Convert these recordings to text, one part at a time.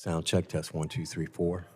Sound check, test 1, 2, 3, 4.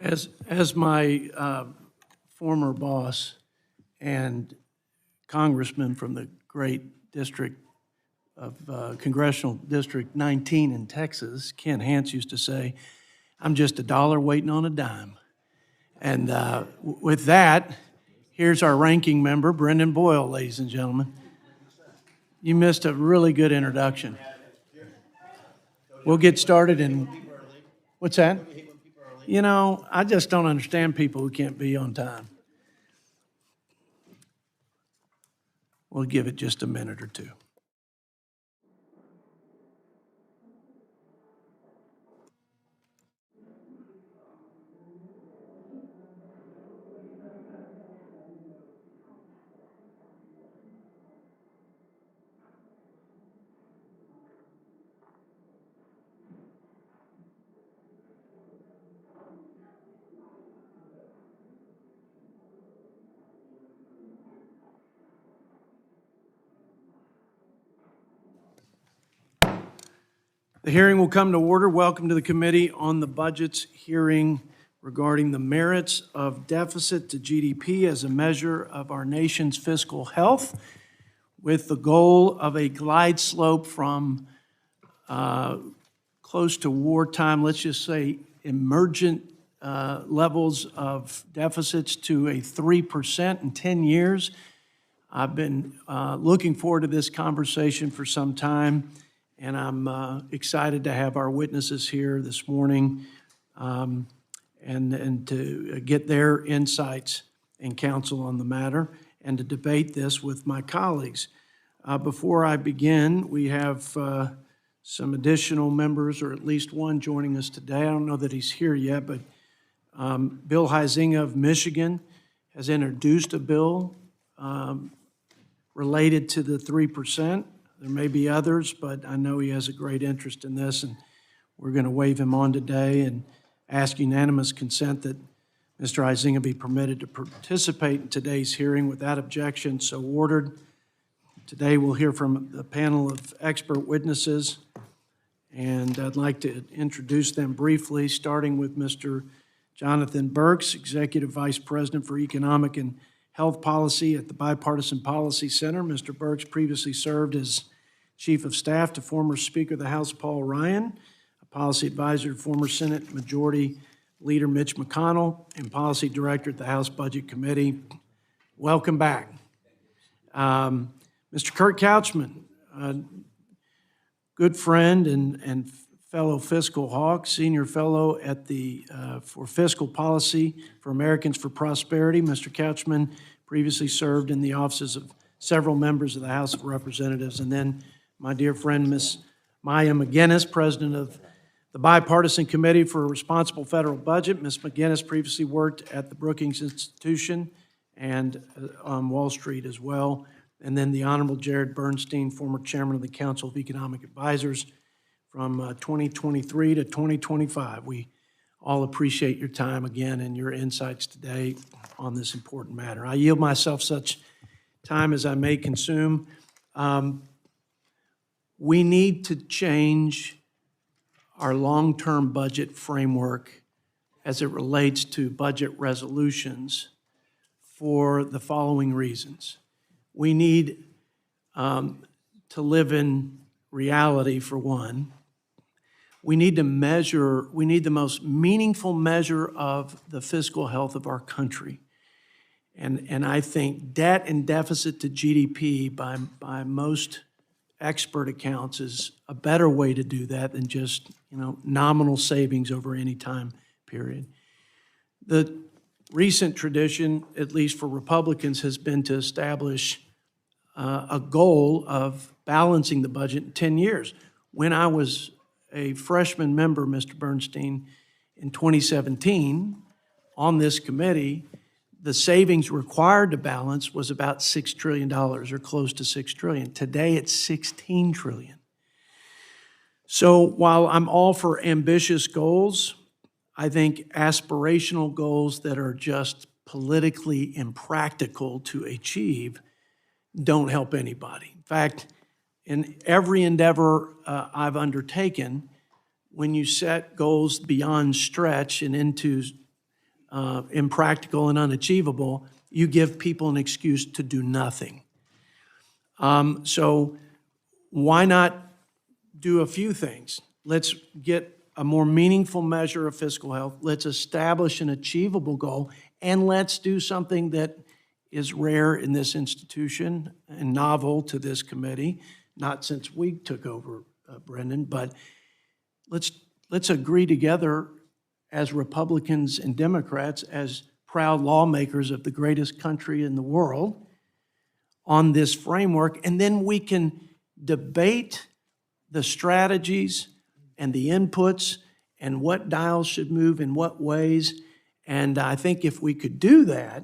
As my former boss and congressman from the great district of Congressional District 19 in Texas, Ken Hance used to say, I'm just a dollar waiting on a dime. And with that, here's our ranking member, Brendan Boyle, ladies and gentlemen. You missed a really good introduction. We'll get started in, what's that? You know, I just don't understand people who can't be on time. We'll give it just a minute or two. The hearing will come to order. Welcome to the Committee on the Budget's hearing regarding the merits of deficit to GDP as a measure of our nation's fiscal health, with the goal of a glide slope from close to wartime, let's just say emergent levels of deficits to a 3% in 10 years. I've been looking forward to this conversation for some time, and I'm excited to have our witnesses here this morning and to get their insights and counsel on the matter and to debate this with my colleagues. Before I begin, we have some additional members, or at least one, joining us today. I don't know that he's here yet, but Bill Huizinga of Michigan has introduced a bill related to the 3%. There may be others, but I know he has a great interest in this, and we're going to wave him on today and ask unanimous consent that Mr. Huizinga be permitted to participate in today's hearing without objection, so ordered. Today we'll hear from the panel of expert witnesses, and I'd like to introduce them briefly, starting with Mr. Jonathan Burks, Executive Vice President for Economic and Health Policy at the Bipartisan Policy Center. Mr. Burks previously served as Chief of Staff to former Speaker of the House Paul Ryan, a policy advisor to former Senate Majority Leader Mitch McConnell, and Policy Director at the House Budget Committee. Welcome back. Mr. Kurt Couchman, good friend and fellow fiscal hawk, senior fellow at the for fiscal policy for Americans for Prosperity. Mr. Couchman previously served in the offices of several members of the House of Representatives. And then my dear friend, Ms. Maya McGinness, president of the Bipartisan Committee for a Responsible Federal Budget. Ms. McGinness previously worked at the Brookings Institution and on Wall Street as well. And then the Honorable Jared Bernstein, former chairman of the Council of Economic Advisors from 2023 to 2025. We all appreciate your time again and your insights today on this important matter. I yield myself such time as I may consume. We need to change our long-term budget framework as it relates to budget resolutions for the following reasons. We need to live in reality, for one. We need to measure, we need the most meaningful measure of the fiscal health of our country. And I think debt and deficit to GDP by most expert accounts is a better way to do that than just, nominal savings over any time period. The recent tradition, at least for Republicans, has been to establish a goal of balancing the budget in 10 years. When I was a freshman member, Mr. Bernstein, in 2017, on this committee, the savings required to balance was about $6 trillion or close to $6 trillion. Today, it's $16 trillion. So while I'm all for ambitious goals, I think aspirational goals that are just politically impractical to achieve don't help anybody. In fact, in every endeavor I've undertaken, when you set goals beyond stretch and into impractical and unachievable, you give people an excuse to do nothing. So why not do a few things? Let's get a more meaningful measure of fiscal health. Let's establish an achievable goal, and let's do something that is rare in this institution and novel to this committee, not since we took over, Brendan, but let's agree together as Republicans and Democrats, as proud lawmakers of the greatest country in the world, on this framework, and then we can debate the strategies and the inputs and what dials should move in what ways. And I think if we could do that,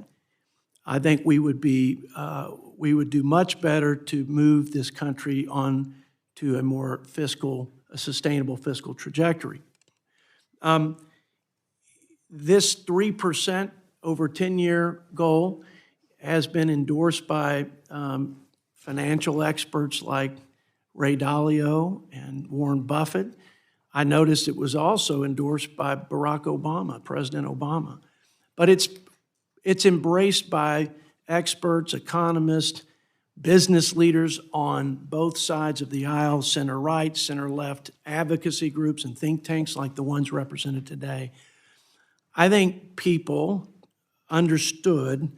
I think we would do much better to move this country on to a more sustainable fiscal trajectory. This 3% over 10-year goal has been endorsed by financial experts like Ray Dalio and Warren Buffett. I noticed it was also endorsed by Barack Obama, President Obama. But it's embraced by experts, economists, business leaders on both sides of the aisle, center-right, center-left, advocacy groups and think tanks like the ones represented today. I think people understood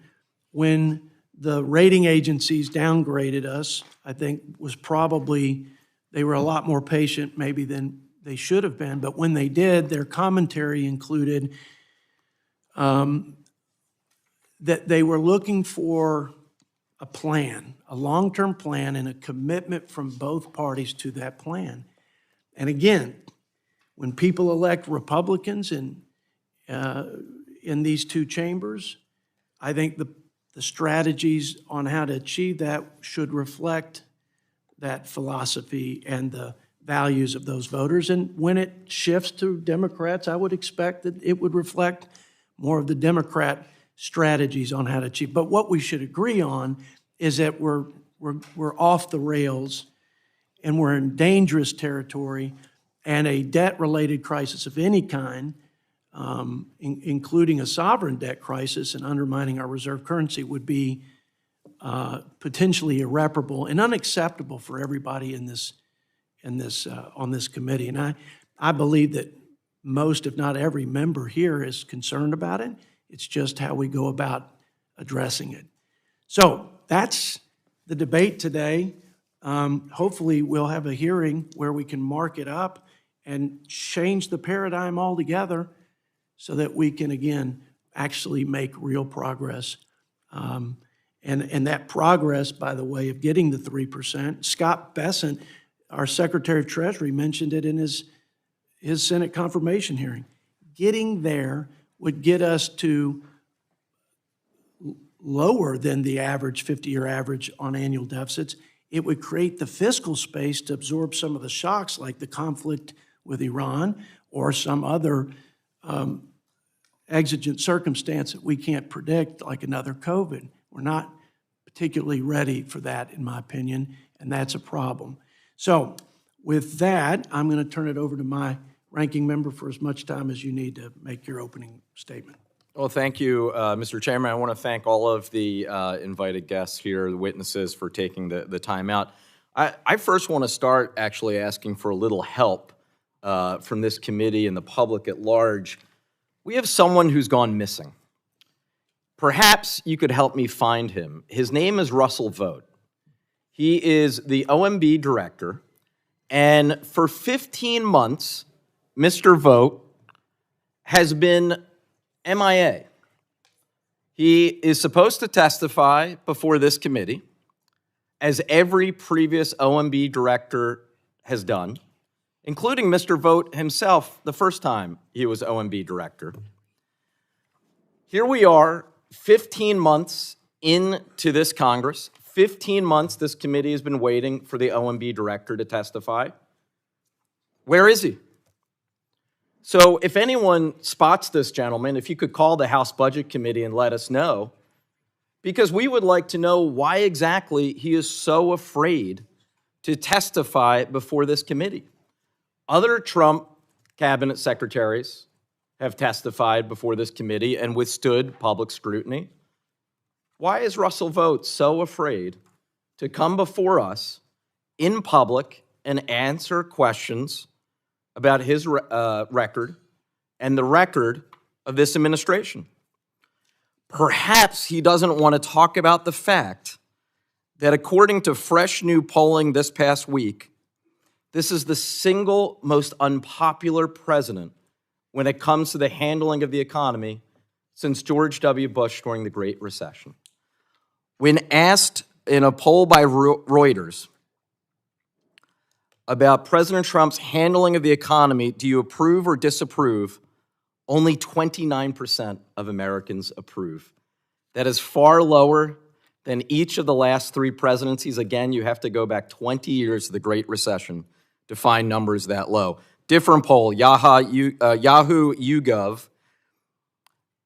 when the rating agencies downgraded us. I think they were a lot more patient maybe than they should have been, but when they did, their commentary included that they were looking for a plan, a long-term plan, and a commitment from both parties to that plan. And again, when people elect Republicans in these two chambers, I think the strategies on how to achieve that should reflect that philosophy and the values of those voters. And when it shifts to Democrats, I would expect that it would reflect more of the Democrat strategies on how to achieve. But what we should agree on is that we're off the rails and we're in dangerous territory, and a debt-related crisis of any kind, including a sovereign debt crisis and undermining our reserve currency, would be potentially irreparable and unacceptable for everybody on this committee. And I believe that most, if not every member here is concerned about it. It's just how we go about addressing it. So that's the debate today. Hopefully we'll have a hearing where we can mark it up and change the paradigm altogether so that we can, again, actually make real progress. And that progress, by the way, of getting the 3%, Scott Bessent, our Secretary of Treasury, mentioned it in his Senate confirmation hearing. Getting there would get us to lower than the average, 50-year average on annual deficits. It would create the fiscal space to absorb some of the shocks like the conflict with Iran or some other exigent circumstance that we can't predict, like another COVID. We're not particularly ready for that, in my opinion, and that's a problem. So with that, I'm going to turn it over to my ranking member for as much time as you need to make your opening statement. Well, thank you, Mr. Chairman. I want to thank all of the invited guests here, the witnesses, for taking the time out. I first want to start actually asking for a little help from this committee and the public at large. We have someone who's gone missing. Perhaps you could help me find him. His name is Russell Vogt. He is the OMB director, and for 15 months, Mr. Vogt has been MIA. He is supposed to testify before this committee, as every previous OMB director has done, including Mr. Vogt himself the first time he was OMB director. Here we are, 15 months into this Congress, 15 months this committee has been waiting for the OMB director to testify. Where is he? So if anyone spots this gentleman, if you could call the House Budget Committee and let us know, because we would like to know why exactly he is so afraid to testify before this committee. Other Trump cabinet secretaries have testified before this committee and withstood public scrutiny. Why is Russell Vought so afraid to come before us in public and answer questions about his record and the record of this administration? Perhaps he doesn't want to talk about the fact that according to fresh new polling this past week, this is the single most unpopular president when it comes to the handling of the economy since George W. Bush during the Great Recession. When asked in a poll by Reuters about President Trump's handling of the economy, do you approve or disapprove, only 29% of Americans approve. That is far lower than each of the last 3 presidencies. Again, you have to go back 20 years to the Great Recession to find numbers that low. Different poll, Yahoo YouGov,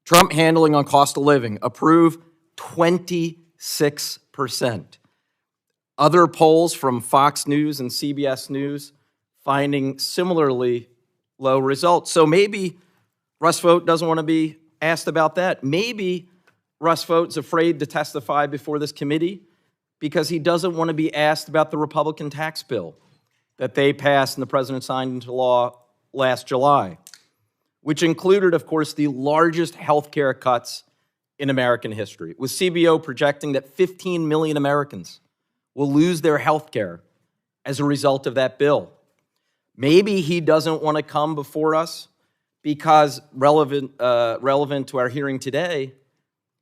Trump handling on cost of living, approve 26%. Other polls from Fox News and CBS News finding similarly low results. So maybe Russ Vought doesn't want to be asked about that. Maybe Russ Vought's afraid to testify before this committee because he doesn't want to be asked about the Republican tax bill that they passed and the president signed into law last July, which included, of course, the largest health care cuts in American history, with CBO projecting that 15 million Americans will lose their health care as a result of that bill. Maybe he doesn't want to come before us because relevant to our hearing today,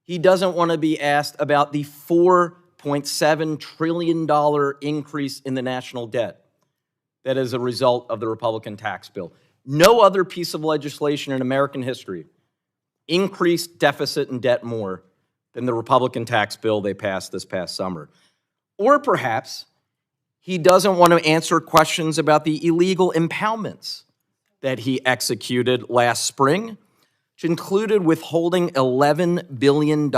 he doesn't want to be asked about the $4.7 trillion increase in the national debt that is a result of the Republican tax bill. No other piece of legislation in American history increased deficit and debt more than the Republican tax bill they passed this past summer. Or perhaps he doesn't want to answer questions about the illegal impoundments that he executed last spring, which included withholding $11 billion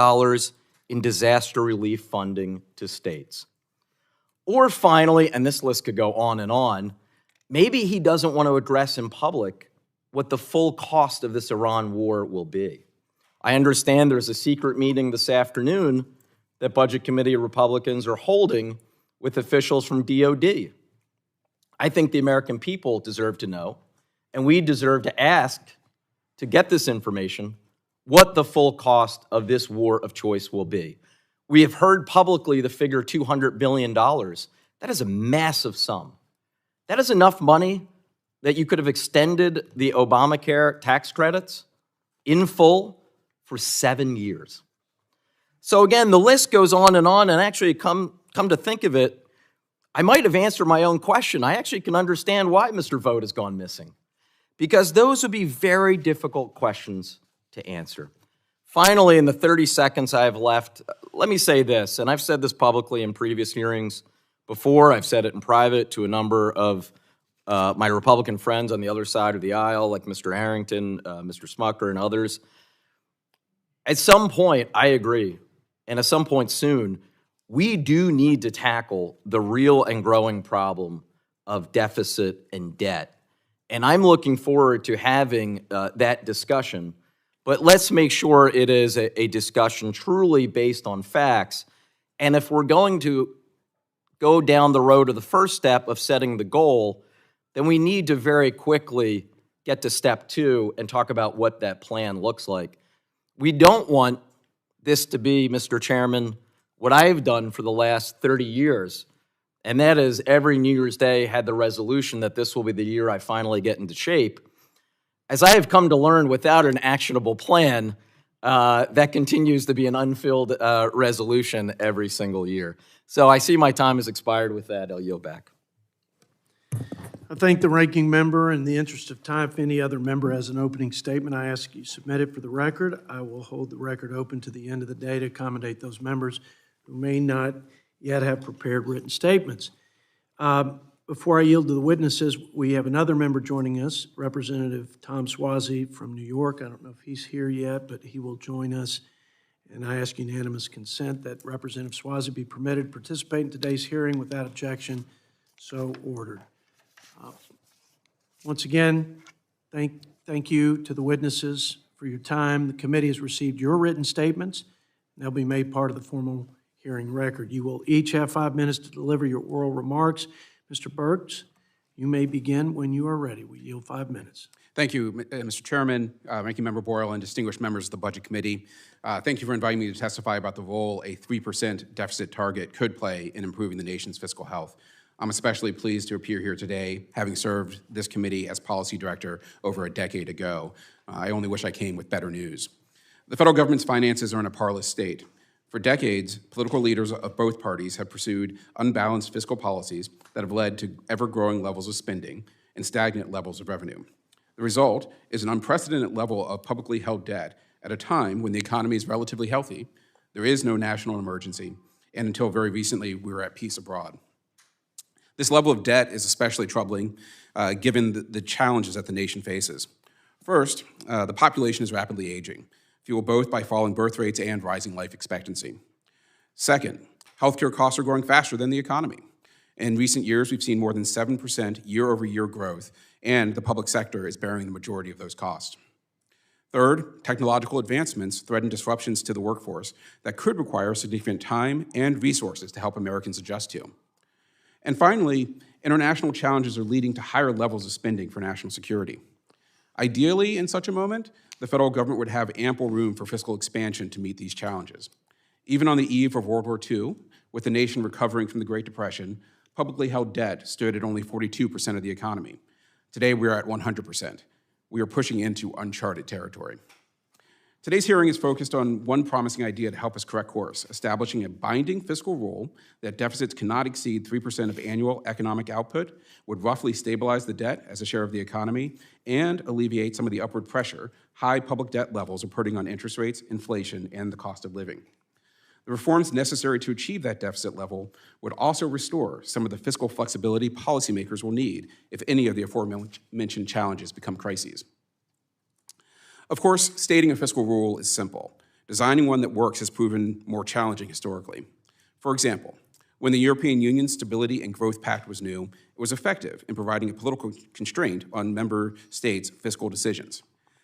in disaster relief funding to states. Or finally, and this list could go on, maybe he doesn't want to address in public what the full cost of this Iran war will be. I understand there's a secret meeting this afternoon that Budget Committee Republicans are holding with officials from DOD. I think the American people deserve to know, and we deserve to ask to get this information, what the full cost of this war of choice will be. We have heard publicly the figure $200 billion. That is a massive sum. That is enough money that you could have extended the Obamacare tax credits in full for 7 years. So again, the list goes on, and actually come to think of it, I might have answered my own question. I actually can understand why Mr. Vought has gone missing, because those would be very difficult questions to answer. Finally, in the 30 seconds I have left, let me say this, and I've said this publicly in previous hearings before. I've said it in private to a number of my Republican friends on the other side of the aisle, like Mr. Harrington, Mr. Smucker, and others. At some point, I agree, and at some point soon, we do need to tackle the real and growing problem of deficit and debt. And I'm looking forward to having that discussion. But let's make sure it is a discussion truly based on facts. And if we're going to go down the road of the first step of setting the goal, then we need to very quickly get to step 2 and talk about what that plan looks like. We don't want this to be, Mr. Chairman, what I've done for the last 30 years, and that is every New Year's Day had the resolution that this will be the year I finally get into shape. As I have come to learn, without an actionable plan, that continues to be an unfilled resolution every single year. So I see my time has expired. With that, I'll yield back. I thank the ranking member. In the interest of time, if any other member has an opening statement, I ask you submit it for the record. I will hold the record open to the end of the day to accommodate those members who may not yet have prepared written statements. Before I yield to the witnesses, we have another member joining us, Representative Tom Suozzi from New York. I don't know if he's here yet, but he will join us. And I ask unanimous consent that Representative Suozzi be permitted to participate in today's hearing without objection. So ordered. Once again, Thank you to the witnesses for your time. The committee has received your written statements. They'll be made part of the formal hearing record. You will each have 5 minutes to deliver your oral remarks. Mr. Burks, you may begin when you are ready. We yield 5 minutes. Thank you, Mr. Chairman, Ranking Member Boyle, and distinguished members of the Budget Committee. Thank you for inviting me to testify about the role a 3% deficit target could play in improving the nation's fiscal health. I'm especially pleased to appear here today, having served this committee as policy director over a decade ago. I only wish I came with better news. The federal government's finances are in a parlous state. For decades, political leaders of both parties have pursued unbalanced fiscal policies that have led to ever-growing levels of spending and stagnant levels of revenue. The result is an unprecedented level of publicly held debt at a time when the economy is relatively healthy, there is no national emergency, and until very recently, we were at peace abroad. This level of debt is especially troubling given the challenges that the nation faces. First, the population is rapidly aging, fueled both by falling birth rates and rising life expectancy. Second, healthcare costs are growing faster than the economy. In recent years, we've seen more than 7% year-over-year growth, and the public sector is bearing the majority of those costs. Third, technological advancements threaten disruptions to the workforce that could require significant time and resources to help Americans adjust to. And finally, international challenges are leading to higher levels of spending for national security. Ideally, in such a moment, the federal government would have ample room for fiscal expansion to meet these challenges. Even on the eve of World War II, with the nation recovering from the Great Depression, publicly held debt stood at only 42% of the economy. Today, we are at 100%. We are pushing into uncharted territory. Today's hearing is focused on one promising idea to help us correct course, establishing a binding fiscal rule that deficits cannot exceed 3% of annual economic output, would roughly stabilize the debt as a share of the economy, and alleviate some of the upward pressure high public debt levels are putting on interest rates, inflation, and the cost of living. The reforms necessary to achieve that deficit level would also restore some of the fiscal flexibility policymakers will need if any of the aforementioned challenges become crises. Of course, stating a fiscal rule is simple. Designing one that works has proven more challenging historically. For example, when the European Union's Stability and Growth Pact was new, it was effective in providing a political constraint on member states' fiscal decisions.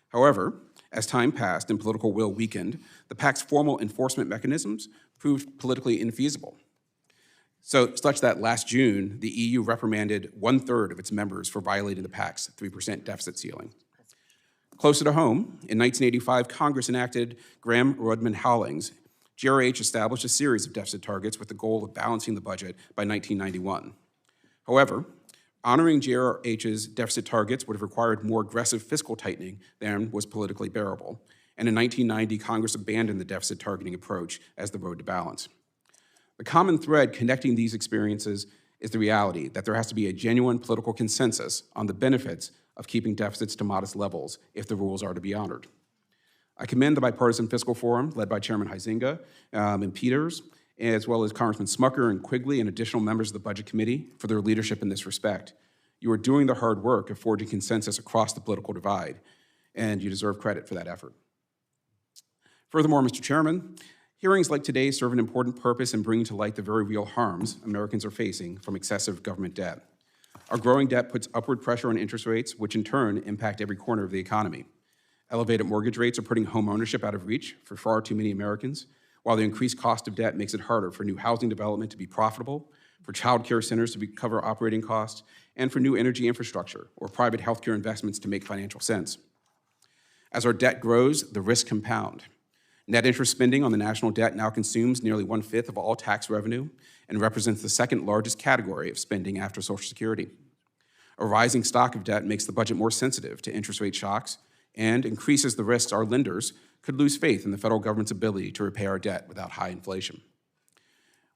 However, as time passed and political will weakened, the pact's formal enforcement mechanisms proved politically infeasible. Such that last June, the EU reprimanded 1/3 of its members for violating the pact's 3% deficit ceiling. Closer to home, in 1985, Congress enacted Graham-Rudman-Howling's GRH established a series of deficit targets with the goal of balancing the budget by 1991. However, honoring GRH's deficit targets would have required more aggressive fiscal tightening than was politically bearable, and in 1990, Congress abandoned the deficit targeting approach as the road to balance. The common thread connecting these experiences is the reality that there has to be a genuine political consensus on the benefits of keeping deficits to modest levels if the rules are to be honored. I commend the Bipartisan Fiscal Forum, led by Chairman Huizenga and Peters, as well as Congressman Smucker and Quigley and additional members of the Budget Committee for their leadership in this respect. You are doing the hard work of forging consensus across the political divide, and you deserve credit for that effort. Furthermore, Mr. Chairman, hearings like today serve an important purpose in bringing to light the very real harms Americans are facing from excessive government debt. Our growing debt puts upward pressure on interest rates, which in turn impact every corner of the economy. Elevated mortgage rates are putting home ownership out of reach for far too many Americans, while the increased cost of debt makes it harder for new housing development to be profitable, for child care centers to cover operating costs, and for new energy infrastructure or private healthcare investments to make financial sense. As our debt grows, the risks compound. Net interest spending on the national debt now consumes nearly 1/5 of all tax revenue and represents the second largest category of spending after Social Security. A rising stock of debt makes the budget more sensitive to interest rate shocks and increases the risks our lenders could lose faith in the federal government's ability to repay our debt without high inflation.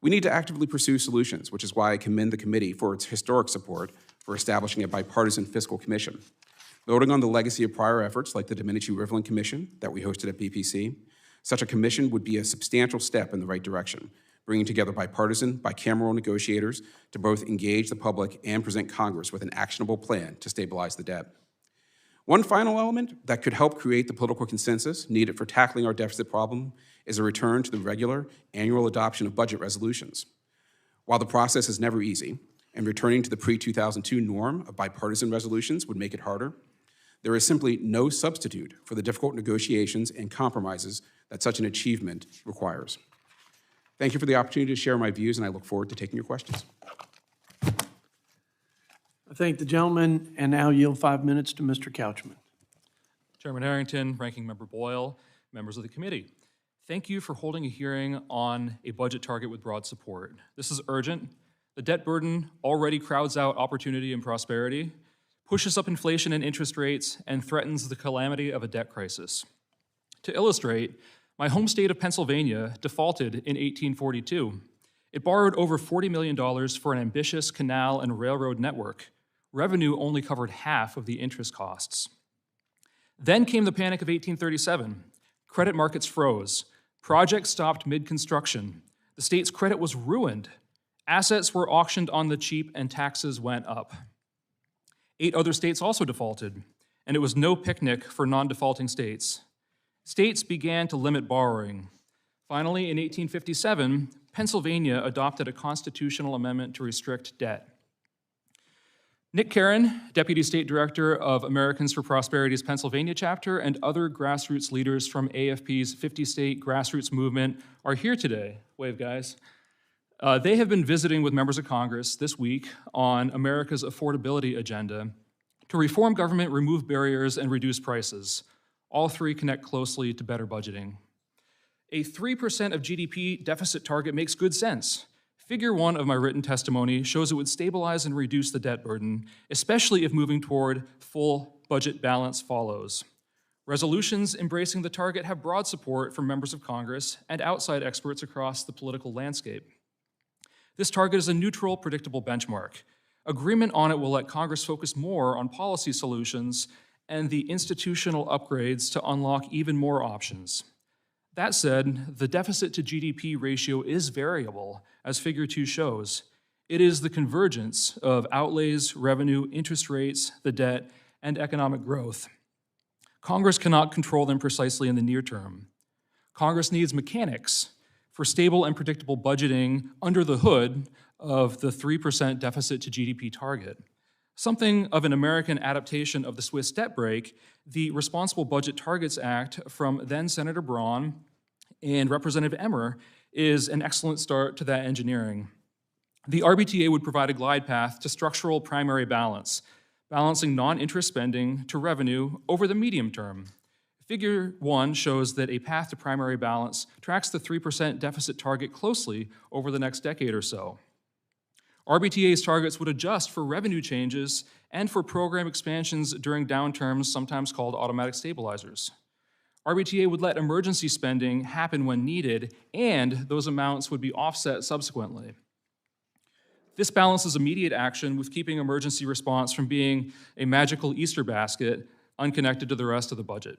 We need to actively pursue solutions, which is why I commend the committee for its historic support for establishing a bipartisan fiscal commission. Building on the legacy of prior efforts like the Domenici-Rivlin Commission that we hosted at BPC, such a commission would be a substantial step in the right direction, bringing together bipartisan, bicameral negotiators to both engage the public and present Congress with an actionable plan to stabilize the debt. One final element that could help create the political consensus needed for tackling our deficit problem is a return to the regular annual adoption of budget resolutions. While the process is never easy, and returning to the pre-2002 norm of bipartisan resolutions would make it harder, There is simply no substitute for the difficult negotiations and compromises that such an achievement requires. Thank you for the opportunity to share my views, and I look forward to taking your questions. I thank the gentleman and now yield 5 minutes to Mr. Couchman. Chairman Harrington, Ranking Member Boyle, members of the committee. Thank you for holding a hearing on a budget target with broad support. This is urgent. The debt burden already crowds out opportunity and prosperity, pushes up inflation and interest rates, and threatens the calamity of a debt crisis. To illustrate, my home state of Pennsylvania defaulted in 1842. It borrowed over $40 million for an ambitious canal and railroad network. Revenue only covered half of the interest costs. Then came the Panic of 1837. Credit markets froze. Projects stopped mid-construction. The state's credit was ruined. Assets were auctioned on the cheap and taxes went up. 8 other states also defaulted, and it was no picnic for non-defaulting states. States began to limit borrowing. Finally, in 1857, Pennsylvania adopted a constitutional amendment to restrict debt. Nick Caron, Deputy State Director of Americans for Prosperity's Pennsylvania chapter, and other grassroots leaders from AFP's 50-state grassroots movement are here today. Wave, guys. They have been visiting with members of Congress this week on America's affordability agenda to reform government, remove barriers, and reduce prices. All three connect closely to better budgeting. A 3% of GDP deficit target makes good sense. Figure 1 of my written testimony shows it would stabilize and reduce the debt burden, especially if moving toward full budget balance follows. Resolutions embracing the target have broad support from members of Congress and outside experts across the political landscape. This target is a neutral, predictable benchmark. Agreement on it will let Congress focus more on policy solutions and the institutional upgrades to unlock even more options. That said, the deficit-to-GDP ratio is variable, as Figure 2 shows. It is the convergence of outlays, revenue, interest rates, the debt, and economic growth. Congress cannot control them precisely in the near term. Congress needs mechanics for stable and predictable budgeting under the hood of the 3% deficit-to-GDP target. Something of an American adaptation of the Swiss debt brake, the Responsible Budget Targets Act from then Senator Braun and Representative Emmer is an excellent start to that engineering. The RBTA would provide a glide path to structural primary balance, balancing non-interest spending to revenue over the medium term. Figure 1 shows that a path to primary balance tracks the 3% deficit target closely over the next decade or so. RBTA's targets would adjust for revenue changes and for program expansions during downturns, sometimes called automatic stabilizers. RBTA would let emergency spending happen when needed, and those amounts would be offset subsequently. This balances immediate action with keeping emergency response from being a magical Easter basket unconnected to the rest of the budget.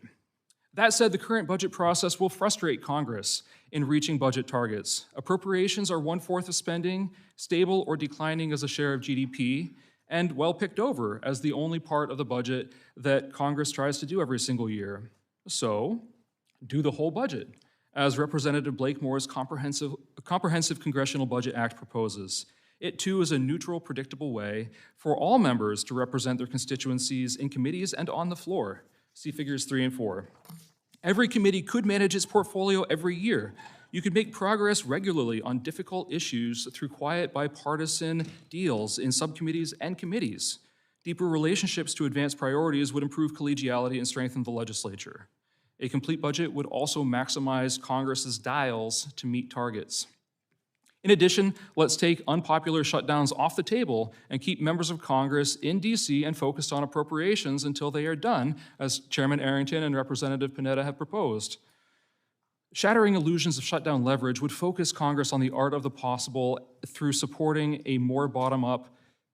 That said, the current budget process will frustrate Congress in reaching budget targets. Appropriations are 1/4 of spending, stable or declining as a share of GDP, and well picked over as the only part of the budget that Congress tries to do every single year. So, do the whole budget, as Representative Blakemore's comprehensive Congressional Budget Act proposes. It too is a neutral, predictable way for all members to represent their constituencies in committees and on the floor. See figures 3 and 4. Every committee could manage its portfolio every year. You could make progress regularly on difficult issues through quiet bipartisan deals in subcommittees and committees. Deeper relationships to advance priorities would improve collegiality and strengthen the legislature. A complete budget would also maximize Congress's dials to meet targets. In addition, let's take unpopular shutdowns off the table and keep members of Congress in D.C. and focused on appropriations until they are done, as Chairman Arrington and Representative Panetta have proposed. Shattering illusions of shutdown leverage would focus Congress on the art of the possible through supporting a more bottom-up,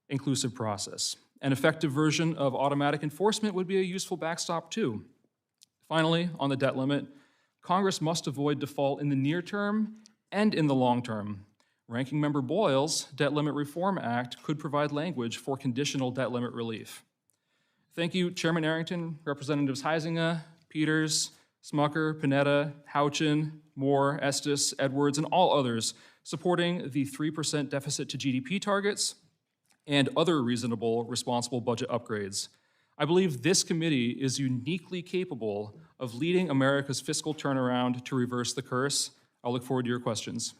inclusive process. An effective version of automatic enforcement would be a useful backstop too. Finally, on the debt limit, Congress must avoid default in the near term and in the long term. Ranking Member Boyle's Debt Limit Reform Act could provide language for conditional debt limit relief. Thank you, Chairman Arrington, Representatives Huizenga, Peters, Smucker, Panetta, Houchin, Moore, Estes, Edwards, and all others supporting the 3% deficit to GDP targets and other reasonable, responsible budget upgrades. I believe this committee is uniquely capable of leading America's fiscal turnaround to reverse the curse. I'll look forward to your questions.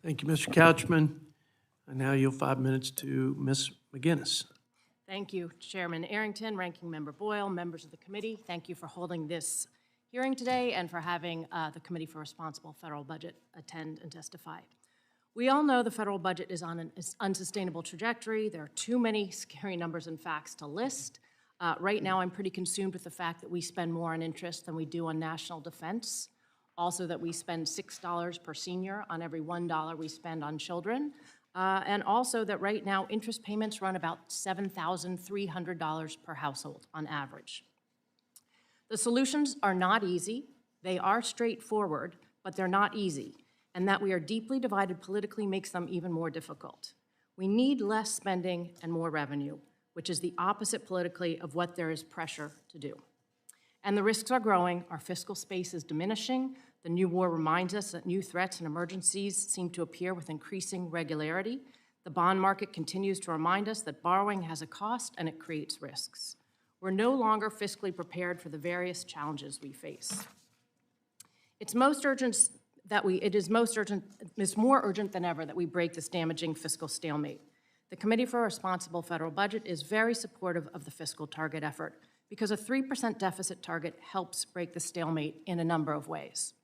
Thank you, Mr. Couchman. I now yield 5 minutes to Ms. McGinness. Thank you, Chairman Arrington, Ranking Member Boyle, members of the committee. Thank you for holding this hearing today and for having the Committee for Responsible Federal Budget attend and testify. We all know the federal budget is on an unsustainable trajectory. There are too many scary numbers and facts to list. Right now, I'm pretty consumed with the fact that we spend more on interest than we do on national defense. Also that we spend $6 per senior on every $1 we spend on children. And also that right now, interest payments run about $7,300 per household on average. The solutions are not easy. They are straightforward, but they're not easy. And that we are deeply divided politically makes them even more difficult. We need less spending and more revenue, which is the opposite politically of what there is pressure to do. And the risks are growing. Our fiscal space is diminishing. The new war reminds us that new threats and emergencies seem to appear with increasing regularity. The bond market continues to remind us that borrowing has a cost and it creates risks. We're no longer fiscally prepared for the various challenges we face. It's more urgent than ever that we break this damaging fiscal stalemate. The Committee for a Responsible Federal Budget is very supportive of the fiscal target effort because a 3% deficit target helps break the stalemate in a number of ways.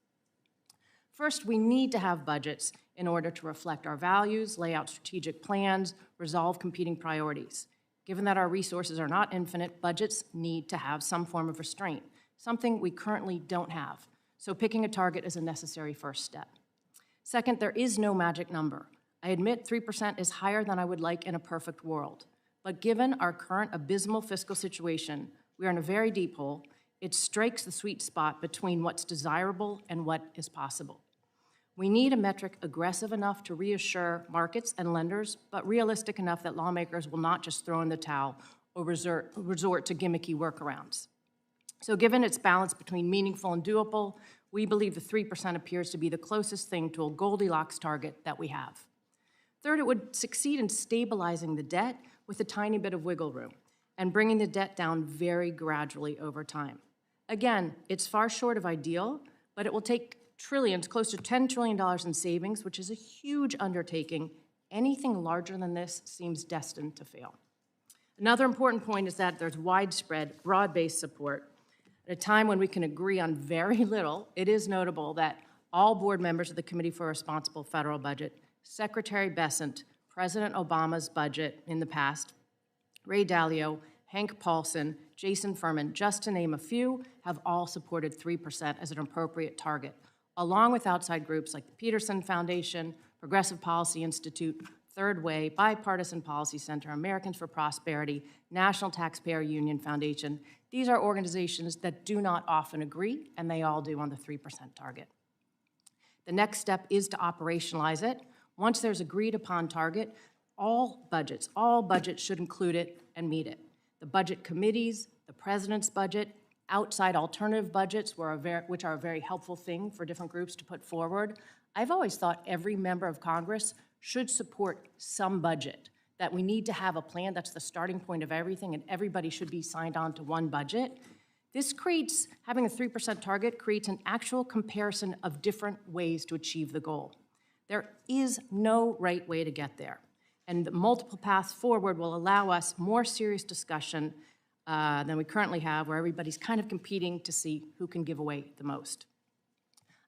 First, we need to have budgets in order to reflect our values, lay out strategic plans, resolve competing priorities. Given that our resources are not infinite, budgets need to have some form of restraint, something we currently don't have. So picking a target is a necessary first step. Second, there is no magic number. I admit 3% is higher than I would like in a perfect world. But given our current abysmal fiscal situation, we are in a very deep hole. It strikes the sweet spot between what's desirable and what is possible. We need a metric aggressive enough to reassure markets and lenders, but realistic enough that lawmakers will not just throw in the towel or resort to gimmicky workarounds. So given its balance between meaningful and doable, we believe the 3% appears to be the closest thing to a Goldilocks target that we have. Third, it would succeed in stabilizing the debt with a tiny bit of wiggle room and bringing the debt down very gradually over time. Again, it's far short of ideal, but it will take trillions, close to $10 trillion in savings, which is a huge undertaking. Anything larger than this seems destined to fail. Another important point is that there's widespread, broad-based support. At a time when we can agree on very little, it is notable that all board members of the Committee for a Responsible Federal Budget, Secretary Bessent, President Obama's budget in the past, Ray Dalio, Hank Paulson, Jason Furman, just to name a few, have all supported 3% as an appropriate target, along with outside groups like the Peterson Foundation, Progressive Policy Institute, Third Way, Bipartisan Policy Center, Americans for Prosperity, National Taxpayer Union Foundation. These are organizations that do not often agree, and they all do on the 3% target. The next step is to operationalize it. Once there's agreed upon target, all budgets should include it and meet it. The budget committees, the president's budget, outside alternative budgets, which are a very helpful thing for different groups to put forward. I've always thought every member of Congress should support some budget, that we need to have a plan that's the starting point of everything, and everybody should be signed on to one budget. This creates, having a 3% target creates an actual comparison of different ways to achieve the goal. There is no right way to get there, and the multiple paths forward will allow us more serious discussion than we currently have, where everybody's kind of competing to see who can give away the most.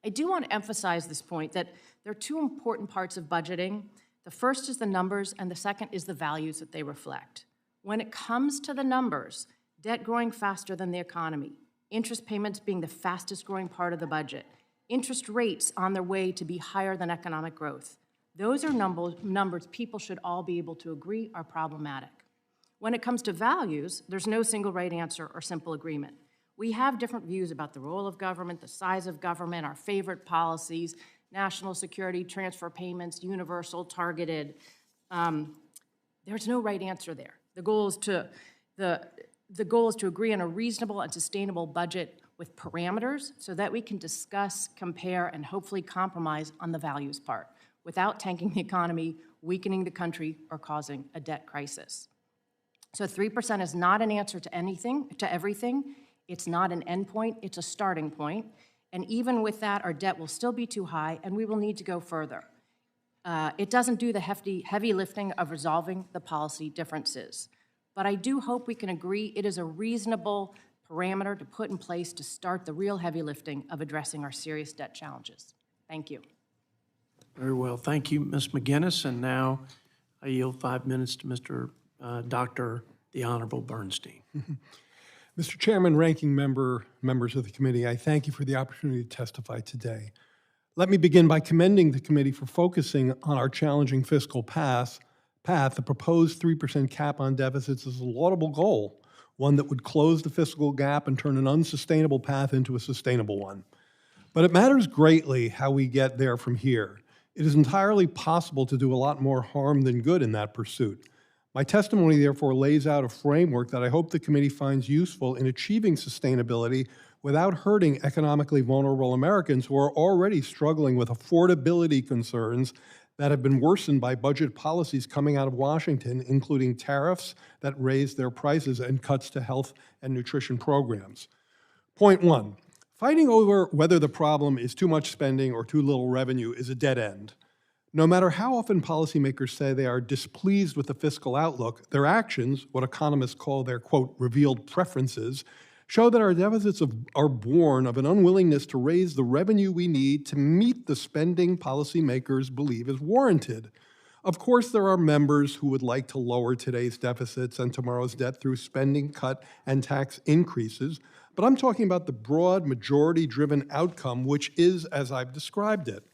I do want to emphasize this point that there are two important parts of budgeting. The first is the numbers, and the second is the values that they reflect. When it comes to the numbers, debt growing faster than the economy, interest payments being the fastest growing part of the budget, interest rates on their way to be higher than economic growth, those are numbers people should all be able to agree are problematic. When it comes to values, there's no single right answer or simple agreement. We have different views about the role of government, the size of government, our favorite policies, national security, transfer payments, universal, targeted. There's no right answer there. The goal is to agree on a reasonable and sustainable budget with parameters so that we can discuss, compare, and hopefully compromise on the values part without tanking the economy, weakening the country, or causing a debt crisis. So 3% is not an answer to everything. It's not an endpoint, it's a starting point. And even with that, our debt will still be too high, and we will need to go further. It doesn't do the heavy lifting of resolving the policy differences. But I do hope we can agree it is a reasonable parameter to put in place to start the real heavy lifting of addressing our serious debt challenges. Thank you. Very well. Thank you, Ms. McGinness. And now I yield 5 minutes to Mr. Dr. the Honorable Bernstein. Mr. Chairman, Ranking Member, members of the committee, I thank you for the opportunity to testify today. Let me begin by commending the committee for focusing on our challenging fiscal path. The proposed 3% cap on deficits is a laudable goal, one that would close the fiscal gap and turn an unsustainable path into a sustainable one. But it matters greatly how we get there from here. It is entirely possible to do a lot more harm than good in that pursuit. My testimony, therefore, lays out a framework that I hope the committee finds useful in achieving sustainability without hurting economically vulnerable Americans who are already struggling with affordability concerns that have been worsened by budget policies coming out of Washington, including tariffs that raise their prices and cuts to health and nutrition programs. Point one, fighting over whether the problem is too much spending or too little revenue is a dead end. No matter how often policymakers say they are displeased with the fiscal outlook, their actions, what economists call their, quote, revealed preferences, show that our deficits are born of an unwillingness to raise the revenue we need to meet the spending policymakers believe is warranted. Of course, there are members who would like to lower today's deficits and tomorrow's debt through spending cut and tax increases, but I'm talking about the broad, majority-driven outcome, which is as I've described it.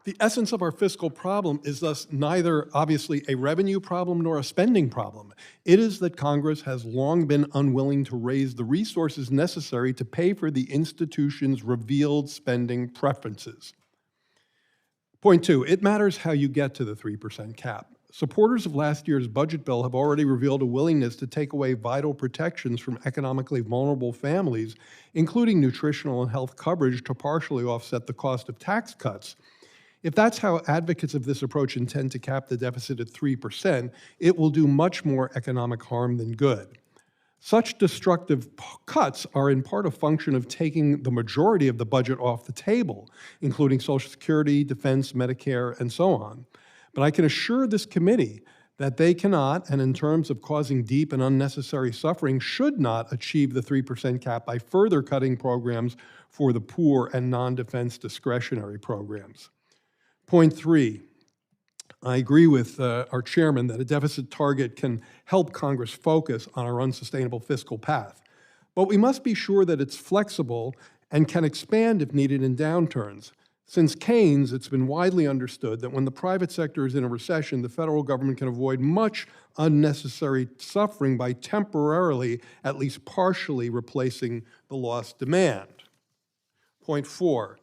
The essence of our fiscal problem is thus neither, obviously, a revenue problem nor a spending problem. It is that Congress has long been unwilling to raise the resources necessary to pay for the institution's revealed spending preferences. Point two, it matters how you get to the 3% cap. Supporters of last year's budget bill have already revealed a willingness to take away vital protections from economically vulnerable families, including nutritional and health coverage, to partially offset the cost of tax cuts. If that's how advocates of this approach intend to cap the deficit at 3%, it will do much more economic harm than good. Such destructive cuts are in part a function of taking the majority of the budget off the table, including Social Security, defense, Medicare, and so on. But I can assure this committee that they cannot, and in terms of causing deep and unnecessary suffering, should not achieve the 3% cap by further cutting programs for the poor and non-defense discretionary programs. Point three, I agree with our chairman that a deficit target can help Congress focus on our unsustainable fiscal path. But we must be sure that it's flexible and can expand if needed in downturns. Since Keynes, it's been widely understood that when the private sector is in a recession, the federal government can avoid much unnecessary suffering by temporarily, at least partially, replacing the lost demand. Point four,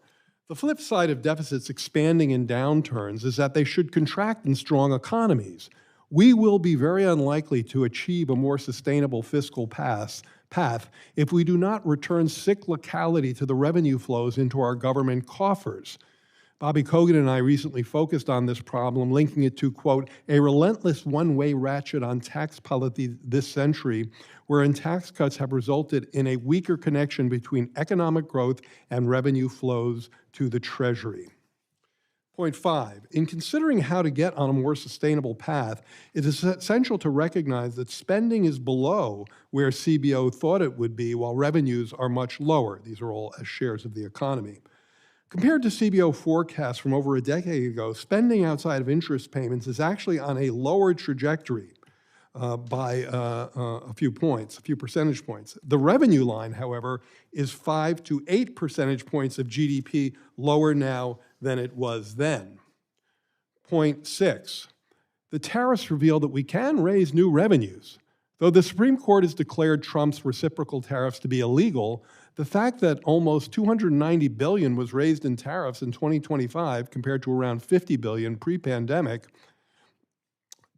the flip side of deficits expanding in downturns is that they should contract in strong economies. We will be very unlikely to achieve a more sustainable fiscal path if we do not return cyclicality to the revenue flows into our government coffers. Bobby Kogan and I recently focused on this problem, linking it to, quote, a relentless one-way ratchet on tax policy this century, wherein tax cuts have resulted in a weaker connection between economic growth and revenue flows to the Treasury. Point five, in considering how to get on a more sustainable path, it is essential to recognize that spending is below where CBO thought it would be, while revenues are much lower. These are all as shares of the economy. Compared to CBO forecasts from over a decade ago, spending outside of interest payments is actually on a lower trajectory by a few percentage points. The revenue line, however, is 5 to 8 percentage points of GDP lower now than it was then. Point six, the tariffs reveal that we can raise new revenues. Though the Supreme Court has declared Trump's reciprocal tariffs to be illegal, the fact that almost $290 billion was raised in tariffs in 2025 compared to around $50 billion pre-pandemic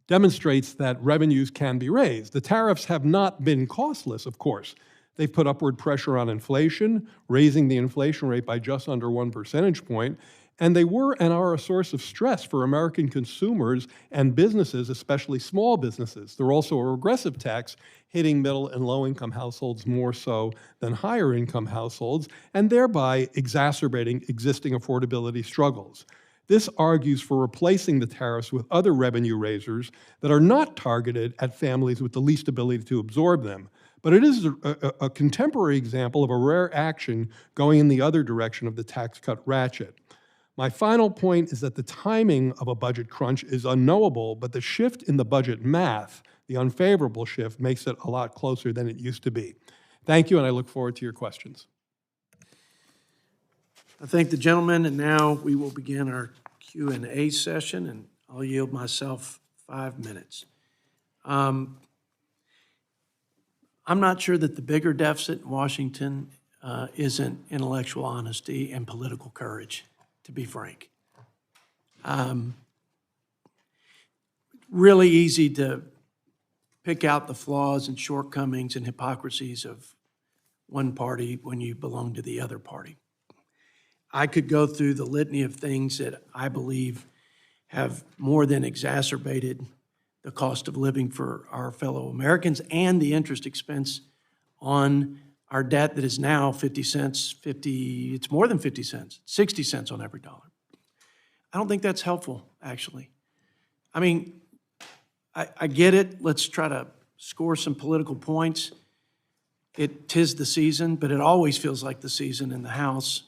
demonstrates that revenues can be raised. The tariffs have not been costless, of course. They've put upward pressure on inflation, raising the inflation rate by just under 1 percentage point, And they were and are a source of stress for American consumers and businesses, especially small businesses. They're also a regressive tax, hitting middle and low-income households more so than higher-income households, and thereby exacerbating existing affordability struggles. This argues for replacing the tariffs with other revenue raisers that are not targeted at families with the least ability to absorb them. But it is a contemporary example of a rare action going in the other direction of the tax cut ratchet. My final point is that the timing of a budget crunch is unknowable, but the shift in the budget math, the unfavorable shift, makes it a lot closer than it used to be. Thank you, and I look forward to your questions. I thank the gentleman, and now we will begin our Q&A session, and I'll yield myself 5 minutes. I'm not sure that the bigger deficit in Washington isn't intellectual honesty and political courage, to be frank. Really easy to pick out the flaws and shortcomings and hypocrisies of one party when you belong to the other party. I could go through the litany of things that I believe have more than exacerbated the cost of living for our fellow Americans and the interest expense on our debt that is now 50 cents, it's more than 50 cents, 60 cents on every dollar. I don't think that's helpful, actually. I mean, I get it. Let's try to score some political points. Tis the season, but it always feels like the season in the House.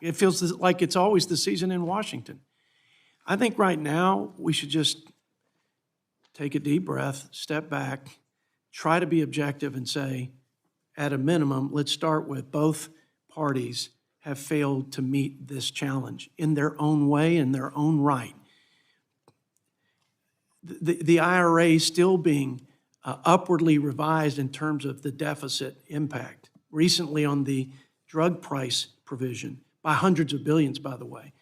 It feels like it's always the season in Washington. I think right now we should just take a deep breath, step back, try to be objective and say, at a minimum, let's start with both parties have failed to meet this challenge in their own way, in their own right. The IRA still being upwardly revised in terms of the deficit impact, recently on the drug price provision, by hundreds of billions, by the way.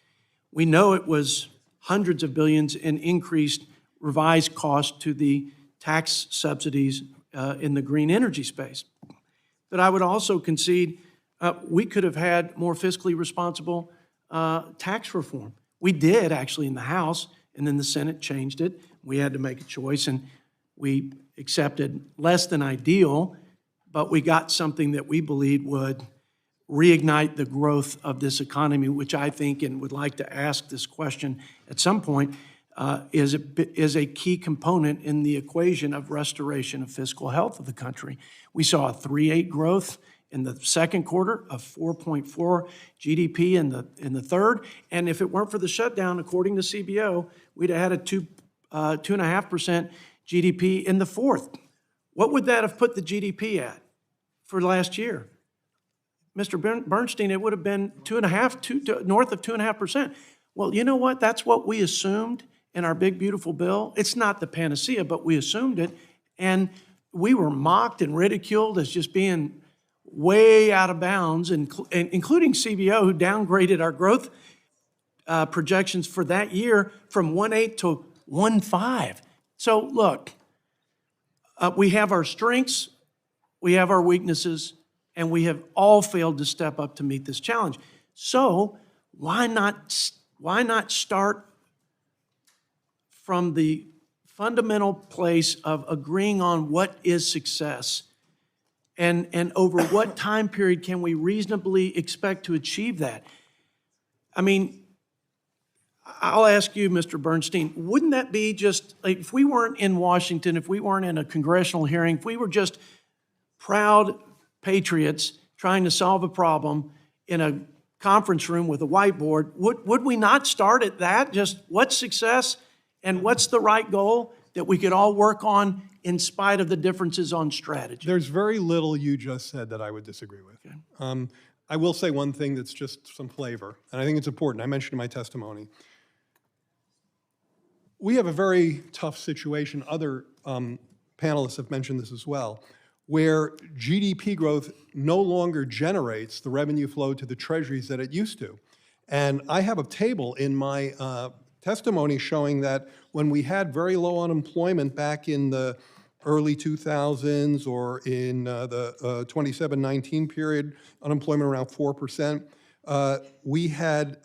We know it was hundreds of billions in increased revised cost to the tax subsidies in the green energy space. But I would also concede we could have had more fiscally responsible tax reform. We did actually in the House, and then the Senate changed it. We had to make a choice, and we accepted less than ideal, but we got something that we believed would reignite the growth of this economy, which I think, and would like to ask this question at some point, is a key component in the equation of restoration of fiscal health of the country. We saw a 3.8 growth in the second quarter, of 4.4 GDP in the third, and if it weren't for the shutdown, according to CBO, we'd have had a 2.5% GDP in the fourth. What would that have put the GDP at for last year? Mr. Bernstein, it would have been north of 2.5%. Well, you know what? That's what we assumed in our big, beautiful bill. It's not the panacea, but we assumed it. And we were mocked and ridiculed as just being way out of bounds, including CBO, who downgraded our growth projections for that year from 1.8 to 1.5. So look, we have our strengths, we have our weaknesses, and we have all failed to step up to meet this challenge. So why not start from the fundamental place of agreeing on what is success and over what time period can we reasonably expect to achieve that? I mean, I'll ask you, Mr. Bernstein, wouldn't that be just, like, if we weren't in Washington, if we weren't in a congressional hearing, if we were just proud patriots trying to solve a problem in a conference room with a whiteboard, would we not start at that? Just what's success and what's the right goal that we could all work on in spite of the differences on strategy? There's very little you just said that I would disagree with. Okay. I will say one thing that's just some flavor, and I think it's important. I mentioned in my testimony. We have a very tough situation. Other panelists have mentioned this as well, where GDP growth no longer generates the revenue flow to the treasuries that it used to. And I have a table in my testimony showing that when we had very low unemployment back in the early 2000s or in the 27-19 period, unemployment around 4%, we had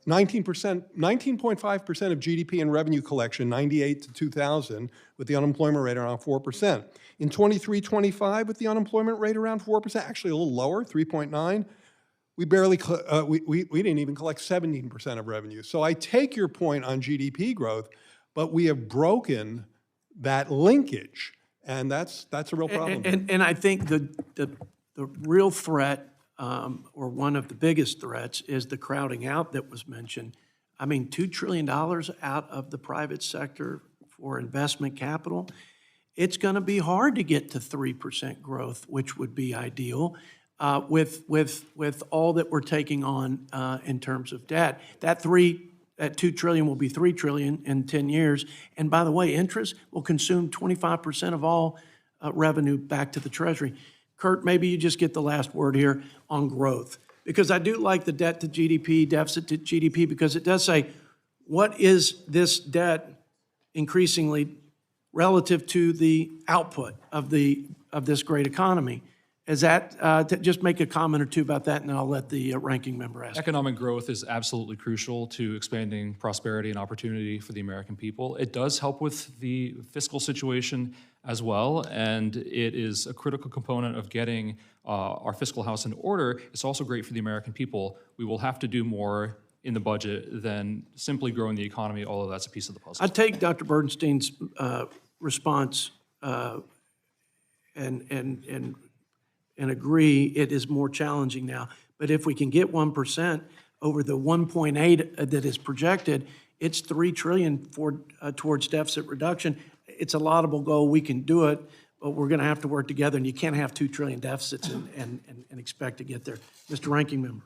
19.5% of GDP and revenue collection, 98 to 2000, with the unemployment rate around 4%. In 23-25, with the unemployment rate around 4%, actually a little lower, 3.9, we barely, we didn't even collect 17% of revenue. So I take your point on GDP growth, but we have broken that linkage, and that's a real problem. And I think the real threat, or one of the biggest threats, is the crowding out that was mentioned. I mean, $2 trillion out of the private sector for investment capital. It's going to be hard to get to 3% growth, which would be ideal, with all that we're taking on in terms of debt. That $2 trillion will be $3 trillion in 10 years. And by the way, interest will consume 25% of all revenue back to the Treasury. Kurt, maybe you just get the last word here on growth, because I do like the debt to GDP, deficit to GDP, because it does say, what is this debt increasingly relative to the output of this great economy? Is that, just make a comment or two about that, and then I'll let the ranking member ask. Economic growth is absolutely crucial to expanding prosperity and opportunity for the American people. It does help with the fiscal situation as well, and it is a critical component of getting our fiscal house in order. It's also great for the American people. We will have to do more in the budget than simply growing the economy, although that's a piece of the puzzle. I take Dr. Bernstein's response and agree it is more challenging now. But if we can get 1% over the 1.8 that is projected, it's $3 trillion towards deficit reduction. It's a laudable goal. We can do it, but we're going to have to work together, and you can't have $2 trillion deficits and expect to get there. Mr. Ranking Member.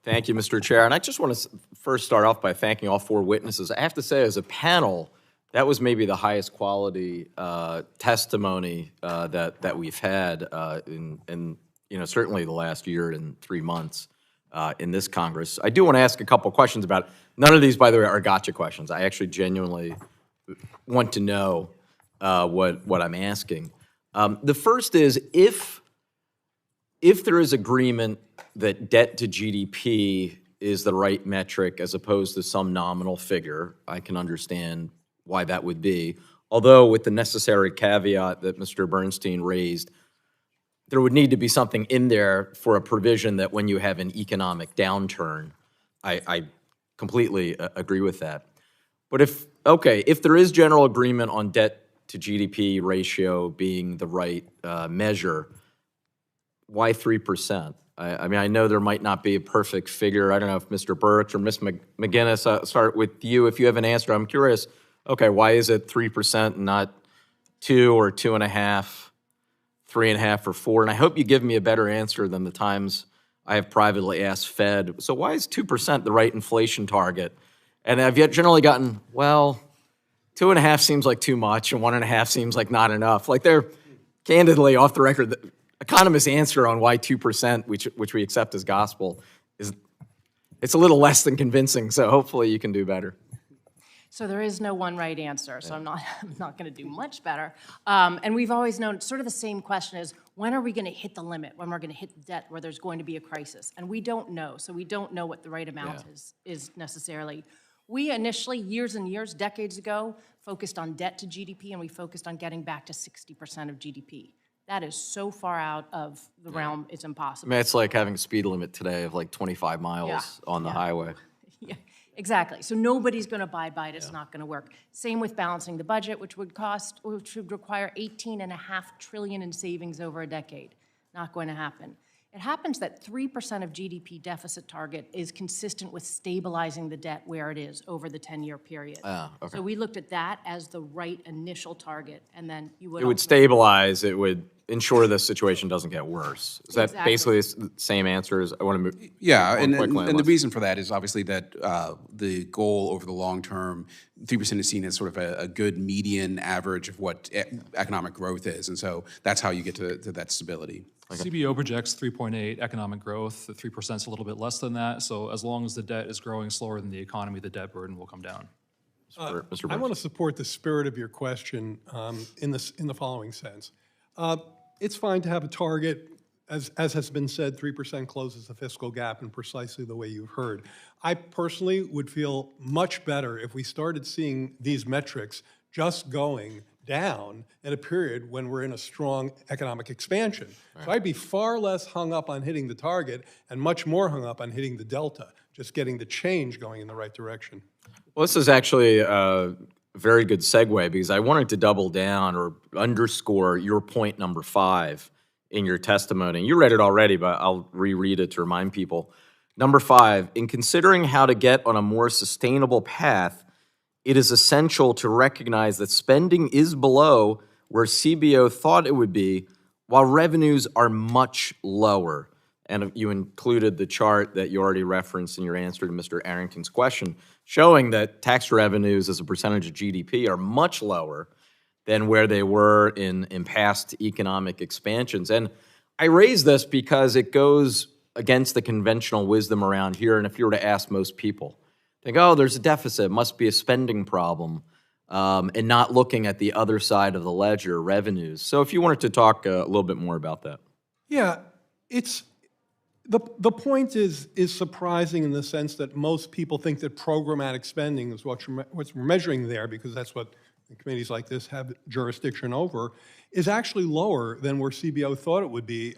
Thank you, Mr. Chair. And I just want to first start off by thanking all four witnesses. I have to say, as a panel, that was maybe the highest quality testimony that we've had in certainly the last year and 3 months in this Congress. I do want to ask a couple questions about it. None of these, by the way, are gotcha questions. I actually genuinely want to know what I'm asking. The first is, if there is agreement that debt to GDP is the right metric as opposed to some nominal figure, I can understand why that would be. Although with the necessary caveat that Mr. Bernstein raised, there would need to be something in there for a provision that when you have an economic downturn, I completely agree with that. But if there is general agreement on debt to GDP ratio being the right measure, why 3%? I mean, I know there might not be a perfect figure. I don't know if Mr. Burks or Ms. McGinness, I'll start with you. If you have an answer, I'm curious, okay, why is it 3% and not 2 or 2.5, 3.5 or 4? And I hope you give me a better answer than the times I have privately asked Fed. So why is 2% the right inflation target? And I've yet generally gotten, well, 2.5 seems like too much and 1.5 seems like not enough. Like they're candidly off the record. The economists' answer on why 2%, which we accept as gospel, it's a little less than convincing. So hopefully you can do better. So there is no one right answer, so I'm not going to do much better. And we've always known sort of the same question is, when are we going to hit the limit, when we're going to hit the debt where there's going to be a crisis? And we don't know, so we don't know what the right amount is necessarily. We initially, years and years, decades ago, focused on debt to GDP, and we focused on getting back to 60% of GDP. That is so far out of the realm, it's impossible. I mean, it's like having a speed limit today of like 25 miles on the highway. Yeah, exactly. So nobody's going to abide by it. It's not going to work. Same with balancing the budget, which would require $18.5 trillion in savings over a decade. Not going to happen. It happens that 3% of GDP deficit target is consistent with stabilizing the debt where it is over the 10-year period. Okay. So we looked at that as the right initial target, and then you would. It would stabilize. It would ensure the situation doesn't get worse. Is that basically the same answer? As I want to move. Yeah, and the reason for that is obviously that the goal over the long term, 3% is seen as sort of a good median average of what economic growth is, and so that's how you get to that stability. CBO projects 3.8 economic growth. The 3% is a little bit less than that. So as long as the debt is growing slower than the economy, the debt burden will come down. Mr. Burks. I want to support the spirit of your question in the following sense. It's fine to have a target. as has been said, 3% closes the fiscal gap in precisely the way you've heard. I personally would feel much better if we started seeing these metrics just going down at a period when we're in a strong economic expansion. So I'd be far less hung up on hitting the target and much more hung up on hitting the delta, just getting the change going in the right direction. Well, this is actually a very good segue because I wanted to double down or underscore your point number 5 in your testimony. You read it already, but I'll reread it to remind people. Number 5, in considering how to get on a more sustainable path, it is essential to recognize that spending is below where CBO thought it would be, while revenues are much lower. And you included the chart that you already referenced in your answer to Mr. Arrington's question, showing that tax revenues as a percentage of GDP are much lower than where they were in past economic expansions. And I raise this because it goes against the conventional wisdom around here, and if you were to ask most people, think, oh, there's a deficit, it must be a spending problem, and not looking at the other side of the ledger, revenues. So if you wanted to talk a little bit more about that. Yeah, it's the point is surprising in the sense that most people think that programmatic spending is what we're measuring there, because that's what committees like this have jurisdiction over, is actually lower than where CBO thought it would be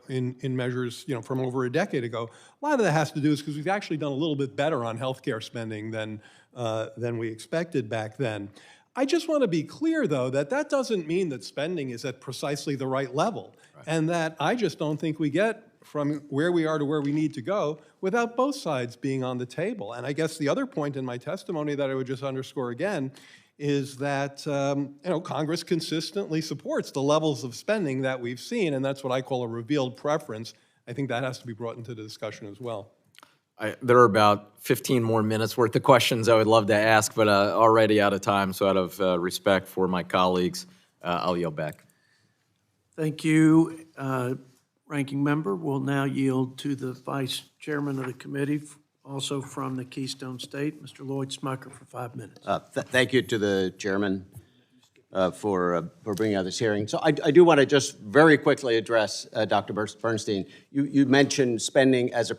in measures, from over a decade ago. A lot of that has to do is because we've actually done a little bit better on healthcare spending than we expected back then. I just want to be clear, though, that doesn't mean that spending is at precisely the right level, and that I just don't think we get from where we are to where we need to go without both sides being on the table. And I guess the other point in my testimony that I would just underscore again is that Congress consistently supports the levels of spending that we've seen, and that's what I call a revealed preference. I think that has to be brought into the discussion as well. There are about 15 more minutes worth of questions I would love to ask, but already out of time, so out of respect for my colleagues, I'll yield back. Thank you, Ranking Member. We'll now yield to the Vice Chairman of the committee, also from the Keystone State, Mr. Lloyd Smucker, for 5 minutes. Thank you to the chairman for bringing out this hearing. So I do want to just very quickly address Dr. Bernstein. You mentioned spending as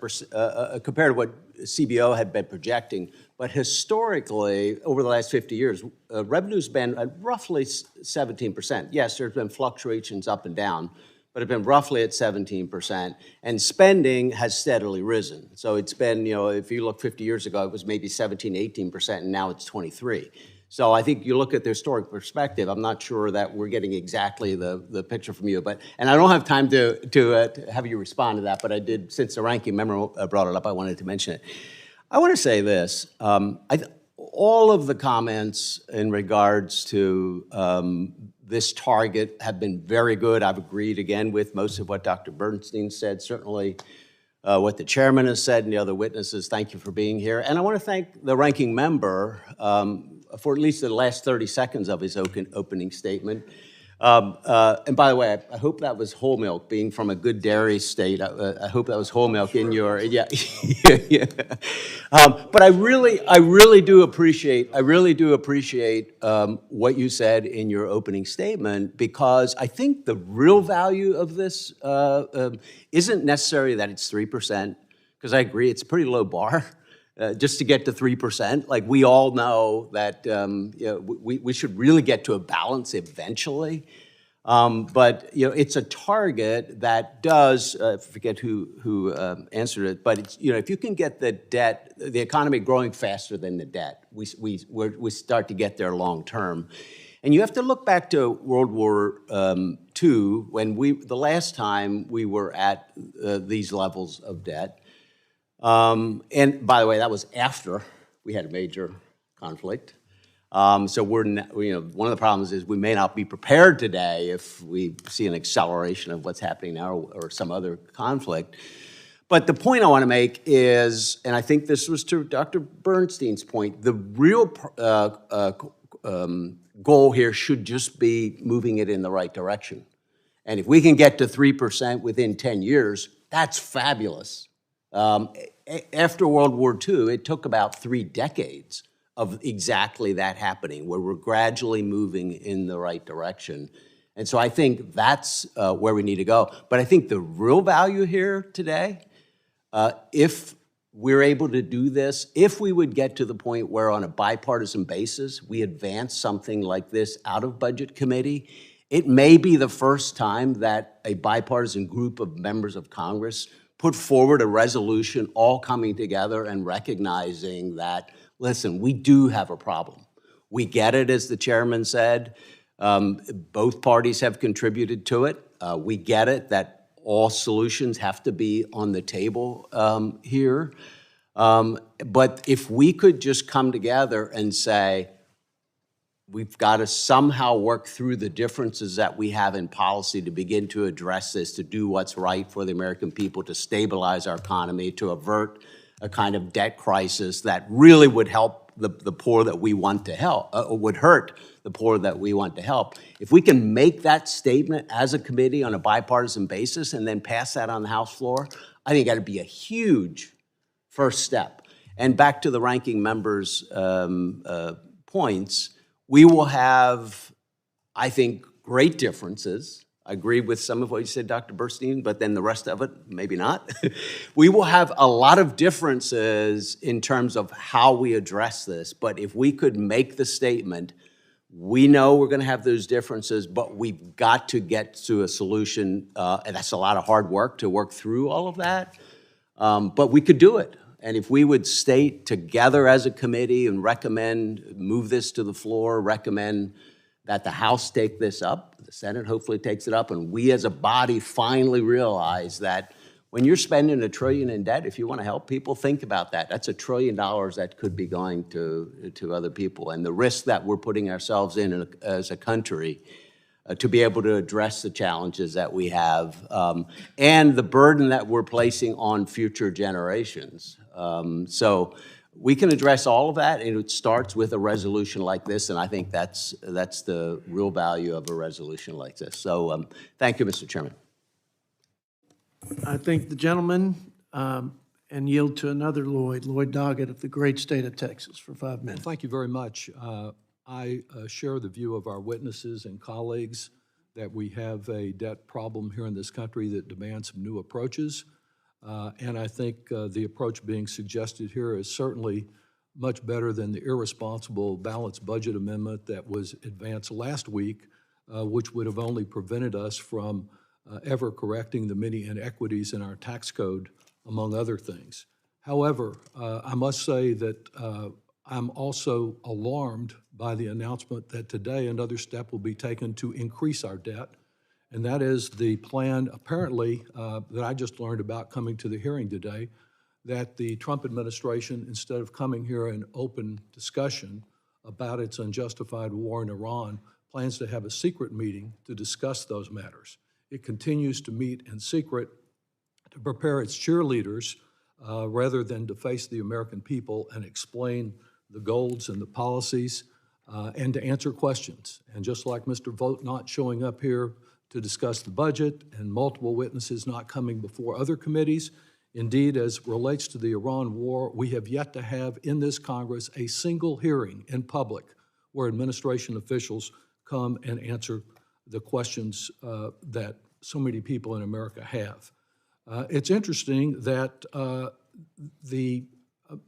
compared to what CBO had been projecting, but historically, over the last 50 years, revenue's been at roughly 17%. Yes, there's been fluctuations up and down, but it's been roughly at 17%, and spending has steadily risen. So it's been, if you look 50 years ago, it was maybe 17, 18%, and now it's 23. So I think you look at the historic perspective, I'm not sure that we're getting exactly the picture from you, and I don't have time to have you respond to that, but I did, since the ranking member brought it up, I wanted to mention it. I want to say this, all of the comments in regards to this target have been very good. I've agreed again with most of what Dr. Bernstein said, certainly what the chairman has said and the other witnesses. Thank you for being here. And I want to thank the ranking member for at least the last 30 seconds of his opening statement. And by the way, I hope that was whole milk, being from a good dairy state. I hope that was whole milk in your, yeah. But I really do appreciate what you said in your opening statement, because I think the real value of this isn't necessarily that it's 3%, because I agree it's a pretty low bar. Just to get to 3%, like we all know that we should really get to a balance eventually. But it's a target that does, I forget who answered it, but it's, if you can get the debt, the economy growing faster than the debt, we start to get there long term. And you have to look back to World War II, when the last time we were at these levels of debt. And by the way, that was after we had a major conflict. So one of the problems is we may not be prepared today if we see an acceleration of what's happening now or some other conflict. But the point I want to make is, and I think this was to Dr. Bernstein's point, the real goal here should just be moving it in the right direction. And if we can get to 3% within 10 years, that's fabulous. After World War II, it took about 3 decades of exactly that happening, where we're gradually moving in the right direction. And so I think that's where we need to go. But I think the real value here today, if we're able to do this, if we would get to the point where on a bipartisan basis, we advance something like this out of Budget Committee, it may be the first time that a bipartisan group of members of Congress put forward a resolution all coming together and recognizing that, listen, we do have a problem. We get it, as the chairman said. Both parties have contributed to it. We get it that all solutions have to be on the table here. But if we could just come together and say, we've got to somehow work through the differences that we have in policy to begin to address this, to do what's right for the American people, to stabilize our economy, to avert a kind of debt crisis that really would help the poor that we want to help, would hurt the poor that we want to help. If we can make that statement as a committee on a bipartisan basis and then pass that on the House floor, I think that'd be a huge first step. And back to the ranking member's points, we will have, I think, great differences. I agree with some of what you said, Dr. Bernstein, but then the rest of it, maybe not. We will have a lot of differences in terms of how we address this, but if we could make the statement, we know we're going to have those differences, but we've got to get to a solution, and that's a lot of hard work to work through all of that, but we could do it. And if we would state together as a committee and recommend, move this to the floor, recommend that the House take this up, the Senate hopefully takes it up, and we as a body finally realize that when you're spending $1 trillion in debt, if you want to help people, think about that. That's $1 trillion that could be going to other people. And the risk that we're putting ourselves in as a country to be able to address the challenges that we have, and the burden that we're placing on future generations. So we can address all of that, and it starts with a resolution like this, and I think that's the real value of a resolution like this. So thank you, Mr. Chairman. I thank the gentleman and yield to another Lloyd Doggett of the great state of Texas for 5 minutes. Thank you very much. I share the view of our witnesses and colleagues that we have a debt problem here in this country that demands some new approaches. And I think the approach being suggested here is certainly much better than the irresponsible balanced budget amendment that was advanced last week, which would have only prevented us from ever correcting the many inequities in our tax code, among other things. However, I must say that I'm also alarmed by the announcement that today another step will be taken to increase our debt, and that is the plan, apparently, that I just learned about coming to the hearing today, that the Trump administration, instead of coming here in open discussion about its unjustified war in Iran, plans to have a secret meeting to discuss those matters. It continues to meet in secret to prepare its cheerleaders rather than to face the American people and explain the goals and the policies and to answer questions. And just like Mr. Vogt not showing up here to discuss the budget and multiple witnesses not coming before other committees, indeed, as relates to the Iran war, we have yet to have in this Congress a single hearing in public where administration officials come and answer the questions that so many people in America have. It's interesting that the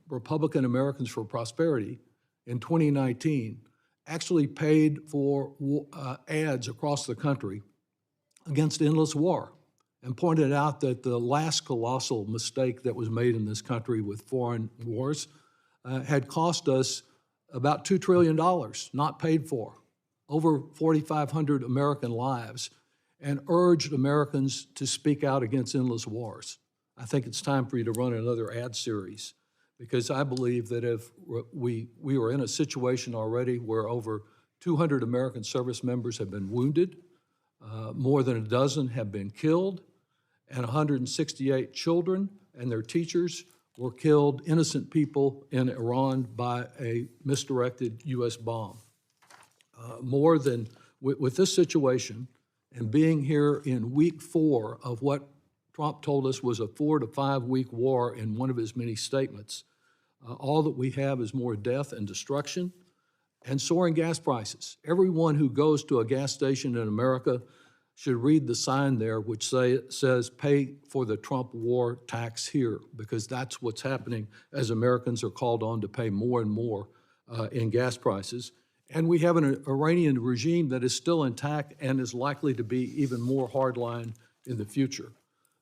Republican Americans for Prosperity in 2019 actually paid for ads across the country against endless war and pointed out that the last colossal mistake that was made in this country with foreign wars had cost us about $2 trillion, not paid for, over 4,500 American lives, and urged Americans to speak out against endless wars. I think it's time for you to run another ad series, because I believe that if we are in a situation already where over 200 American service members have been wounded, more than a dozen have been killed, and 168 children and their teachers were killed, innocent people in Iran, by a misdirected U.S. bomb. With this situation, and being here in week 4 of what Trump told us was a 4 to 5 week war in one of his many statements, all that we have is more death and destruction. and soaring gas prices. Everyone who goes to a gas station in America should read the sign there which says, "Pay for the Trump war tax here," because that's what's happening as Americans are called on to pay more and more in gas prices. And we have an Iranian regime that is still intact and is likely to be even more hardline in the future.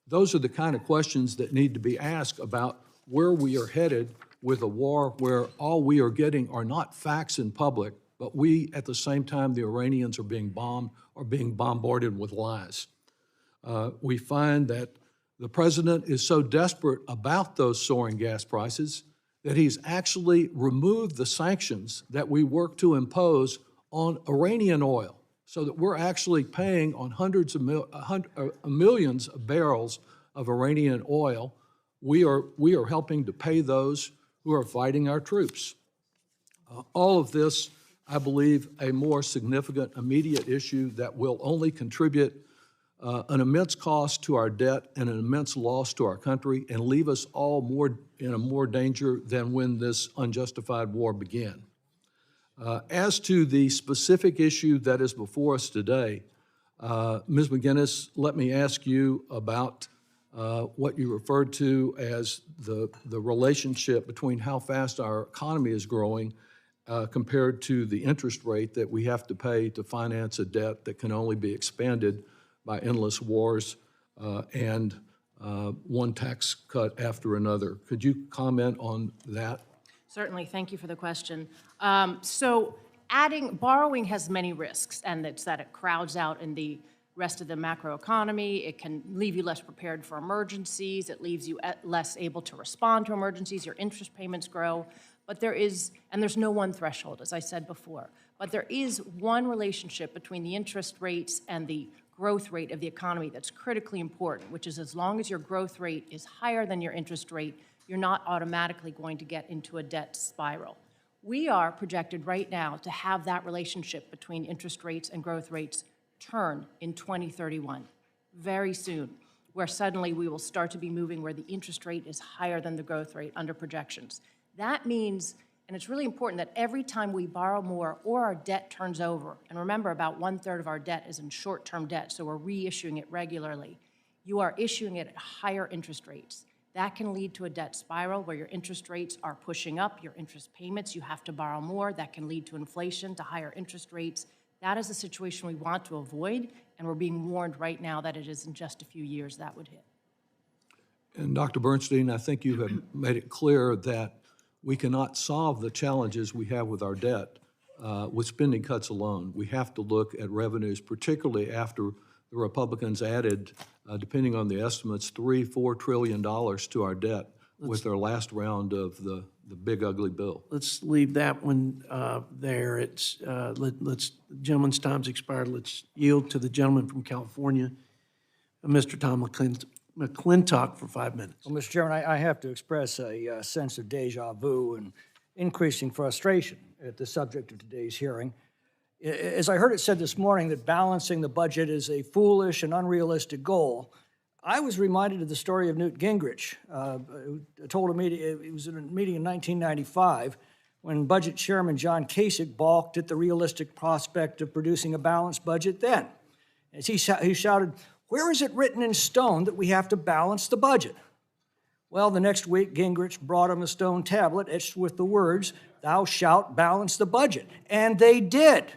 Those are the kind of questions that need to be asked about where we are headed with a war where all we are getting are not facts in public, but we, at the same time, the Iranians are being bombed or being bombarded with lies. We find that the president is so desperate about those soaring gas prices that he's actually removed the sanctions that we work to impose on Iranian oil, so that we're actually paying on hundreds of millions of barrels of Iranian oil. We are helping to pay those who are fighting our troops. All of this, I believe, a more significant immediate issue that will only contribute an immense cost to our debt and an immense loss to our country and leave us all in more danger than when this unjustified war began. As to the specific issue that is before us today, Ms. McGinness, let me ask you about what you referred to as the relationship between how fast our economy is growing compared to the interest rate that we have to pay to finance a debt that can only be expanded by endless wars and one tax cut after another. Could you comment on that? Certainly, thank you for the question. So borrowing has many risks, and it's that it crowds out in the rest of the macroeconomy. It can leave you less prepared for emergencies. It leaves you less able to respond to emergencies. Your interest payments grow. But there's no one threshold, as I said before. But there is one relationship between the interest rates and the growth rate of the economy that's critically important, which is as long as your growth rate is higher than your interest rate, you're not automatically going to get into a debt spiral. We are projected right now to have that relationship between interest rates and growth rates turn in 2031, very soon, where suddenly we will start to be moving where the interest rate is higher than the growth rate under projections. That means, and it's really important, that every time we borrow more or our debt turns over, and remember about 1/3 of our debt is in short-term debt, so we're reissuing it regularly, you are issuing it at higher interest rates. That can lead to a debt spiral where your interest rates are pushing up, your interest payments, you have to borrow more. That can lead to inflation, to higher interest rates. That is a situation we want to avoid, and we're being warned right now that it is in just a few years that would hit. And Dr. Bernstein, I think you have made it clear that we cannot solve the challenges we have with our debt with spending cuts alone. We have to look at revenues, particularly after the Republicans added, depending on the estimates, $3-4 trillion to our debt with their last round of the big ugly bill. Let's leave that one there. It's the gentleman's time's expired. Let's yield to the gentleman from California, Mr. Tom McClintock, for 5 minutes. Well, Mr. Chairman, I have to express a sense of deja vu and increasing frustration at the subject of today's hearing. As I heard it said this morning that balancing the budget is a foolish and unrealistic goal, I was reminded of the story of Newt Gingrich. It was in a meeting in 1995 when Budget Chairman John Kasich balked at the realistic prospect of producing a balanced budget then. As he shouted, "Where is it written in stone that we have to balance the budget?" Well, the next week, Gingrich brought him a stone tablet etched with the words, "Thou shalt balance the budget." And they did.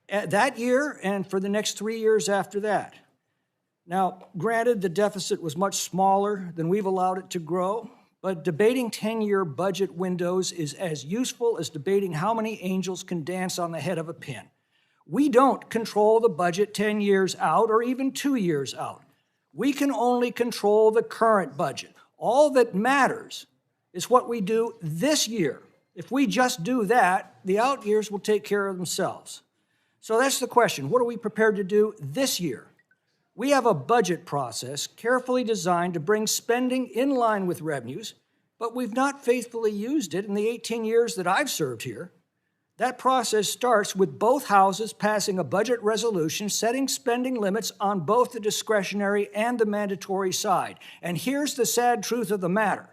That year and for the next 3 years after that. Now, granted, the deficit was much smaller than we've allowed it to grow, but debating 10-year budget windows is as useful as debating how many angels can dance on the head of a pin. We don't control the budget 10 years out or even 2 years out. We can only control the current budget. All that matters is what we do this year. If we just do that, the out years will take care of themselves. So that's the question. What are we prepared to do this year? We have a budget process carefully designed to bring spending in line with revenues, but we've not faithfully used it in the 18 years that I've served here. That process starts with both houses passing a budget resolution setting spending limits on both the discretionary and the mandatory side. And here's the sad truth of the matter.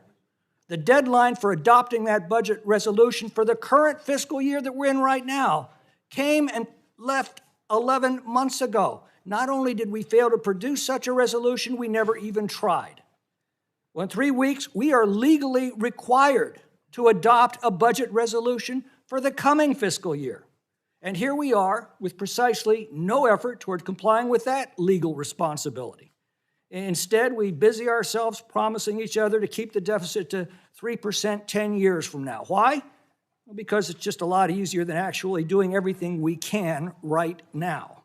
The deadline for adopting that budget resolution for the current fiscal year that we're in right now came and left 11 months ago. Not only did we fail to produce such a resolution, we never even tried. Well, in 3 weeks, we are legally required to adopt a budget resolution for the coming fiscal year. And here we are with precisely no effort toward complying with that legal responsibility. Instead, we busy ourselves promising each other to keep the deficit to 3% 10 years from now. Why? Well, because it's just a lot easier than actually doing everything we can right now.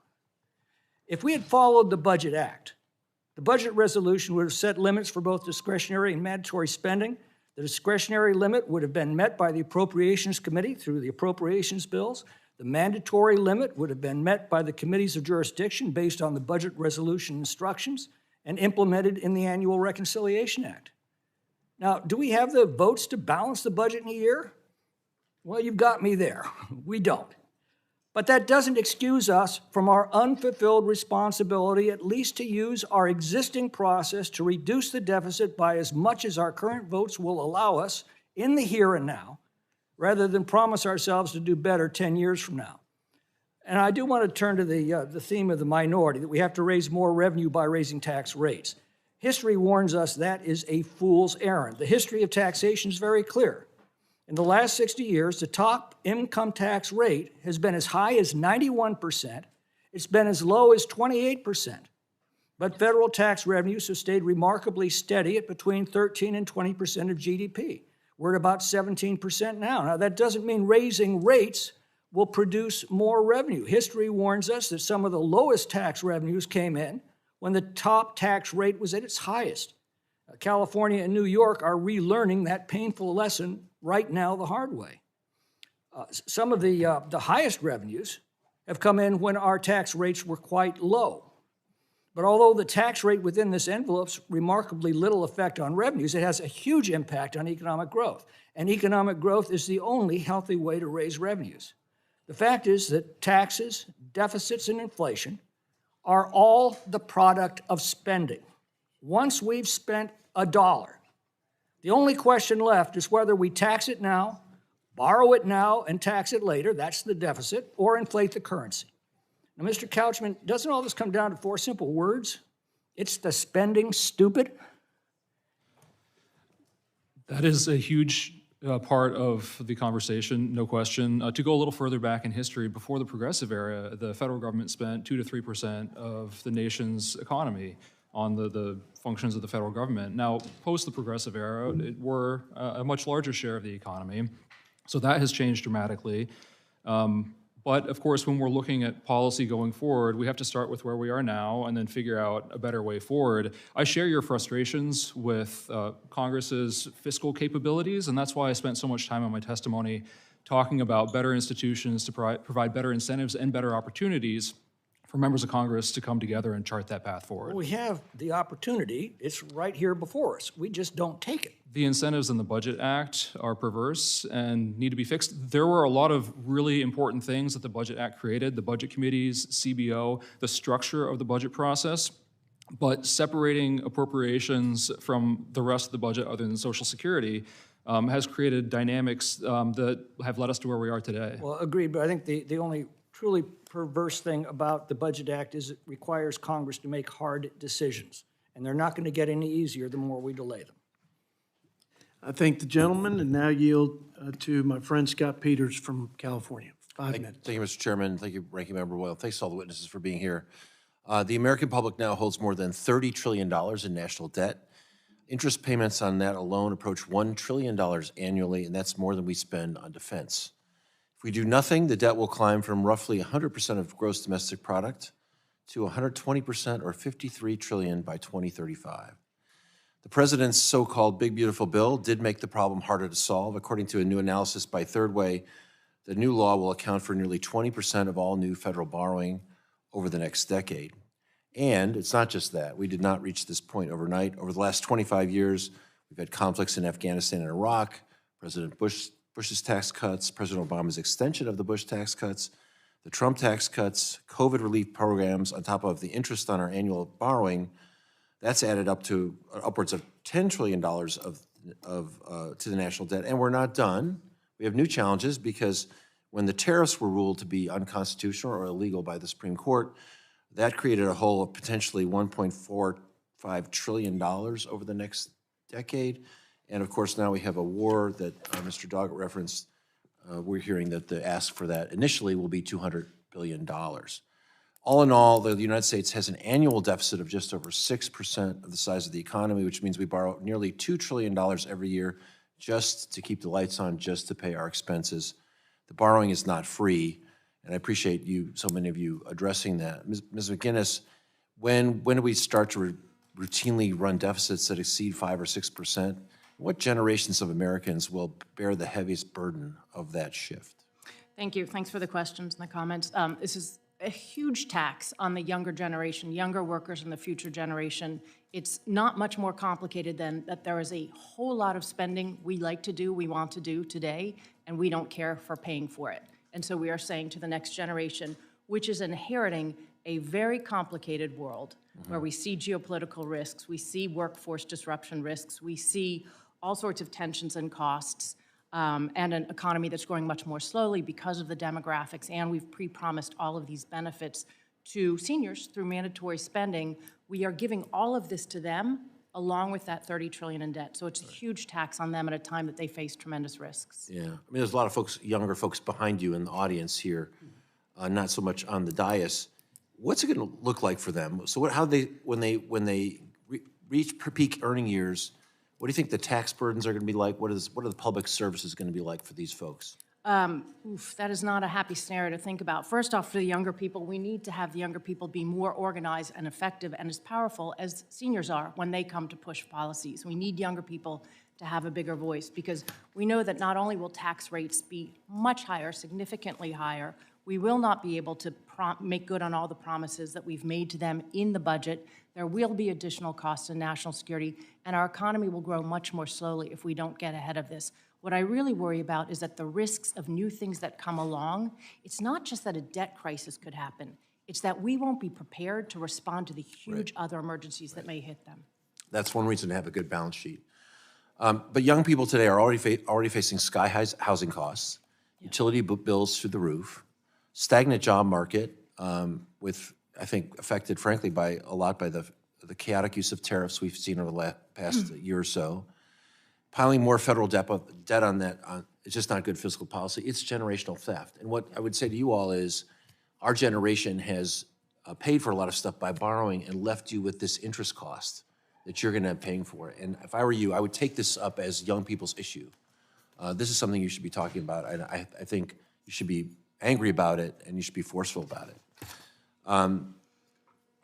If we had followed the Budget Act, the budget resolution would have set limits for both discretionary and mandatory spending. The discretionary limit would have been met by the Appropriations Committee through the appropriations bills. The mandatory limit would have been met by the committees of jurisdiction based on the budget resolution instructions and implemented in the Annual Reconciliation Act. Now, do we have the votes to balance the budget in a year? Well, you've got me there. We don't. But that doesn't excuse us from our unfulfilled responsibility at least to use our existing process to reduce the deficit by as much as our current votes will allow us in the here and now, rather than promise ourselves to do better 10 years from now. And I do want to turn to the theme of the minority, that we have to raise more revenue by raising tax rates. History warns us that is a fool's errand. The history of taxation is very clear. In the last 60 years, the top income tax rate has been as high as 91%. It's been as low as 28%. But federal tax revenues have stayed remarkably steady at between 13 and 20% of GDP. We're at about 17% now. Now, that doesn't mean raising rates will produce more revenue. History warns us that some of the lowest tax revenues came in when the top tax rate was at its highest. California and New York are relearning that painful lesson right now the hard way. Some of the highest revenues have come in when our tax rates were quite low. But although the tax rate within this envelope's remarkably little effect on revenues, it has a huge impact on economic growth. And economic growth is the only healthy way to raise revenues. The fact is that taxes, deficits, and inflation are all the product of spending. Once we've spent $1, the only question left is whether we tax it now, borrow it now, and tax it later, that's the deficit, or inflate the currency. Now, Mr. Couchman, doesn't all this come down to 4 simple words? It's the spending stupid. That is a huge part of the conversation, no question. To go a little further back in history, before the Progressive era, the federal government spent 2 to 3% of the nation's economy on the functions of the federal government. Now, post the Progressive era, we're a much larger share of the economy, so that has changed dramatically. But of course, when we're looking at policy going forward, we have to start with where we are now and then figure out a better way forward. I share your frustrations with Congress's fiscal capabilities, and that's why I spent so much time on my testimony talking about better institutions to provide better incentives and better opportunities for members of Congress to come together and chart that path forward. We have the opportunity. It's right here before us. We just don't take it. The incentives in the Budget Act are perverse and need to be fixed. There were a lot of really important things that the Budget Act created, the budget committees, CBO, the structure of the budget process, but separating appropriations from the rest of the budget other than Social Security has created dynamics that have led us to where we are today. Well, agreed, but I think the only truly perverse thing about the Budget Act is it requires Congress to make hard decisions, and they're not going to get any easier the more we delay them. I thank the gentleman and now yield to my friend Scott Peters from California. 5 minutes. Thank you, Mr. Chairman. Thank you, Ranking Member Boyle. Thanks to all the witnesses for being here. The American public now holds more than $30 trillion in national debt. Interest payments on that alone approach $1 trillion annually, and that's more than we spend on defense. If we do nothing, the debt will climb from roughly 100% of gross domestic product to 120% or $53 trillion by 2035. The president's so-called Big Beautiful Bill did make the problem harder to solve. According to a new analysis by Third Way, the new law will account for nearly 20% of all new federal borrowing over the next decade. And it's not just that. We did not reach this point overnight. Over the last 25 years, we've had conflicts in Afghanistan and Iraq, President Bush's tax cuts, President Obama's extension of the Bush tax cuts, the Trump tax cuts, COVID relief programs, on top of the interest on our annual borrowing. That's added up to upwards of $10 trillion of to the national debt, and we're not done. We have new challenges because when the tariffs were ruled to be unconstitutional or illegal by the Supreme Court, that created a hole of potentially $1.45 trillion over the next decade. And of course, now we have a war that Mr. Doggett referenced. We're hearing that the ask for that initially will be $200 billion. All in all, the United States has an annual deficit of just over 6% of the size of the economy, which means we borrow nearly $2 trillion every year just to keep the lights on, just to pay our expenses. The borrowing is not free, and I appreciate you, so many of you, addressing that. Ms. McGinness, when do we start to routinely run deficits that exceed 5 or 6%? What generations of Americans will bear the heaviest burden of that shift? Thank you. Thanks for the questions and the comments. This is a huge tax on the younger generation, younger workers and the future generation. It's not much more complicated than that there is a whole lot of spending we like to do, we want to do today, and we don't care for paying for it. And so we are saying to the next generation, which is inheriting a very complicated world where we see geopolitical risks, we see workforce disruption risks, we see all sorts of tensions and costs, and an economy that's growing much more slowly because of the demographics, and we've pre-promised all of these benefits to seniors through mandatory spending. We are giving all of this to them along with that $30 trillion in debt. So it's a huge tax on them at a time that they face tremendous risks. Yeah, I mean, there's a lot of folks, younger folks behind you in the audience here, not so much on the dais. What's it going to look like for them? So when they reach peak earning years, what do you think the tax burdens are going to be like? What are the public services going to be like for these folks? That is not a happy scenario to think about. First off, for the younger people, we need to have the younger people be more organized and effective and as powerful as seniors are when they come to push policies. We need younger people to have a bigger voice because we know that not only will tax rates be much higher, significantly higher, we will not be able to make good on all the promises that we've made to them in the budget. There will be additional costs in national security, and our economy will grow much more slowly if we don't get ahead of this. What I really worry about is that the risks of new things that come along, it's not just that a debt crisis could happen, it's that we won't be prepared to respond to the huge other emergencies that may hit them. That's one reason to have a good balance sheet. But young people today are already facing sky-high housing costs, utility bills through the roof, stagnant job market, with, I think, affected, frankly, by the chaotic use of tariffs we've seen over the past year or so. Piling more federal debt on that, it's just not good fiscal policy. It's generational theft. And what I would say to you all is, our generation has paid for a lot of stuff by borrowing and left you with this interest cost that you're going to be paying for. And if I were you, I would take this up as young people's issue. This is something you should be talking about. And I think you should be angry about it, and you should be forceful about it.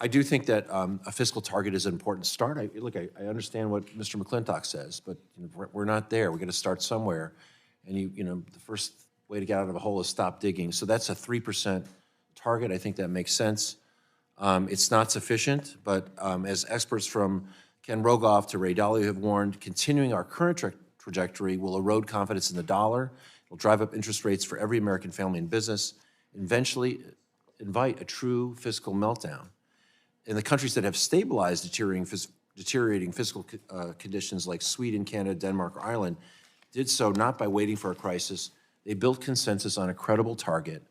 I do think that a fiscal target is an important start. I understand what Mr. McClintock says, but we're not there. We're going to start somewhere, and the first way to get out of a hole is stop digging. So that's a 3% target. I think that makes sense. It's not sufficient, but as experts from Ken Rogoff to Ray Dalio have warned, continuing our current trajectory will erode confidence in the dollar. It'll drive up interest rates for every American family and business, eventually invite a true fiscal meltdown. In the countries that have stabilized deteriorating fiscal conditions like Sweden, Canada, Denmark, or Ireland, did so not by waiting for a crisis. They built consensus on a credible target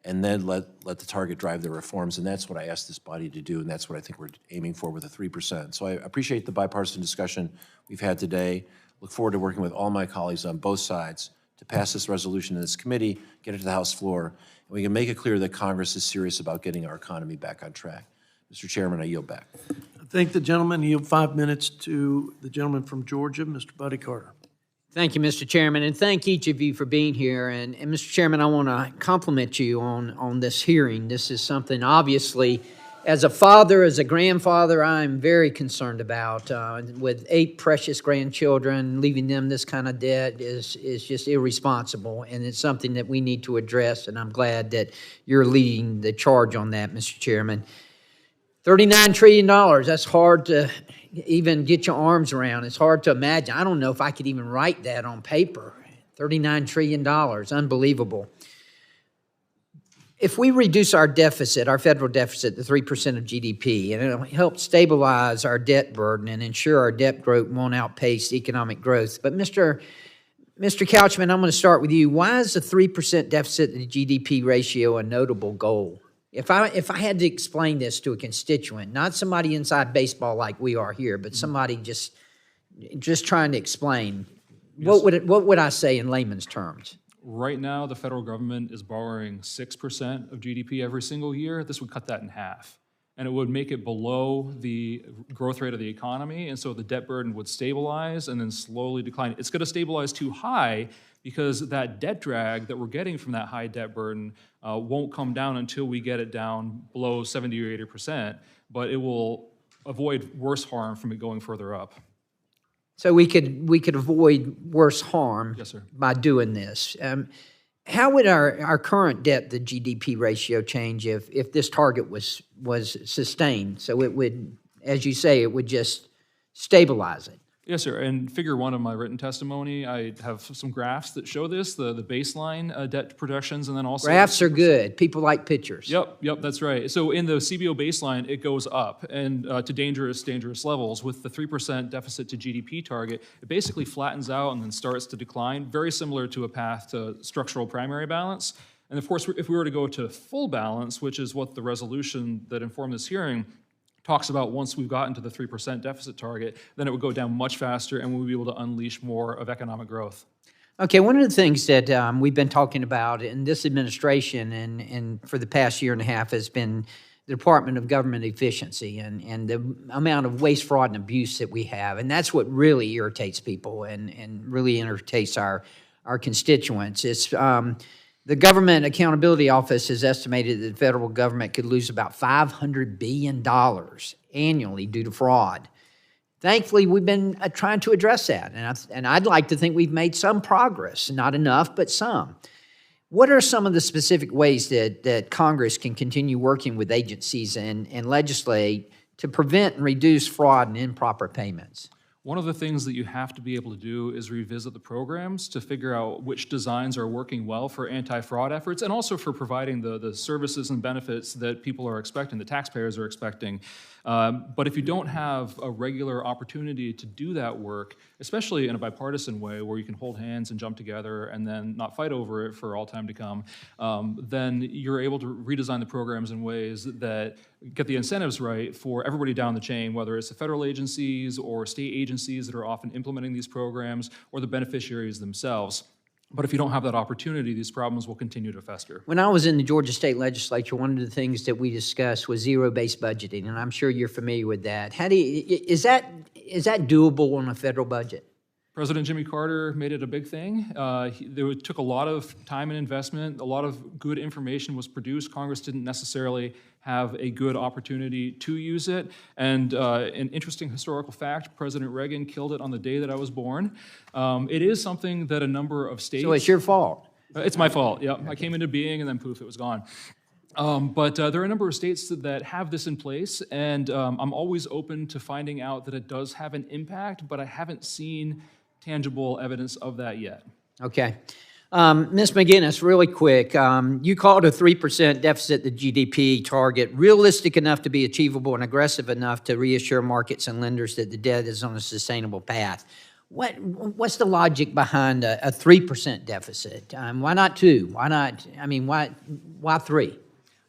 and then let the target drive their reforms, and that's what I asked this body to do, and that's what I think we're aiming for with the 3%. So I appreciate the bipartisan discussion we've had today. Look forward to working with all my colleagues on both sides to pass this resolution in this committee, get it to the House floor, and we can make it clear that Congress is serious about getting our economy back on track. Mr. Chairman, I yield back. I thank the gentleman. Yield 5 minutes to the gentleman from Georgia, Mr. Buddy Carter. Thank you, Mr. Chairman, and thank each of you for being here. And Mr. Chairman, I want to compliment you on this hearing. This is something, obviously, as a father, as a grandfather, I'm very concerned about. With 8 precious grandchildren, leaving them this kind of debt is just irresponsible, and it's something that we need to address, and I'm glad that you're leading the charge on that, Mr. Chairman. $39 trillion, that's hard to even get your arms around. It's hard to imagine. I don't know if I could even write that on paper. $39 trillion, unbelievable. if we reduce our deficit, our federal deficit, to 3% of GDP, and it'll help stabilize our debt burden and ensure our debt growth won't outpace economic growth. But Mr. Couchman, I'm going to start with you. Why is the 3% deficit to GDP ratio a notable goal? If I had to explain this to a constituent, not somebody inside baseball like we are here, but somebody just trying to explain, what would I say in layman's terms? Right now, the federal government is borrowing 6% of GDP every single year. This would cut that in half. And it would make it below the growth rate of the economy, and so the debt burden would stabilize and then slowly decline. It's going to stabilize too high because that debt drag that we're getting from that high debt burden won't come down until we get it down below 70 or 80%, but it will avoid worse harm from it going further up. So we could avoid worse harm, Yes, sir, by doing this. How would our current debt to GDP ratio change if this target was sustained? So it would, as you say, it would just stabilize it. Yes, sir. And figure 1 of my written testimony, I have some graphs that show this, the baseline debt projections, and then also... Graphs are good. People like pictures. Yep, that's right. So in the CBO baseline, it goes up and to dangerous levels. With the 3% deficit to GDP target, it basically flattens out and then starts to decline, very similar to a path to structural primary balance. And of course, if we were to go to full balance, which is what the resolution that informed this hearing talks about, once we've gotten to the 3% deficit target, then it would go down much faster and we'll be able to unleash more of economic growth. Okay, one of the things that we've been talking about in this administration and for the past year and a half has been the Department of Government Efficiency and the amount of waste, fraud, and abuse that we have. And that's what really irritates people and really irritates our constituents. It's the Government Accountability Office has estimated that the federal government could lose about $500 billion annually due to fraud. Thankfully, we've been trying to address that, and I'd like to think we've made some progress, not enough, but some. What are some of the specific ways that Congress can continue working with agencies and legislate to prevent and reduce fraud and improper payments? One of the things that you have to be able to do is revisit the programs to figure out which designs are working well for anti-fraud efforts and also for providing the services and benefits that people are expecting, the taxpayers are expecting. But if you don't have a regular opportunity to do that work, especially in a bipartisan way where you can hold hands and jump together and then not fight over it for all time to come, then you're able to redesign the programs in ways that get the incentives right for everybody down the chain, whether it's the federal agencies or state agencies that are often implementing these programs or the beneficiaries themselves. But if you don't have that opportunity, these problems will continue to fester. When I was in the Georgia State Legislature, one of the things that we discussed was zero-based budgeting, and I'm sure you're familiar with that. Is that doable on a federal budget? President Jimmy Carter made it a big thing. It took a lot of time and investment. A lot of good information was produced. Congress didn't necessarily have a good opportunity to use it. And an interesting historical fact, President Reagan killed it on the day that I was born. It is something that a number of states... So it's your fault. It's my fault, yeah. I came into being and then poof, it was gone. But there are a number of states that have this in place, and I'm always open to finding out that it does have an impact, but I haven't seen tangible evidence of that yet. Okay. Ms. McGinness, really quick, you called a 3% deficit to GDP target realistic enough to be achievable and aggressive enough to reassure markets and lenders that the debt is on a sustainable path. What's the logic behind a 3% deficit? Why not 2? Why not, why 3?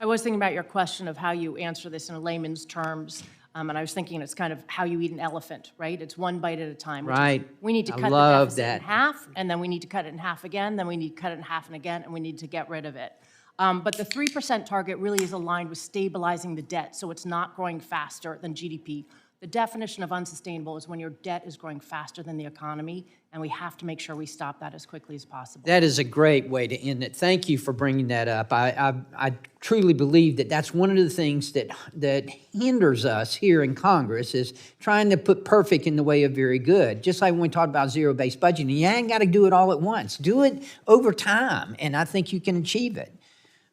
I was thinking about your question of how you answer this in layman's terms, and I was thinking it's kind of how you eat an elephant, right? It's one bite at a time. Right. We need to cut the deficit in half, and then we need to cut it in half again, then we need to cut it in half and again, and we need to get rid of it. But the 3% target really is aligned with stabilizing the debt, so it's not growing faster than GDP. The definition of unsustainable is when your debt is growing faster than the economy, and we have to make sure we stop that as quickly as possible. That is a great way to end it. Thank you for bringing that up. I truly believe that that's one of the things that hinders us here in Congress is trying to put perfect in the way of very good. Just like when we talked about zero-based budgeting, you ain't got to do it all at once. Do it over time, and I think you can achieve it.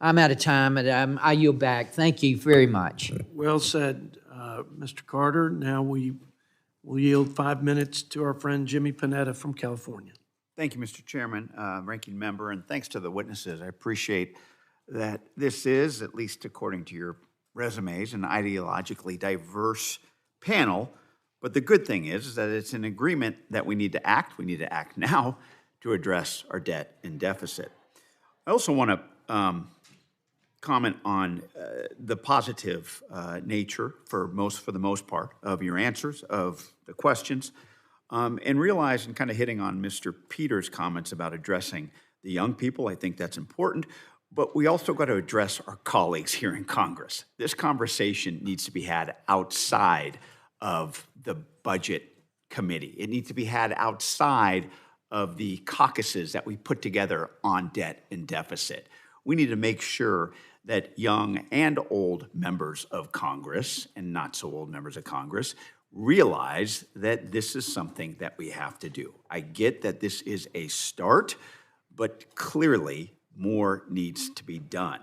I'm out of time, and I yield back. Thank you very much. Well said, Mr. Carter. Now we'll yield 5 minutes to our friend Jimmy Panetta from California. Thank you, Mr. Chairman, Ranking Member, and thanks to the witnesses. I appreciate that this is, at least according to your resumes, an ideologically diverse panel. But the good thing is that it's an agreement that we need to act. We need to act now to address our debt and deficit. I also want to comment on the positive nature, for the most part, of your answers, of the questions, and realize, and kind of hitting on Mr. Peters' comments about addressing the young people. I think that's important. But we also got to address our colleagues here in Congress. This conversation needs to be had outside of the budget committee. It needs to be had outside of the caucuses that we put together on debt and deficit. We need to make sure that young and old members of Congress, and not so old members of Congress, realize that this is something that we have to do. I get that this is a start, but clearly more needs to be done.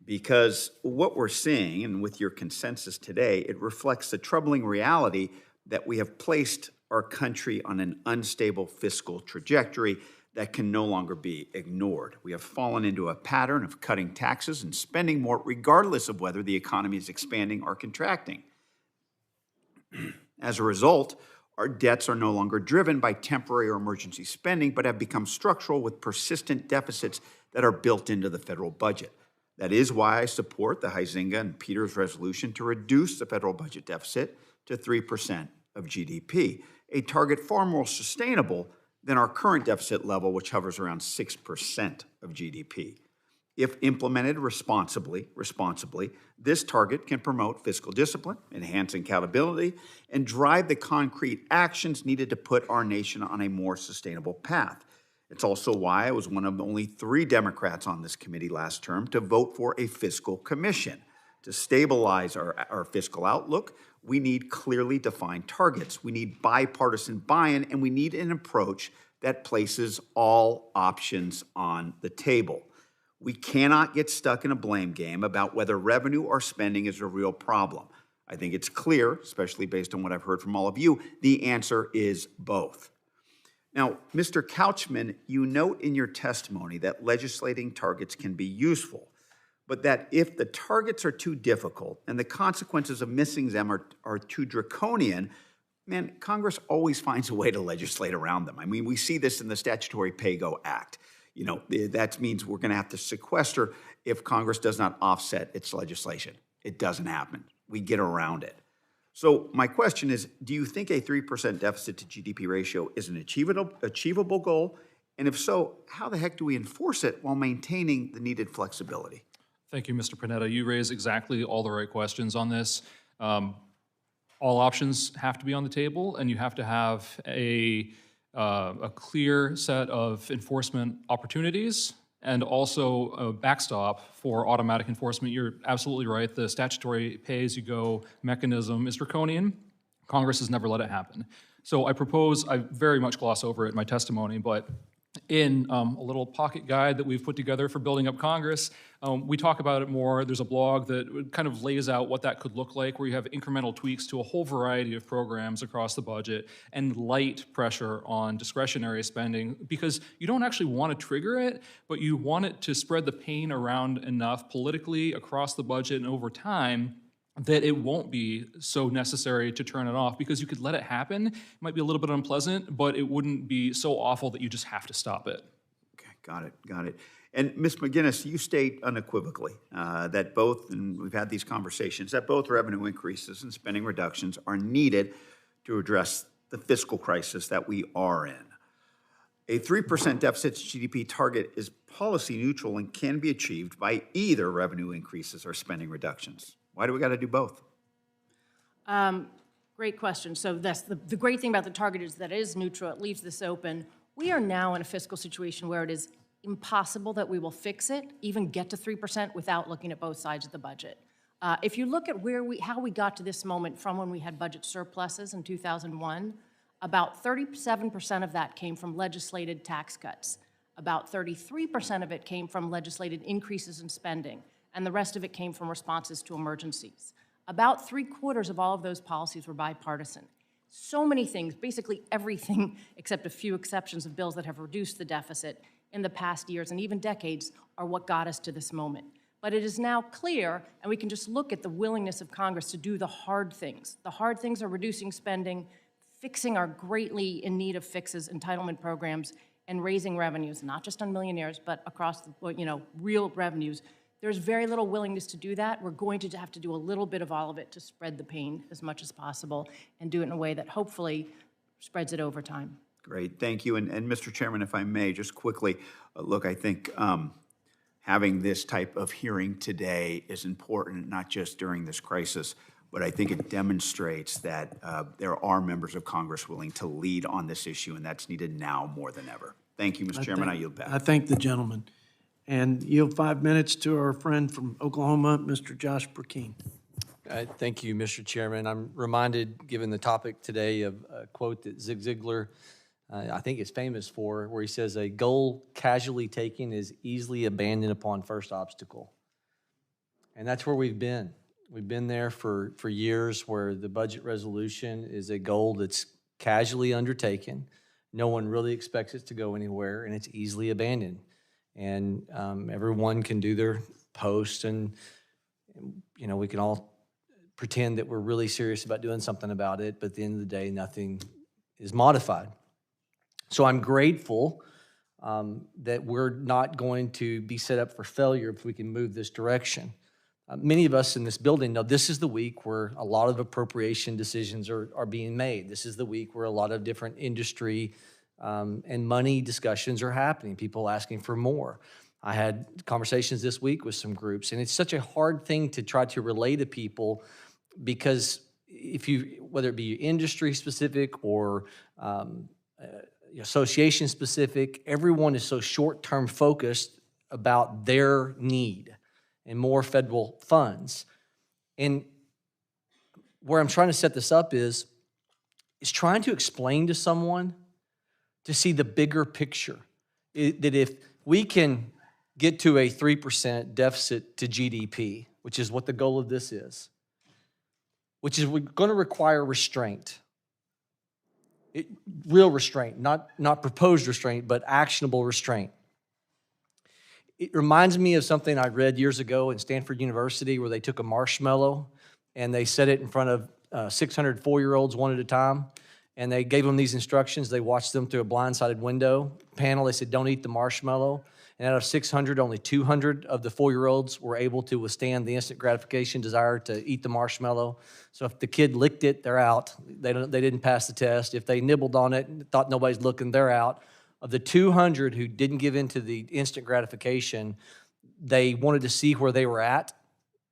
Because what we're seeing, and with your consensus today, it reflects the troubling reality that we have placed our country on an unstable fiscal trajectory that can no longer be ignored. We have fallen into a pattern of cutting taxes and spending more, regardless of whether the economy is expanding or contracting. As a result, our debts are no longer driven by temporary or emergency spending, but have become structural with persistent deficits that are built into the federal budget. That is why I support the Huizenga and Peters resolution to reduce the federal budget deficit to 3% of GDP, a target far more sustainable than our current deficit level, which hovers around 6% of GDP. If implemented responsibly, this target can promote fiscal discipline, enhance accountability, and drive the concrete actions needed to put our nation on a more sustainable path. It's also why I was one of only 3 Democrats on this committee last term to vote for a fiscal commission. To stabilize our fiscal outlook, we need clearly defined targets. We need bipartisan buy-in, and we need an approach that places all options on the table. We cannot get stuck in a blame game about whether revenue or spending is a real problem. I think it's clear, especially based on what I've heard from all of you, the answer is both. Now, Mr. Couchman, you note in your testimony that legislating targets can be useful, but that if the targets are too difficult and the consequences of missing them are too draconian, man, Congress always finds a way to legislate around them. I mean, we see this in the Statutory Pay-Go Act. You know, that means we're going to have to sequester if Congress does not offset its legislation. It doesn't happen. We get around it. So my question is, do you think a 3% deficit to GDP ratio is an achievable goal? And if so, how the heck do we enforce it while maintaining the needed flexibility? Thank you, Mr. Panetta. You raise exactly all the right questions on this. All options have to be on the table, and you have to have a clear set of enforcement opportunities and also a backstop for automatic enforcement. You're absolutely right. The statutory pay-as-you-go mechanism is draconian. Congress has never let it happen. So I propose, I very much gloss over it in my testimony, but in a little pocket guide that we've put together for building up Congress, we talk about it more. There's a blog that kind of lays out what that could look like, where you have incremental tweaks to a whole variety of programs across the budget and light pressure on discretionary spending, because you don't actually want to trigger it, but you want it to spread the pain around enough politically across the budget and over time that it won't be so necessary to turn it off, because you could let it happen. It might be a little bit unpleasant, but it wouldn't be so awful that you just have to stop it. Okay, got it. And Ms. McGinness, you state unequivocally that both, and we've had these conversations, that both revenue increases and spending reductions are needed to address the fiscal crisis that we are in. A 3% deficit to GDP target is policy neutral and can be achieved by either revenue increases or spending reductions. Why do we got to do both? Great question. So that's the great thing about the target is that it is neutral. It leaves this open. We are now in a fiscal situation where it is impossible that we will fix it, even get to 3% without looking at both sides of the budget. If you look at how we got to this moment from when we had budget surpluses in 2001, about 37% of that came from legislated tax cuts. About 33% of it came from legislated increases in spending, and the rest of it came from responses to emergencies. About 3/4 of all of those policies were bipartisan. So many things, basically everything except a few exceptions of bills that have reduced the deficit in the past years and even decades, are what got us to this moment. But it is now clear, and we can just look at the willingness of Congress to do the hard things. The hard things are reducing spending, fixing our greatly in need of fixes entitlement programs, and raising revenues, not just on millionaires, but across the, real revenues. There's very little willingness to do that. We're going to have to do a little bit of all of it to spread the pain as much as possible and do it in a way that hopefully spreads it over time. Great, thank you. And Mr. Chairman, if I may, just quickly, look, I think having this type of hearing today is important, not just during this crisis, but I think it demonstrates that there are members of Congress willing to lead on this issue, and that's needed now more than ever. Thank you, Mr. Chairman. I yield back. I thank the gentleman. And yield 5 minutes to our friend from Oklahoma, Mr. Josh Burkeen. Thank you, Mr. Chairman. I'm reminded, given the topic today, of a quote that Zig Ziglar, I think, is famous for, where he says, "A goal casually taken is easily abandoned upon first obstacle." And that's where we've been. We've been there for years, where the budget resolution is a goal that's casually undertaken. No one really expects it to go anywhere, and it's easily abandoned. And everyone can do their post, and we can all pretend that we're really serious about doing something about it, but at the end of the day, nothing is modified. So I'm grateful that we're not going to be set up for failure if we can move this direction. Many of us in this building know this is the week where a lot of appropriation decisions are being made. This is the week where a lot of different industry and money discussions are happening, people asking for more. I had conversations this week with some groups, and it's such a hard thing to try to relay to people, because whether it be industry specific or association specific, everyone is so short-term focused about their need and more federal funds. And where I'm trying to set this up is trying to explain to someone to see the bigger picture, that if we can get to a 3% deficit to GDP, which is what the goal of this is, which is going to require restraint, real restraint, not proposed restraint, but actionable restraint. It reminds me of something I read years ago in Stanford University, where they took a marshmallow and they set it in front of 600 4-year-olds one at a time, and they gave them these instructions. They watched them through a blindsided window panel. They said, "Don't eat the marshmallow." And out of 600, only 200 of the 4-year-olds were able to withstand the instant gratification desire to eat the marshmallow. So if the kid licked it, they're out. They didn't pass the test. If they nibbled on it and thought nobody's looking, they're out. Of the 200 who didn't give in to the instant gratification, they wanted to see where they were at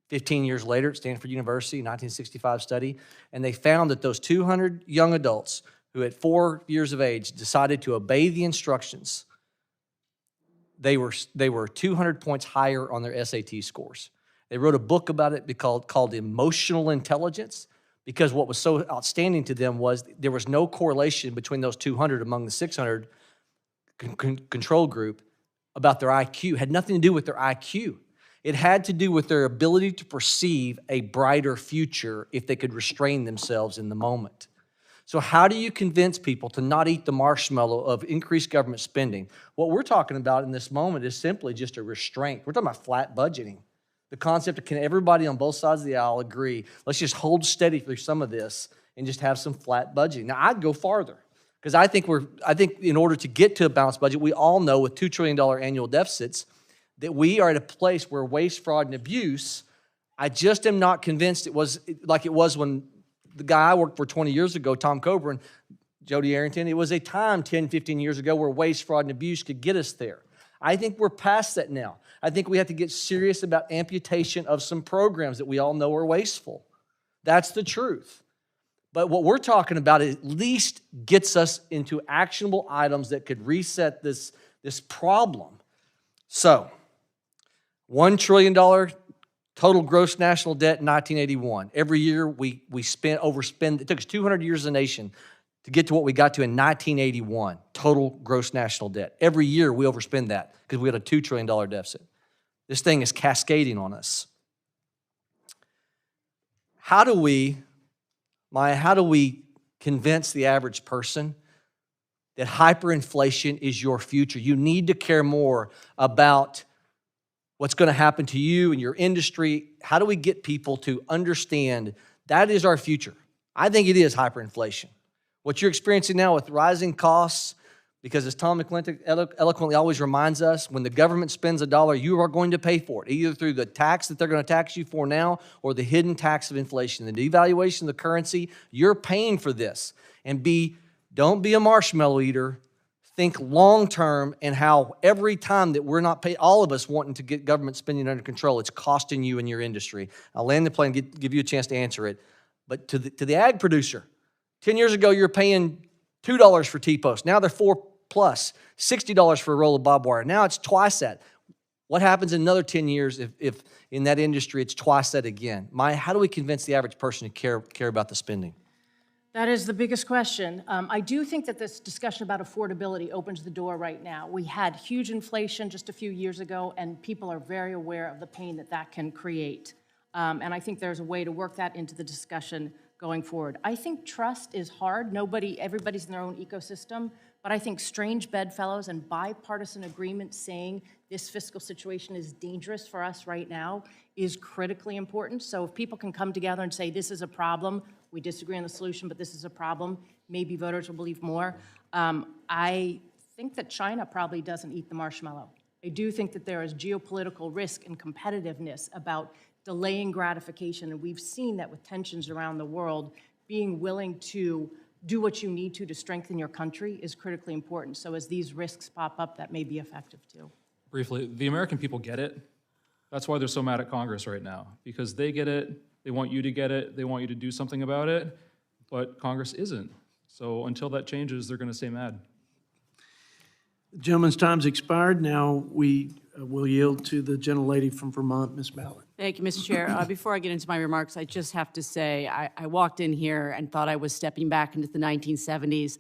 15 years later at Stanford University, 1965 study, and they found that those 200 young adults who at 4 years of age decided to obey the instructions, they were 200 points higher on their SAT scores. They wrote a book about it called Emotional Intelligence, because what was so outstanding to them was there was no correlation between those 200 among the 600 control group about their IQ. It had nothing to do with their IQ. It had to do with their ability to perceive a brighter future if they could restrain themselves in the moment. So how do you convince people to not eat the marshmallow of increased government spending? What we're talking about in this moment is simply just a restraint. We're talking about flat budgeting. The concept of, can everybody on both sides of the aisle agree, let's just hold steady through some of this and just have some flat budgeting. Now, I'd go farther, because I think in order to get to a balanced budget, we all know with $2 trillion annual deficits that we are at a place where waste, fraud, and abuse, I just am not convinced it was like it was when the guy I worked for 20 years ago, Tom Coburn, Jody Arrington, it was a time 10, 15 years ago where waste, fraud, and abuse could get us there. I think we're past that now. I think we have to get serious about amputation of some programs that we all know are wasteful. That's the truth. But what we're talking about at least gets us into actionable items that could reset this problem. So, $1 trillion total gross national debt in 1981. Every year we overspend. It took us 200 years as a nation to get to what we got to in 1981, total gross national debt. Every year we overspend that because we had a $2 trillion deficit. This thing is cascading on us. How do we convince the average person that hyperinflation is your future? You need to care more about what's going to happen to you and your industry? How do we get people to understand that is our future? I think it is hyperinflation. What you're experiencing now with rising costs, because as Tom McClintock eloquently always reminds us, when the government spends a dollar, you are going to pay for it, either through the tax that they're going to tax you for now or the hidden tax of inflation. The devaluation of the currency, you're paying for this. And don't be a marshmallow eater. Think long-term and how every time that we're not paying, all of us wanting to get government spending under control, it's costing you and your industry. I'll land the plane and give you a chance to answer it. But to the ag producer, 10 years ago, you're paying $2 for T-post. Now they're $4+, $60 for a roll of barbed wire. Now it's twice that. What happens in another 10 years if in that industry it's twice that again? How do we convince the average person to care about the spending? That is the biggest question. I do think that this discussion about affordability opens the door right now. We had huge inflation just a few years ago, and people are very aware of the pain that that can create. And I think there's a way to work that into the discussion going forward. I think trust is hard. Everybody's in their own ecosystem, but I think strange bedfellows and bipartisan agreement saying this fiscal situation is dangerous for us right now is critically important. So if people can come together and say this is a problem, we disagree on the solution, but this is a problem, maybe voters will believe more. I think that China probably doesn't eat the marshmallow. I do think that there is geopolitical risk and competitiveness about delaying gratification, and we've seen that with tensions around the world, being willing to do what you need to strengthen your country is critically important. So as these risks pop up, that may be effective too. Briefly, the American people get it. That's why they're so mad at Congress right now, because they get it, they want you to get it, they want you to do something about it, but Congress isn't. So until that changes, they're going to stay mad. The gentleman's time's expired. Now we will yield to the gentlelady from Vermont, Ms. Ballard. Thank you, Mr. Chair. Before I get into my remarks, I just have to say I walked in here and thought I was stepping back into the 1970s.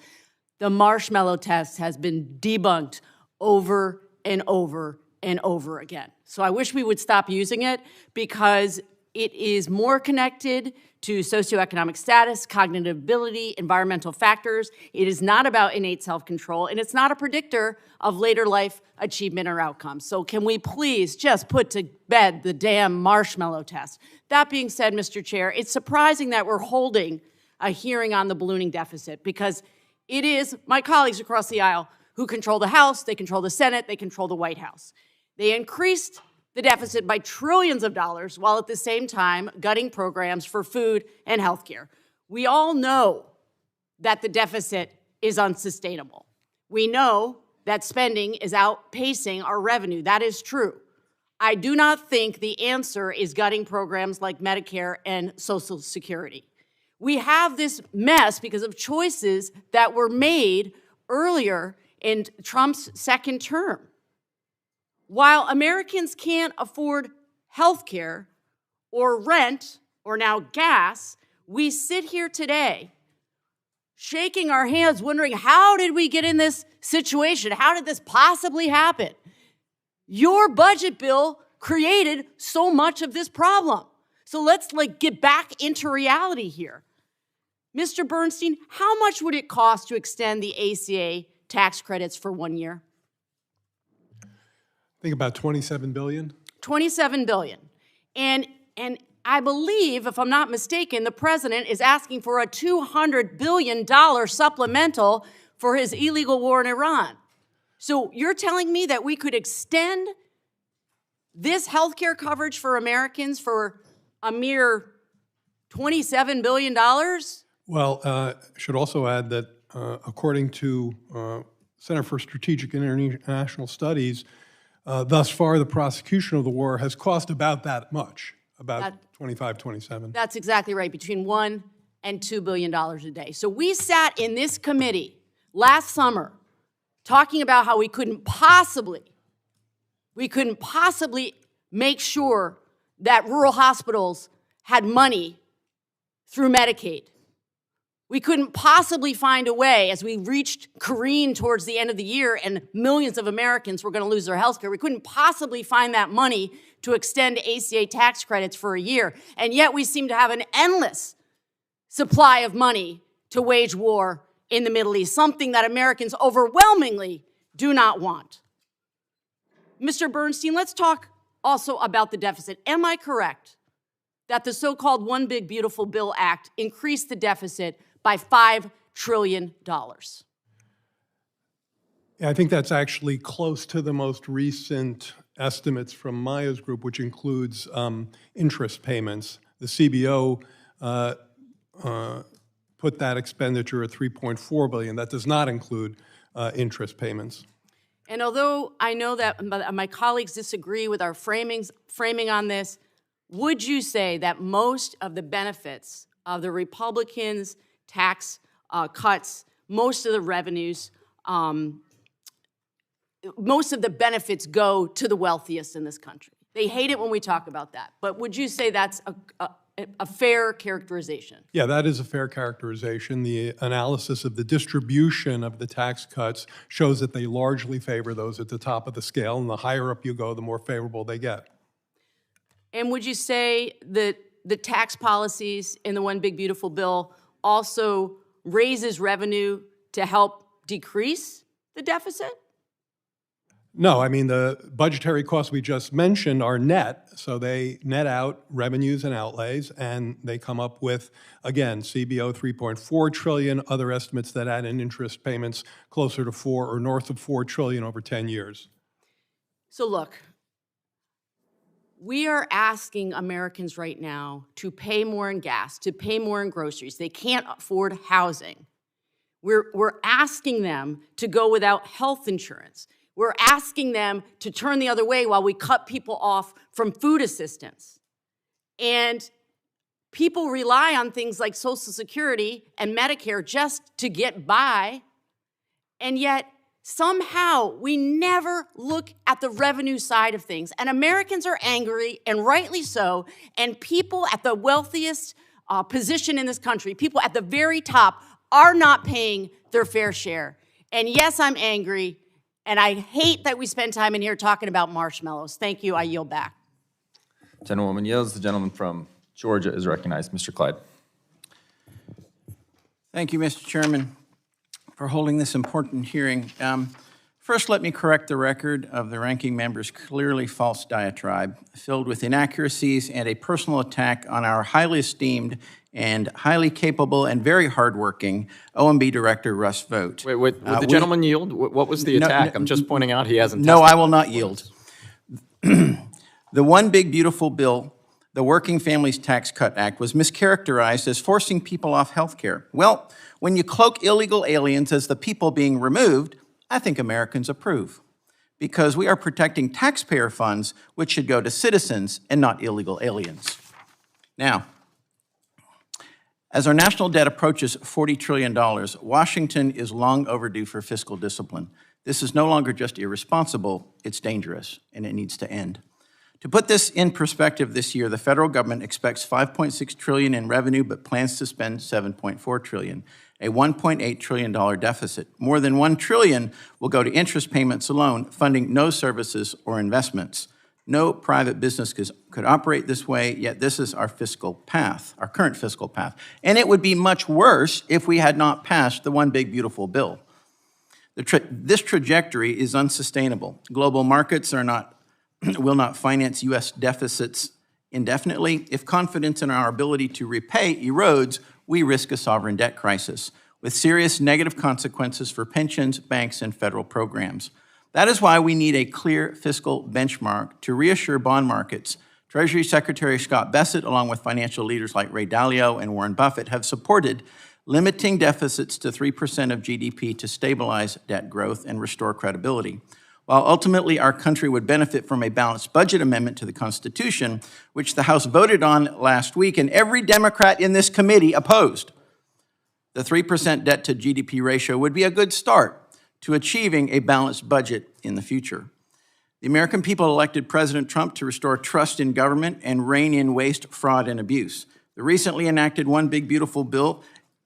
The marshmallow test has been debunked over and over and over again. So I wish we would stop using it because it is more connected to socioeconomic status, cognitive ability, environmental factors. It is not about innate self-control, and it's not a predictor of later life achievement or outcomes. So can we please just put to bed the damn marshmallow test? That being said, Mr. Chair, it's surprising that we're holding a hearing on the ballooning deficit because it is my colleagues across the aisle who control the House, they control the Senate, they control the White House. They increased the deficit by trillions of dollars while at the same time gutting programs for food and healthcare. We all know that the deficit is unsustainable. We know that spending is outpacing our revenue. That is true. I do not think the answer is gutting programs like Medicare and Social Security. We have this mess because of choices that were made earlier in Trump's second term. While Americans can't afford health care or rent or now gas, we sit here today shaking our hands wondering, how did we get in this situation? How did this possibly happen? Your budget bill created so much of this problem. So let's get back into reality here. Mr. Bernstein, how much would it cost to extend the ACA tax credits for 1 year? I think about $27 billion. $27 billion. And I believe, if I'm not mistaken, the president is asking for a $200 billion supplemental for his illegal war in Iran. So you're telling me that we could extend this health care coverage for Americans for a mere $27 billion? Well, I should also add that according to Center for Strategic and International Studies, thus far the prosecution of the war has cost about that much, about 25, 27. That's exactly right, between $1 and $2 billion a day. So we sat in this committee last summer talking about how we couldn't possibly make sure that rural hospitals had money through Medicaid. We couldn't possibly find a way, as we careened towards the end of the year and millions of Americans were going to lose their health care, we couldn't possibly find that money to extend ACA tax credits for a year. And yet we seem to have an endless supply of money to wage war in the Middle East, something that Americans overwhelmingly do not want. Mr. Bernstein, let's talk also about the deficit. Am I correct that the so-called One Big Beautiful Bill Act increased the deficit by $5 trillion? I think that's actually close to the most recent estimates from Maya's group, which includes interest payments. The CBO put that expenditure at $3.4 billion. That does not include interest payments. And although I know that my colleagues disagree with our framing on this, would you say that most of the benefits of the Republicans' tax cuts, most of the revenues, most of the benefits go to the wealthiest in this country? They hate it when we talk about that, but would you say that's a fair characterization? Yeah, that is a fair characterization. The analysis of the distribution of the tax cuts shows that they largely favor those at the top of the scale, and the higher up you go, the more favorable they get. And would you say that the tax policies in the One Big Beautiful Bill also raises revenue to help decrease the deficit? No, I mean, the budgetary costs we just mentioned are net, so they net out revenues and outlays, and they come up with, again, CBO $3.4 trillion, other estimates that add in interest payments closer to 4 or north of $4 trillion over 10 years. So look, we are asking Americans right now to pay more in gas, to pay more in groceries. They can't afford housing. We're asking them to go without health insurance. We're asking them to turn the other way while we cut people off from food assistance. And people rely on things like Social Security and Medicare just to get by. And yet, somehow, we never look at the revenue side of things. And Americans are angry, and rightly so. And people at the wealthiest position in this country, people at the very top, are not paying their fair share. And yes, I'm angry. And I hate that we spend time in here talking about marshmallows. Thank you. I yield back. Gentlewoman yields. The gentleman from Georgia is recognized. Mr. Clyde. Thank you, Mr. Chairman, for holding this important hearing. First, let me correct the record of the ranking member's clearly false diatribe, filled with inaccuracies and a personal attack on our highly esteemed and highly capable and very hardworking OMB Director Russ Vought. Wait, would the gentleman yield? What was the attack? I'm just pointing out he hasn't No, testified. I will not yield. The One Big Beautiful Bill, the Working Families Tax Cut Act, was mischaracterized as forcing people off health care. Well, when you cloak illegal aliens as the people being removed, I think Americans approve, because we are protecting taxpayer funds, which should go to citizens and not illegal aliens. Now, as our national debt approaches $40 trillion, Washington is long overdue for fiscal discipline. This is no longer just irresponsible, it's dangerous, and it needs to end. To put this in perspective, this year, the federal government expects $5.6 trillion in revenue, but plans to spend $7.4 trillion, a $1.8 trillion deficit. More than $1 trillion will go to interest payments alone, funding no services or investments. No private business could operate this way, yet this is our fiscal path, our current fiscal path. And it would be much worse if we had not passed the One Big Beautiful Bill. This trajectory is unsustainable. Global markets will not finance U.S. deficits indefinitely. If confidence in our ability to repay erodes, we risk a sovereign debt crisis, with serious negative consequences for pensions, banks, and federal programs. That is why we need a clear fiscal benchmark to reassure bond markets. Treasury Secretary Scott Bessent, along with financial leaders like Ray Dalio and Warren Buffett, have supported limiting deficits to 3% of GDP to stabilize debt growth and restore credibility. While ultimately our country would benefit from a balanced budget amendment to the Constitution, which the House voted on last week, and every Democrat in this committee opposed, the 3% debt to GDP ratio would be a good start to achieving a balanced budget in the future. The American people elected President Trump to restore trust in government and rein in waste, fraud, and abuse. The recently enacted One Big Beautiful Bill,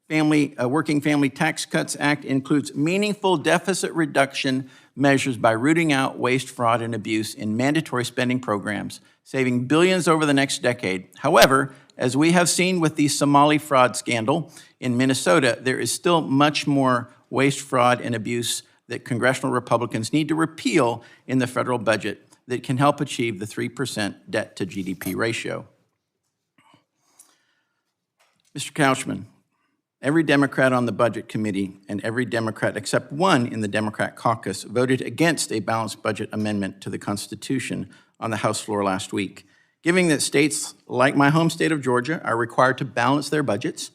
Working Family Tax Cuts Act, includes meaningful deficit reduction measures by rooting out waste, fraud, and abuse in mandatory spending programs, saving billions over the next decade. However, as we have seen with the Somali fraud scandal in Minnesota, there is still much more waste, fraud, and abuse that congressional Republicans need to repeal in the federal budget. that can help achieve the 3% debt-to-GDP ratio. Mr. Couchman, every Democrat on the Budget Committee and every Democrat except one in the Democrat caucus voted against a balanced budget amendment to the Constitution on the House floor last week. Given that states like my home state of Georgia are required to balance their budgets,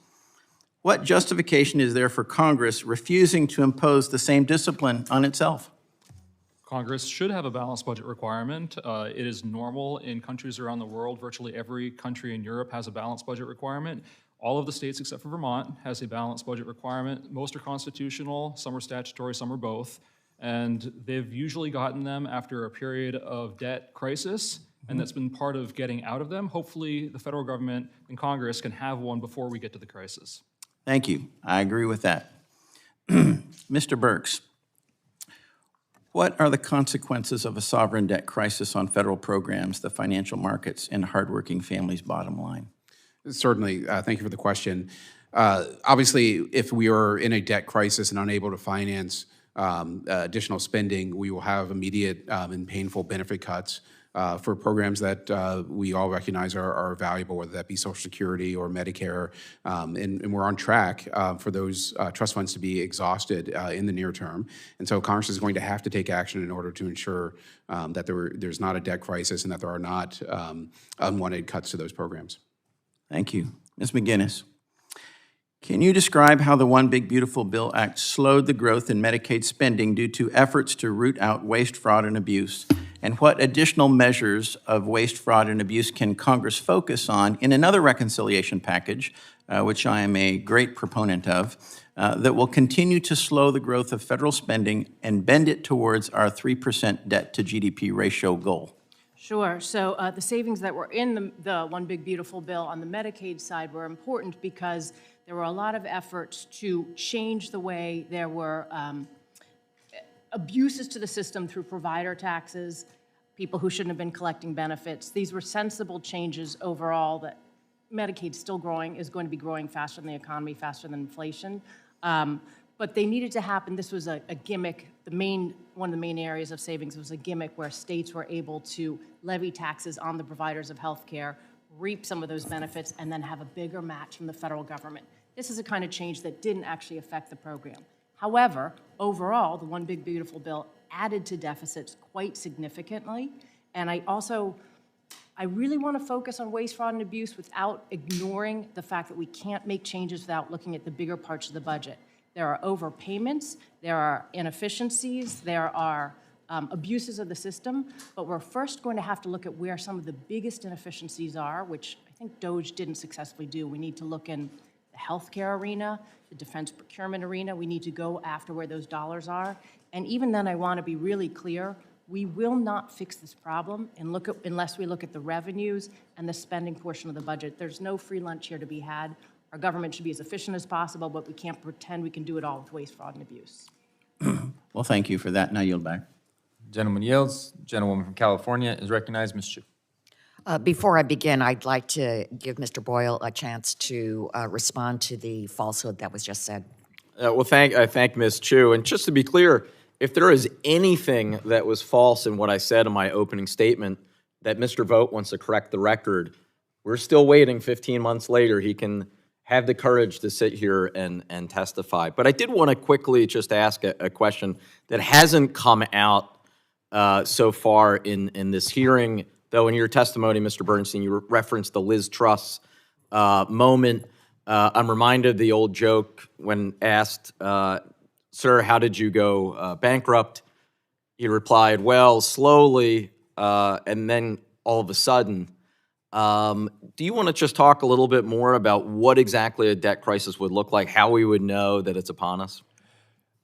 what justification is there for Congress refusing to impose the same discipline on itself? Congress should have a balanced budget requirement. It is normal in countries around the world. Virtually every country in Europe has a balanced budget requirement. All of the states except for Vermont has a balanced budget requirement. Most are constitutional, some are statutory, some are both. And they've usually gotten them after a period of debt crisis, and that's been part of getting out of them. Hopefully, the federal government and Congress can have one before we get to the crisis. Thank you. I agree with that. Mr. Burks, what are the consequences of a sovereign debt crisis on federal programs, the financial markets, and hardworking families' bottom line? Certainly. Thank you for the question. Obviously, if we are in a debt crisis and unable to finance additional spending, we will have immediate and painful benefit cuts for programs that we all recognize are valuable, whether that be Social Security or Medicare, and we're on track for those trust funds to be exhausted in the near term. And so Congress is going to have to take action in order to ensure that there's not a debt crisis and that there are not unwanted cuts to those programs. Thank you. Ms. McGinness, can you describe how the One Big Beautiful Bill Act slowed the growth in Medicaid spending due to efforts to root out waste, fraud, and abuse? And what additional measures of waste, fraud, and abuse can Congress focus on in another reconciliation package, which I am a great proponent of, that will continue to slow the growth of federal spending and bend it towards our 3% debt-to-GDP ratio goal? Sure. So the savings that were in the One Big Beautiful Bill on the Medicaid side were important because there were a lot of efforts to change the way there were abuses to the system through provider taxes, people who shouldn't have been collecting benefits. These were sensible changes overall that Medicaid's still growing, is going to be growing faster than the economy, faster than inflation. But they needed to happen. This was a gimmick. One of the main areas of savings was a gimmick where states were able to levy taxes on the providers of health care, reap some of those benefits, and then have a bigger match from the federal government. This is a kind of change that didn't actually affect the program. However, overall, the One Big Beautiful Bill added to deficits quite significantly. And I really want to focus on waste, fraud, and abuse without ignoring the fact that we can't make changes without looking at the bigger parts of the budget. There are overpayments, there are inefficiencies, there are abuses of the system, but we're first going to have to look at where some of the biggest inefficiencies are, which I think DOGE didn't successfully do. We need to look in the healthcare arena, the defense procurement arena. We need to go after where those dollars are. And even then, I want to be really clear, we will not fix this problem unless we look at the revenues and the spending portion of the budget. There's no free lunch here to be had. Our government should be as efficient as possible, but we can't pretend we can do it all with waste, fraud, and abuse. Well, thank you for that. Now yield back. Gentleman yields. Gentlewoman from California is recognized. Ms. Chu. Before I begin, I'd like to give Mr. Boyle a chance to respond to the falsehood that was just said. Well, I thank Ms. Chu. And just to be clear, if there is anything that was false in what I said in my opening statement that Mr. Vogt wants to correct the record, we're still waiting 15 months later. He can have the courage to sit here and testify. But I did want to quickly just ask a question that hasn't come out so far in this hearing, though in your testimony, Mr. Bernstein, you referenced the Liz Truss moment. I'm reminded of the old joke when asked, sir, how did you go bankrupt? He replied, well, slowly, and then all of a sudden. Do you want to just talk a little bit more about what exactly a debt crisis would look like, how we would know that it's upon us?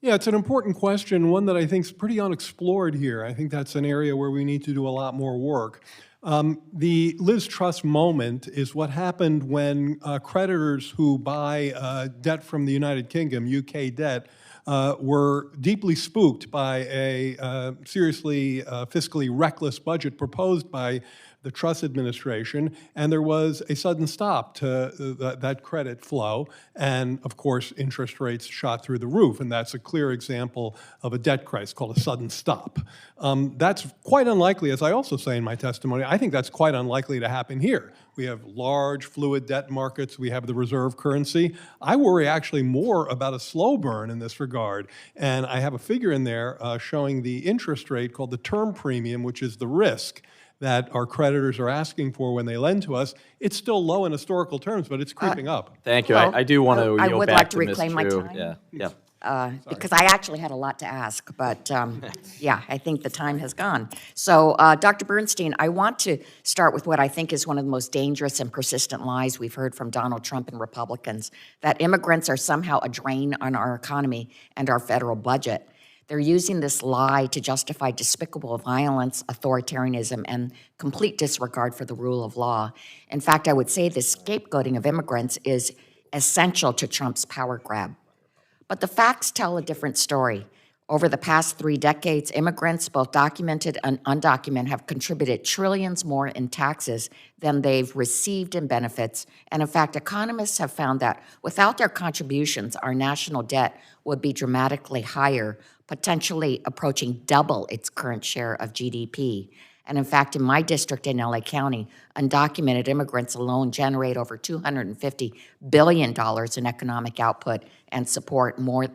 Yeah, it's an important question, one that I think is pretty unexplored here. I think that's an area where we need to do a lot more work. The Liz Truss moment is what happened when creditors who buy debt from the United Kingdom, UK debt, were deeply spooked by a seriously fiscally reckless budget proposed by the Truss administration, and there was a sudden stop to that credit flow, and of course, interest rates shot through the roof, and that's a clear example of a debt crisis called a sudden stop. That's quite unlikely, as I also say in my testimony. I think that's quite unlikely to happen here. We have large, fluid debt markets. We have the reserve currency. I worry actually more about a slow burn in this regard. And I have a figure in there showing the interest rate called the term premium, which is the risk that our creditors are asking for when they lend to us. It's still low in historical terms, but it's creeping up. Thank you. I do want to I yield would back like to Ms. reclaim my True. time. Yeah. Because I actually had a lot to ask, but yeah, I think the time has gone. So, Dr. Bernstein, I want to start with what I think is one of the most dangerous and persistent lies we've heard from Donald Trump and Republicans, that immigrants are somehow a drain on our economy and our federal budget. They're using this lie to justify despicable violence, authoritarianism, and complete disregard for the rule of law. In fact, I would say the scapegoating of immigrants is essential to Trump's power grab. But the facts tell a different story. Over the past 3 decades, immigrants, both documented and undocumented, have contributed trillions more in taxes than they've received in benefits. And in fact, economists have found that without their contributions, our national debt would be dramatically higher, potentially approaching double its current share of GDP. And in fact, in my district in LA County, undocumented immigrants alone generate over $250 billion in economic output and support more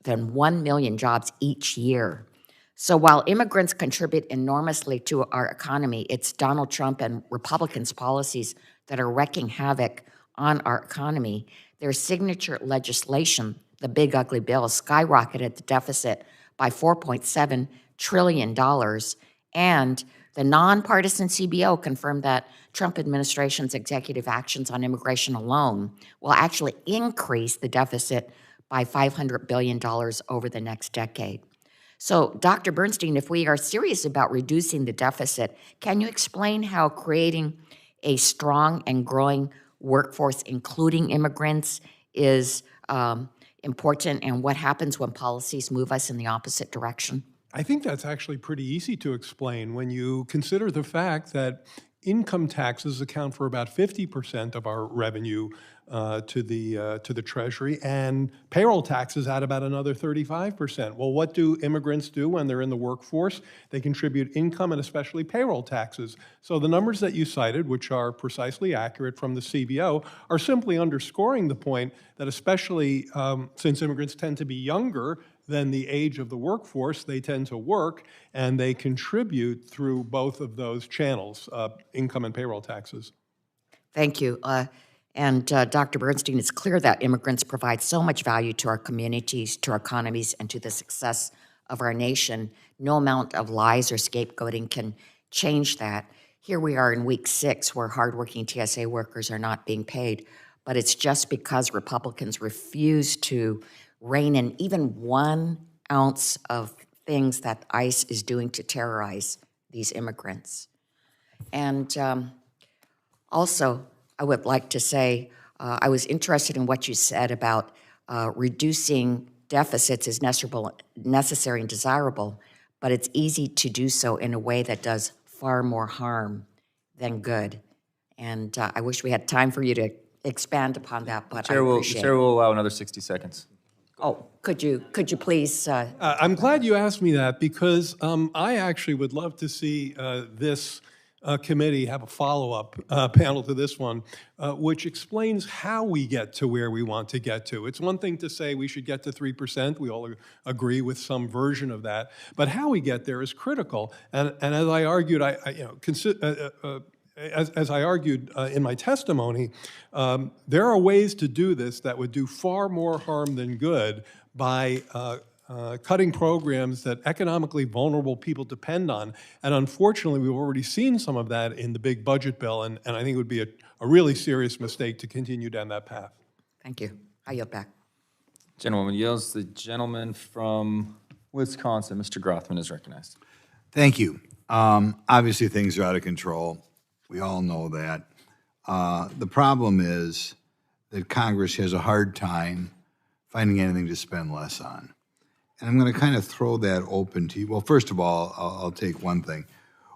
than 1 million jobs each year. So while immigrants contribute enormously to our economy, it's Donald Trump and Republicans' policies that are wreaking havoc on our economy. Their signature legislation, the Big Ugly Bill, skyrocketed the deficit by $4.7 trillion, and the nonpartisan CBO confirmed that Trump administration's executive actions on immigration alone will actually increase the deficit by $500 billion over the next decade. So, Dr. Bernstein, if we are serious about reducing the deficit, can you explain how creating a strong and growing workforce, including immigrants, is important, and what happens when policies move us in the opposite direction? I think that's actually pretty easy to explain when you consider the fact that income taxes account for about 50% of our revenue to the Treasury, and payroll taxes add about another 35%. Well, what do immigrants do when they're in the workforce? They contribute income and especially payroll taxes. So the numbers that you cited, which are precisely accurate from the CBO, are simply underscoring the point that especially since immigrants tend to be younger than the age of the workforce, they tend to work, and they contribute through both of those channels, income and payroll taxes. Thank you. And Dr. Bernstein, it's clear that immigrants provide so much value to our communities, to our economies, and to the success of our nation. No amount of lies or scapegoating can change that. Here we are in week 6 where hardworking TSA workers are not being paid, but it's just because Republicans refuse to rein in even 1 ounce of things that ICE is doing to terrorize these immigrants. And also, I would like to say, I was interested in what you said about reducing deficits is necessary and desirable, but it's easy to do so in a way that does far more harm than good. And I wish we had time for you to expand upon that, but I appreciate it. The chair will allow another 60 seconds. Oh, could you please? I'm glad you asked me that, because I actually would love to see this committee have a follow-up panel to this one, which explains how we get to where we want to get to. It's one thing to say we should get to 3%. We all agree with some version of that. But how we get there is critical. And as I argued, as I argued in my testimony, there are ways to do this that would do far more harm than good by cutting programs that economically vulnerable people depend on. And unfortunately, we've already seen some of that in the big budget bill, and I think it would be a really serious mistake to continue down that path. Thank you. I yield back. Gentlewoman yields. The gentleman from Wisconsin, Mr. Grothman, is recognized. Thank you. Obviously, things are out of control. We all know that. The problem is that Congress has a hard time finding anything to spend less on. And I'm going to kind of throw that open to you. Well, first of all, I'll take one thing.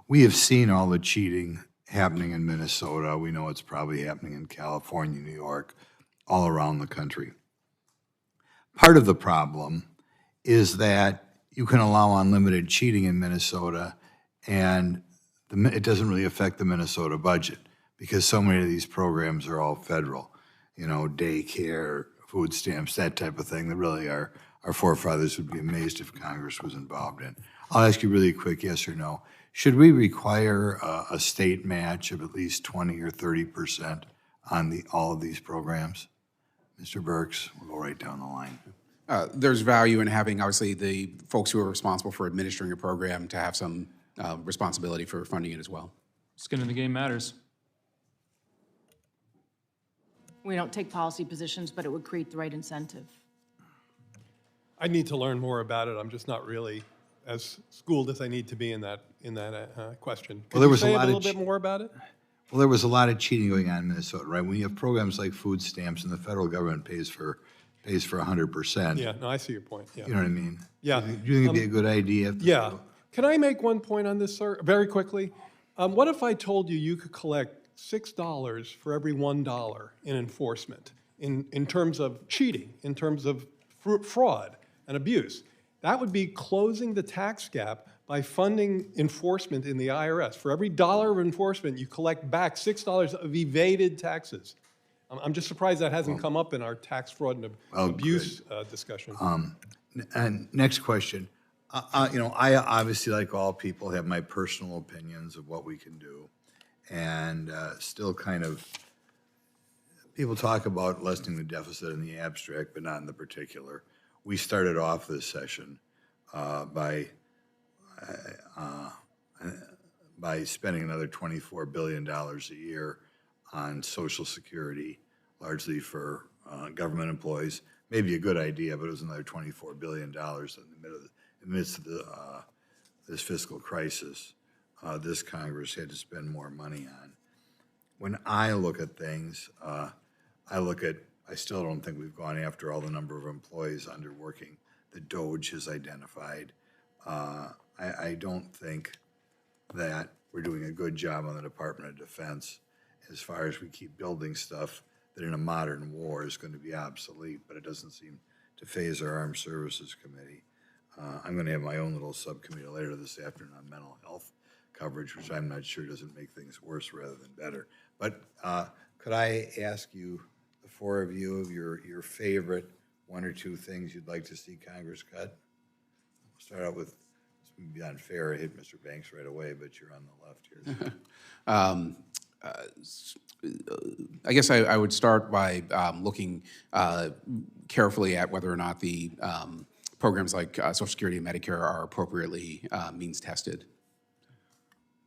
We have seen all the cheating happening in Minnesota. We know it's probably happening in California, New York, all around the country. Part of the problem is that you can allow unlimited cheating in Minnesota, and it doesn't really affect the Minnesota budget because so many of these programs are all federal, daycare, food stamps, that type of thing that really our forefathers would be amazed if Congress was involved in. I'll ask you really quick, yes or no. Should we require a state match of at least 20 or 30% on all of these programs? Mr. Burks, we'll go right down the line. There's value in having, obviously, the folks who are responsible for administering a program to have some responsibility for funding it as well. Skin in the game matters. We don't take policy positions, but it would create the right incentive. I need to learn more about it. I'm just not really as schooled as I need to be in that question. Can you say a little bit more about it? Well, there was a lot of cheating going on in Minnesota, right? When you have programs like food stamps and the federal government pays for 100%. Yeah, no, I see your point. Yeah. You know what I mean? Yeah. Do you think it'd be a good idea? Yeah. Can I make one point on this, sir, very quickly? What if I told you could collect $6 for every $1 in enforcement in terms of cheating, in terms of fraud and abuse? That would be closing the tax gap by funding enforcement in the IRS. For every dollar of enforcement, you collect back $6 of evaded taxes. I'm just surprised that hasn't come up in our tax fraud and abuse discussion. And next question. I obviously, like all people, have my personal opinions of what we can do. And still kind of, people talk about lessening the deficit in the abstract, but not in the particular. We started off this session by spending another $24 billion a year on Social Security, largely for government employees. Maybe a good idea, but it was another $24 billion in the midst of this fiscal crisis. This Congress had to spend more money on. When I look at things, I still don't think we've gone after all the number of employees underworking that DOGE has identified. I don't think that we're doing a good job on the Department of Defense as far as we keep building stuff that in a modern war is going to be obsolete, but it doesn't seem to phase our Armed Services Committee. I'm going to have my own little subcommittee later this afternoon on mental health coverage, which I'm not sure doesn't make things worse rather than better. But could I ask you, the four of you, your favorite one or two things you'd like to see Congress cut? We'll start out with, it's going to be unfair, I hit Mr. Banks right away, but you're on the left here. I guess I would start by looking carefully at whether or not the programs like Social Security and Medicare are appropriately means tested.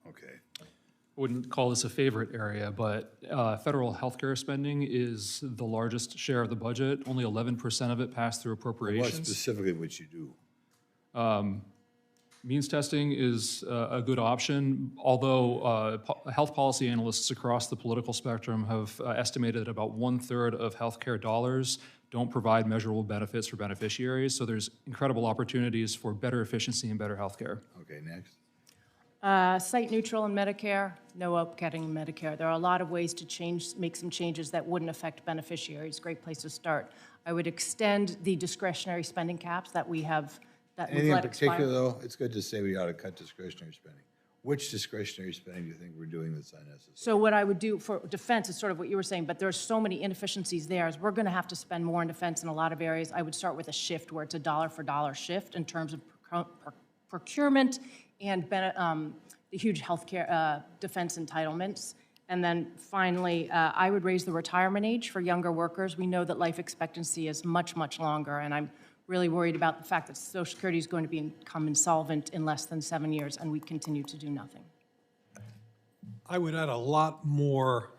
Okay. I wouldn't call this a favorite area, but federal healthcare spending is the largest share of the budget. Only 11% of it passed through appropriations. What specifically would you do? Means testing is a good option, although health policy analysts across the political spectrum have estimated that about 1/3 of healthcare dollars don't provide measurable benefits for beneficiaries. So there's incredible opportunities for better efficiency and better healthcare. Okay, next. Site neutral in Medicare, no upcutting in Medicare. There are a lot of ways to make some changes that wouldn't affect beneficiaries. Great place to start. I would extend the discretionary spending caps that we have that we've Anything in let expire. particular, though? It's good to say we ought to cut discretionary spending. Which discretionary spending do you think we're doing that's unnecessary? So what I would do for defense is sort of what you were saying, but there's so many inefficiencies there. Is we're going to have to spend more in defense in a lot of areas. I would start with a shift where it's a dollar for dollar shift in terms of procurement and the huge healthcare defense entitlements. And then finally, I would raise the retirement age for younger workers. We know that life expectancy is much, much longer, and I'm really worried about the fact that Social Security is going to become insolvent in less than 7 years, and we continue to do nothing. I would add a lot more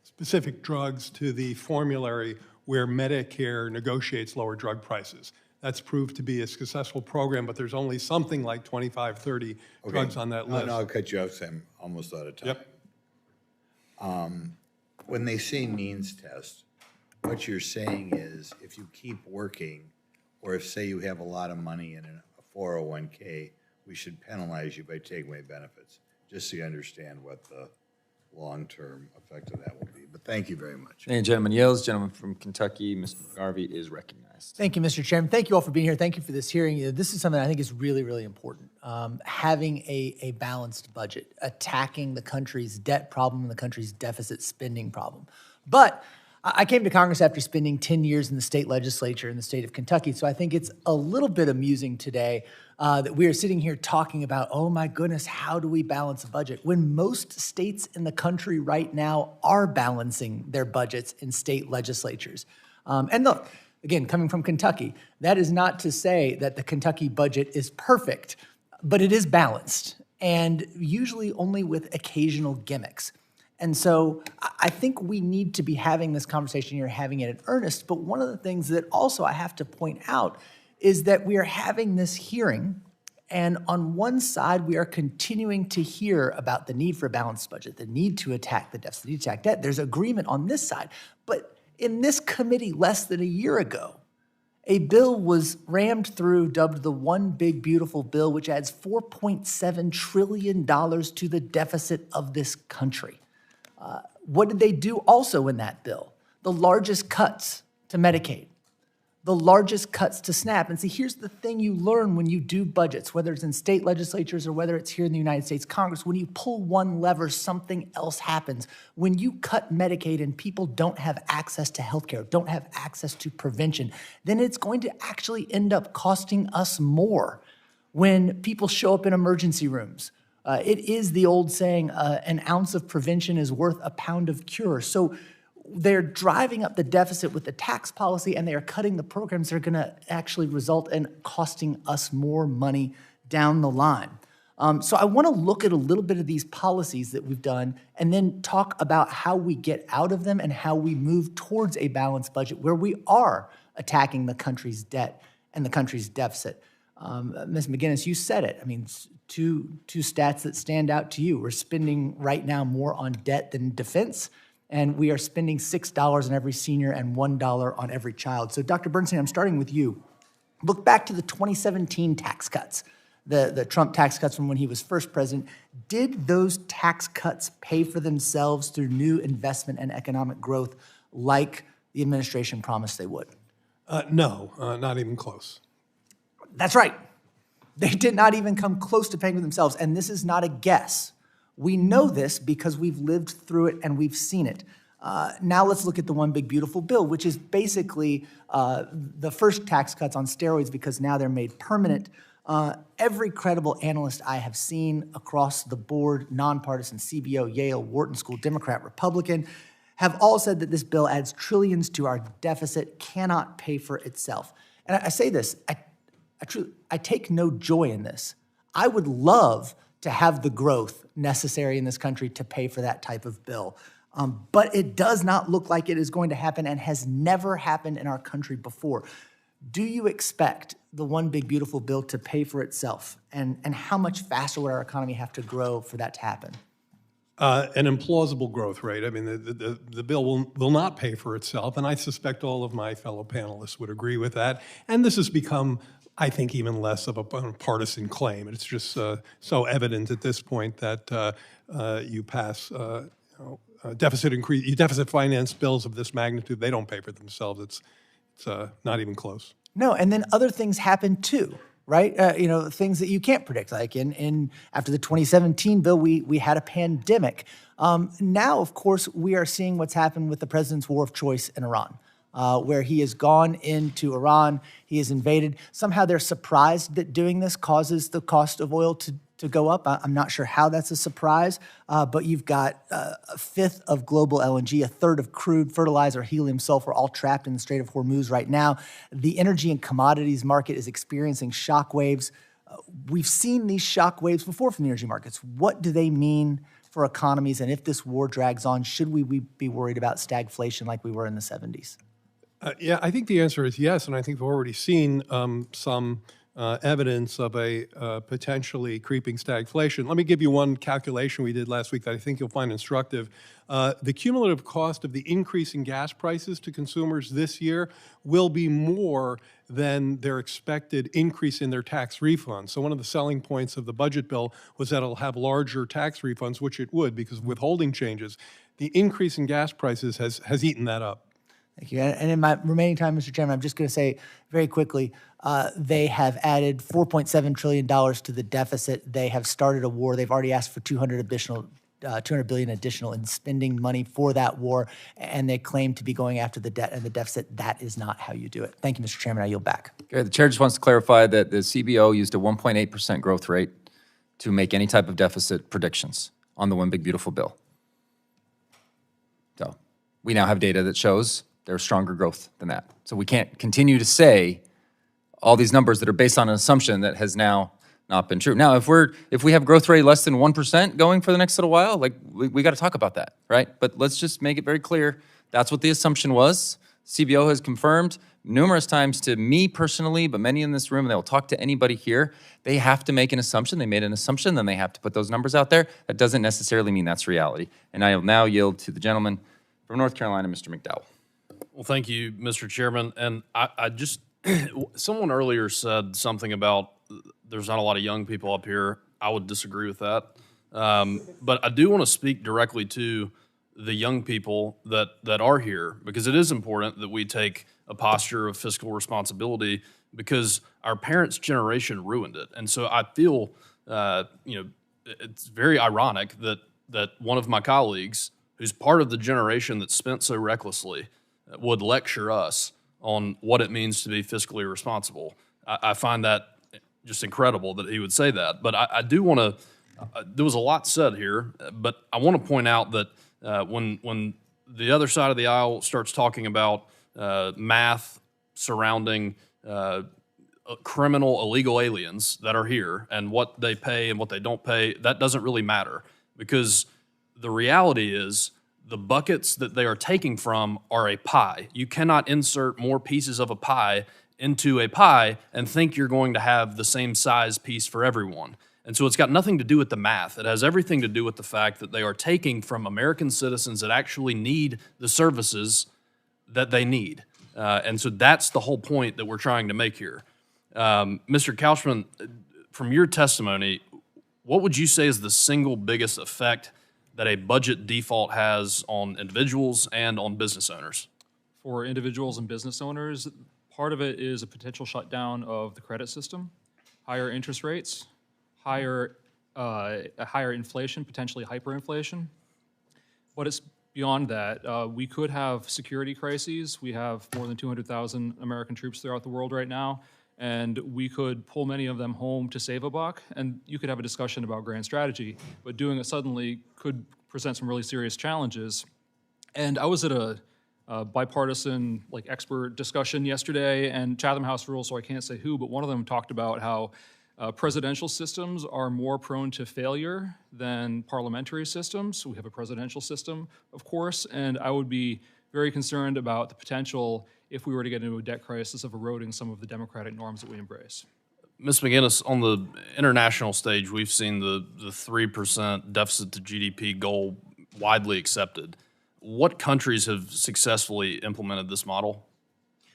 specific drugs to the formulary where Medicare negotiates lower drug prices. That's proved to be a successful program, but there's only something like 25, 30 drugs on that list. No, I'll cut you off because I'm almost out of time. Yep. When they say means test, what you're saying is if you keep working, or if, say, you have a lot of money in a 401k, we should penalize you by taking away benefits. just so you understand what the long-term effect of that will be. But thank you very much. Thank you, gentleman yields. Gentleman from Kentucky, Mr. McGarvey is recognized. Thank you, Mr. Chairman. Thank you all for being here. Thank you for this hearing. This is something I think is really, really important. Having a balanced budget, attacking the country's debt problem and the country's deficit spending problem. But I came to Congress after spending 10 years in the state legislature in the state of Kentucky, so I think it's a little bit amusing today that we are sitting here talking about, oh my goodness, how do we balance a budget? When most states in the country right now are balancing their budgets in state legislatures. And look, again, coming from Kentucky, that is not to say that the Kentucky budget is perfect, but it is balanced, and usually only with occasional gimmicks. And so I think we need to be having this conversation here, having it in earnest. But one of the things that also I have to point out is that we are having this hearing, and on one side, we are continuing to hear about the need for a balanced budget, the need to attack the deficit, the need to attack debt. There's agreement on this side. But in this committee less than a year ago, a bill was rammed through, dubbed the One Big Beautiful Bill, which adds $4.7 trillion to the deficit of this country. What did they do also in that bill? The largest cuts to Medicaid, the largest cuts to SNAP. And see, here's the thing you learn when you do budgets, whether it's in state legislatures or whether it's here in the United States Congress. When you pull one lever, something else happens. When you cut Medicaid and people don't have access to healthcare, don't have access to prevention, then it's going to actually end up costing us more when people show up in emergency rooms. It is the old saying, an ounce of prevention is worth a pound of cure. So they're driving up the deficit with the tax policy, and they are cutting the programs that are going to actually result in costing us more money down the line. So I want to look at a little bit of these policies that we've done and then talk about how we get out of them and how we move towards a balanced budget where we are attacking the country's debt and the country's deficit. Ms. McGinness, you said it. I mean, two stats that stand out to you. We're spending right now more on debt than defense, and we are spending $6 on every senior and $1 on every child. So, Dr. Bernstein, I'm starting with you. Look back to the 2017 tax cuts, the Trump tax cuts from when he was first president. Did those tax cuts pay for themselves through new investment and economic growth like the administration promised they would? No, not even close. That's right. They did not even come close to paying for themselves, and this is not a guess. We know this because we've lived through it and we've seen it. Now let's look at the One Big Beautiful Bill, which is basically the first tax cuts on steroids because now they're made permanent. Every credible analyst I have seen across the board, nonpartisan, CBO, Yale, Wharton School, Democrat, Republican, have all said that this bill adds trillions to our deficit, cannot pay for itself. And I say this, I take no joy in this. I would love to have the growth necessary in this country to pay for that type of bill. But it does not look like it is going to happen and has never happened in our country before. Do you expect the One Big Beautiful Bill to pay for itself? And how much faster would our economy have to grow for that to happen? An implausible growth rate. I mean, the bill will not pay for itself, and I suspect all of my fellow panelists would agree with that. And this has become, I think, even less of a partisan claim. It's just so evident at this point that you pass deficit finance bills of this magnitude. They don't pay for themselves. It's not even close. No, and then other things happen too, right? Things that you can't predict. Like after the 2017 bill, we had a pandemic. Now, of course, we are seeing what's happened with the president's war of choice in Iran. Where he has gone into Iran, he has invaded. Somehow they're surprised that doing this causes the cost of oil to go up. I'm not sure how that's a surprise, but you've got a fifth of global LNG, a third of crude, fertilizer, helium, sulfur, all trapped in the Strait of Hormuz right now. The energy and commodities market is experiencing shock waves. We've seen these shock waves before from the energy markets. What do they mean for economies? And if this war drags on, should we be worried about stagflation like we were in the 70s? Yeah, I think the answer is yes, and I think we've already seen some evidence of a potentially creeping stagflation. Let me give you one calculation we did last week that I think you'll find instructive. The cumulative cost of the increase in gas prices to consumers this year will be more than their expected increase in their tax refunds. So one of the selling points of the budget bill was that it'll have larger tax refunds, which it would because of withholding changes. The increase in gas prices has eaten that up. Thank you. And in my remaining time, Mr. Chairman, I'm just going to say very quickly, they have added $4.7 trillion to the deficit. They have started a war. They've already asked for $200 billion additional in spending money for that war, and they claim to be going after the debt and the deficit. That is not how you do it. Thank you, Mr. Chairman. I yield back. Okay, the chair just wants to clarify that the CBO used a 1.8% growth rate to make any type of deficit predictions on the One Big Beautiful Bill. So we now have data that shows there's stronger growth than that. So we can't continue to say all these numbers that are based on an assumption that has now not been true. Now, if we have growth rate less than 1% going for the next little while, like we got to talk about that, right? But let's just make it very clear that's what the assumption was. CBO has confirmed numerous times to me personally, but many in this room, and they'll talk to anybody here, they have to make an assumption. They made an assumption, then they have to put those numbers out there. That doesn't necessarily mean that's reality. And I will now yield to the gentleman from North Carolina, Mr. McDowell. Well, thank you, Mr. Chairman. And I just, someone earlier said something about there's not a lot of young people up here. I would disagree with that. But I do want to speak directly to the young people that are here, because it is important that we take a posture of fiscal responsibility, because our parents' generation ruined it. And so I feel, it's very ironic that one of my colleagues, who's part of the generation that spent so recklessly, would lecture us on what it means to be fiscally responsible. I find that just incredible that he would say that. But I do want to, there was a lot said here, but I want to point out that when the other side of the aisle starts talking about math surrounding criminal illegal aliens that are here and what they pay and what they don't pay, that doesn't really matter, because the reality is the buckets that they are taking from are a pie. You cannot insert more pieces of a pie into a pie and think you're going to have the same size piece for everyone. And so it's got nothing to do with the math. It has everything to do with the fact that they are taking from American citizens that actually need the services that they need. And so that's the whole point that we're trying to make here. Mr. Couchman, from your testimony, what would you say is the single biggest effect that a budget default has on individuals and on business owners? For individuals and business owners, part of it is a potential shutdown of the credit system, higher interest rates, higher inflation, potentially hyperinflation. But it's beyond that. We could have security crises. We have more than 200,000 American troops throughout the world right now, and we could pull many of them home to save a buck, and you could have a discussion about grand strategy, but doing it suddenly could present some really serious challenges. And I was at a bipartisan expert discussion yesterday, and Chatham House rules, so I can't say who, but one of them talked about how presidential systems are more prone to failure than parliamentary systems. We have a presidential system, of course, and I would be very concerned about the potential, if we were to get into a debt crisis, of eroding some of the democratic norms that we embrace. Ms. McGinness, on the international stage, we've seen the 3% deficit to GDP goal widely accepted. What countries have successfully implemented this model?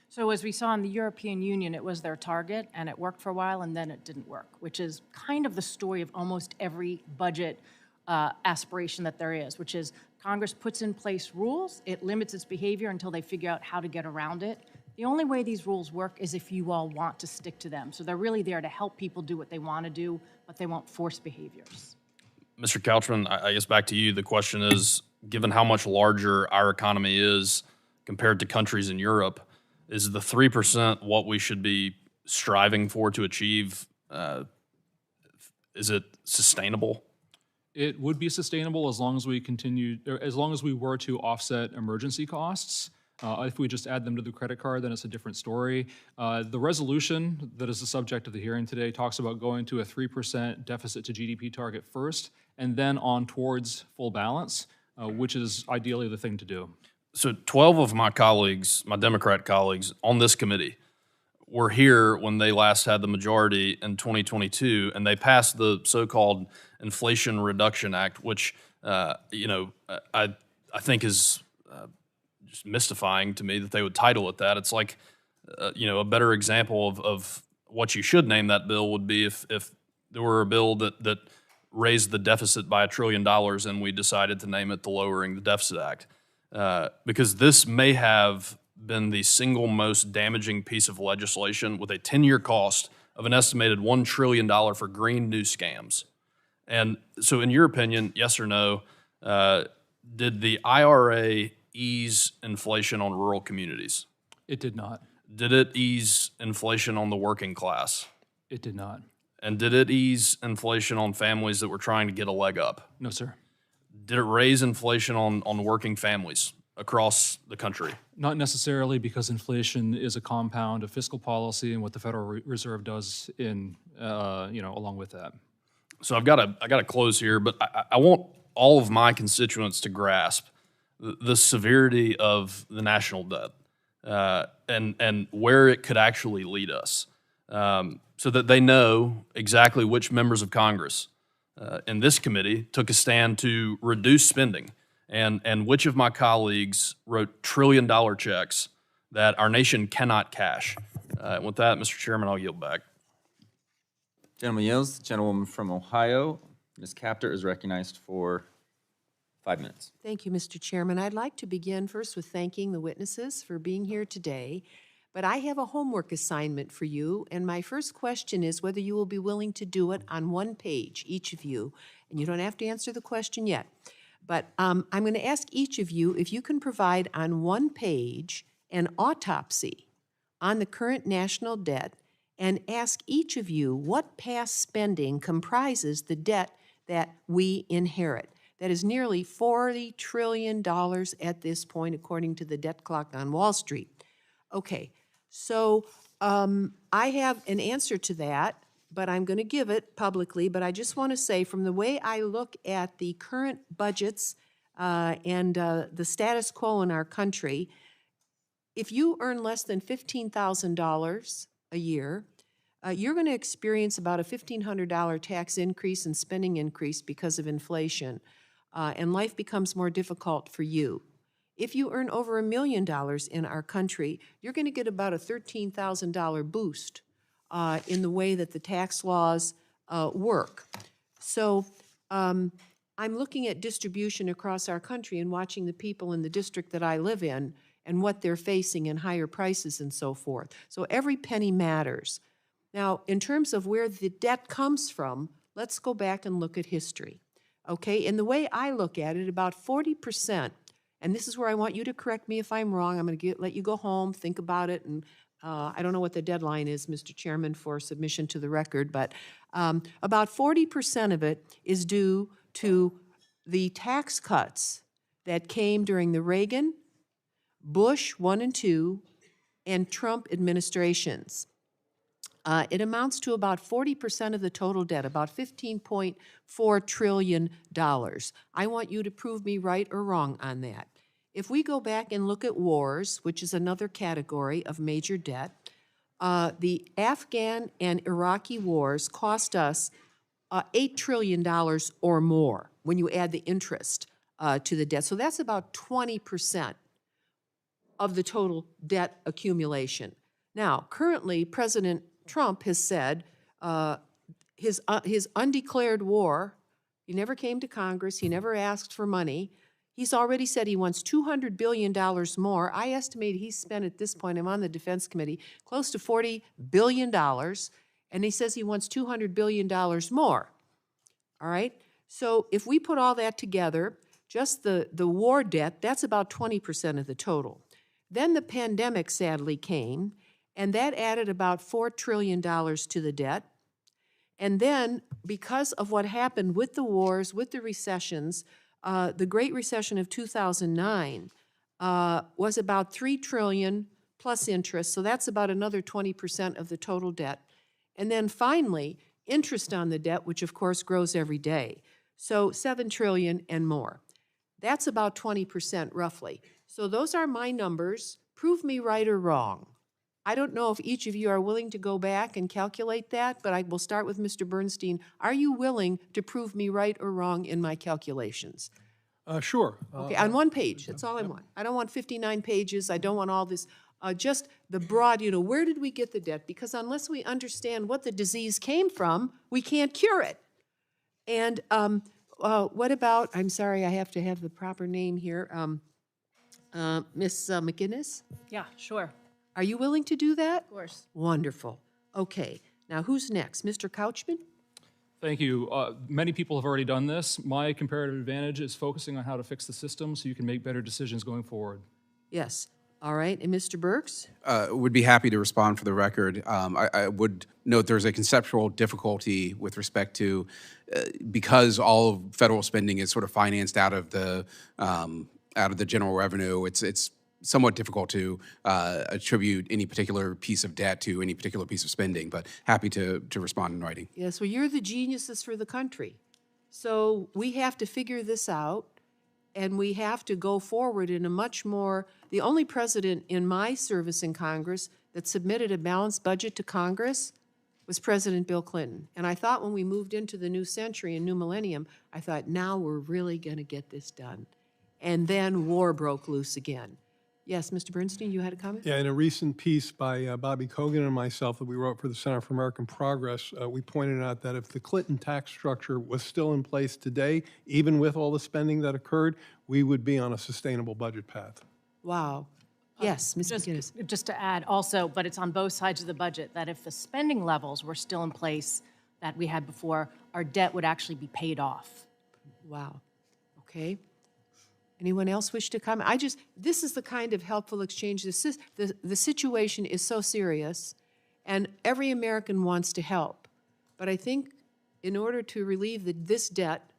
So as we saw in the European Union, it was their target, and it worked for a while, and then it didn't work, which is kind of the story of almost every budget aspiration that there is, which is Congress puts in place rules, it limits its behavior until they figure out how to get around it. The only way these rules work is if you all want to stick to them. So they're really there to help people do what they want to do, but they won't force behaviors. Mr. Couchman, I guess back to you. The question is, given how much larger our economy is compared to countries in Europe, is the 3% what we should be striving for to achieve? Is it sustainable? It would be sustainable as long as we continue, as long as we were to offset emergency costs. If we just add them to the credit card, then it's a different story. The resolution that is the subject of the hearing today talks about going to a 3% deficit to GDP target first, and then on towards full balance, which is ideally the thing to do. So 12 of my colleagues, my Democrat colleagues on this committee, were here when they last had the majority in 2022, and they passed the so-called Inflation Reduction Act, which I think is just mystifying to me that they would title it that. It's like a better example of what you should name that bill would be if there were a bill that raised the deficit by $1 trillion and we decided to name it the Lowering the Deficit Act. Because this may have been the single most damaging piece of legislation with a 10-year cost of an estimated $1 trillion for green new scams. And so in your opinion, yes or no, did the IRA ease inflation on rural communities? It did not. Did it ease inflation on the working class? It did not. And did it ease inflation on families that were trying to get a leg up? No, sir. Did it raise inflation on working families across the country? Not necessarily, because inflation is a compound of fiscal policy and what the Federal Reserve does along with that. So I got to close here, but I want all of my constituents to grasp the severity of the national debt and where it could actually lead us, so that they know exactly which members of Congress in this committee took a stand to reduce spending, and which of my colleagues wrote trillion-dollar checks that our nation cannot cash. With that, Mr. Chairman, I'll yield back. Gentleman yields. The gentlewoman from Ohio, Ms. Capter, is recognized for 5 minutes. Thank you, Mr. Chairman. I'd like to begin first with thanking the witnesses for being here today, but I have a homework assignment for you, and my first question is whether you will be willing to do it on one page, each of you, and you don't have to answer the question yet. But I'm going to ask each of you if you can provide on one page an autopsy on the current national debt, and ask each of you what past spending comprises the debt that we inherit. That is nearly $40 trillion at this point, according to the debt clock on Wall Street. Okay, so I have an answer to that, but I'm going to give it publicly. But I just want to say, from the way I look at the current budgets and the status quo in our country, if you earn less than $15,000 a year, you're going to experience about a $1,500 tax increase and spending increase because of inflation, and life becomes more difficult for you. If you earn over $1 million in our country, you're going to get about a $13,000 boost in the way that the tax laws work. So I'm looking at distribution across our country and watching the people in the district that I live in and what they're facing in higher prices and so forth. So every penny matters. Now, in terms of where the debt comes from, let's go back and look at history. Okay, and the way I look at it, about 40%, and this is where I want you to correct me if I'm wrong. I'm going to let you go home, think about it, and I don't know what the deadline is, Mr. Chairman, for submission to the record, but about 40% of it is due to the tax cuts that came during the Reagan, Bush 1 and 2, and Trump administrations. It amounts to about 40% of the total debt, about $15.4 trillion. I want you to prove me right or wrong on that. If we go back and look at wars, which is another category of major debt, the Afghan and Iraqi wars cost us $8 trillion or more when you add the interest to the debt. So that's about 20% of the total debt accumulation. Now, currently, President Trump has said his undeclared war, he never came to Congress, he never asked for money. He's already said he wants $200 billion more. I estimate he's spent at this point, I'm on the Defense Committee, close to $40 billion, and he says he wants $200 billion more. All right? So if we put all that together, just the war debt, that's about 20% of the total. Then the pandemic sadly came, and that added about $4 trillion to the debt. And then, because of what happened with the wars, with the recessions, the Great Recession of 2009 was about $3 trillion plus interest, so that's about another 20% of the total debt. And then finally, interest on the debt, which of course grows every day. So $7 trillion and more. That's about 20% roughly. So those are my numbers. Prove me right or wrong. I don't know if each of you are willing to go back and calculate that, but I will start with Mr. Bernstein. Are you willing to prove me right or wrong in my calculations? Sure. Okay, on one page, that's all I want. I don't want 59 pages, I don't want all this, just the broad, where did we get the debt? Because unless we understand what the disease came from, we can't cure it. And what about, I'm sorry, I have to have the proper name here, Miss McGinness? Yeah, sure. Are you willing to do that? Of course. Wonderful. Okay, now who's next? Mr. Couchman? Thank you. Many people have already done this. My comparative advantage is focusing on how to fix the system so you can make better decisions going forward. Yes. All right, and Mr. Burks? Would be happy to respond for the record. I would note there's a conceptual difficulty with respect to, because all of federal spending is sort of financed out of the general revenue, it's somewhat difficult to attribute any particular piece of debt to any particular piece of spending, but happy to respond in writing. Yes, well, you're the geniuses for the country. So we have to figure this out, and we have to go forward in a much more, the only president in my service in Congress that submitted a balanced budget to Congress was President Bill Clinton. And I thought when we moved into the new century and new millennium, I thought, now we're really going to get this done. And then war broke loose again. Yes, Mr. Bernstein, you had a comment? Yeah, in a recent piece by Bobby Kogan and myself that we wrote for the Center for American Progress, we pointed out that if the Clinton tax structure was still in place today, even with all the spending that occurred, we would be on a sustainable budget path. Wow. Yes, Ms. McGinness. Just to add also, but it's on both sides of the budget, that if the spending levels were still in place that we had before, our debt would actually be paid off. Wow. Okay. Anyone else wish to comment? This is the kind of helpful exchange. The situation is so serious, and every American wants to help. But I think in order to relieve this debt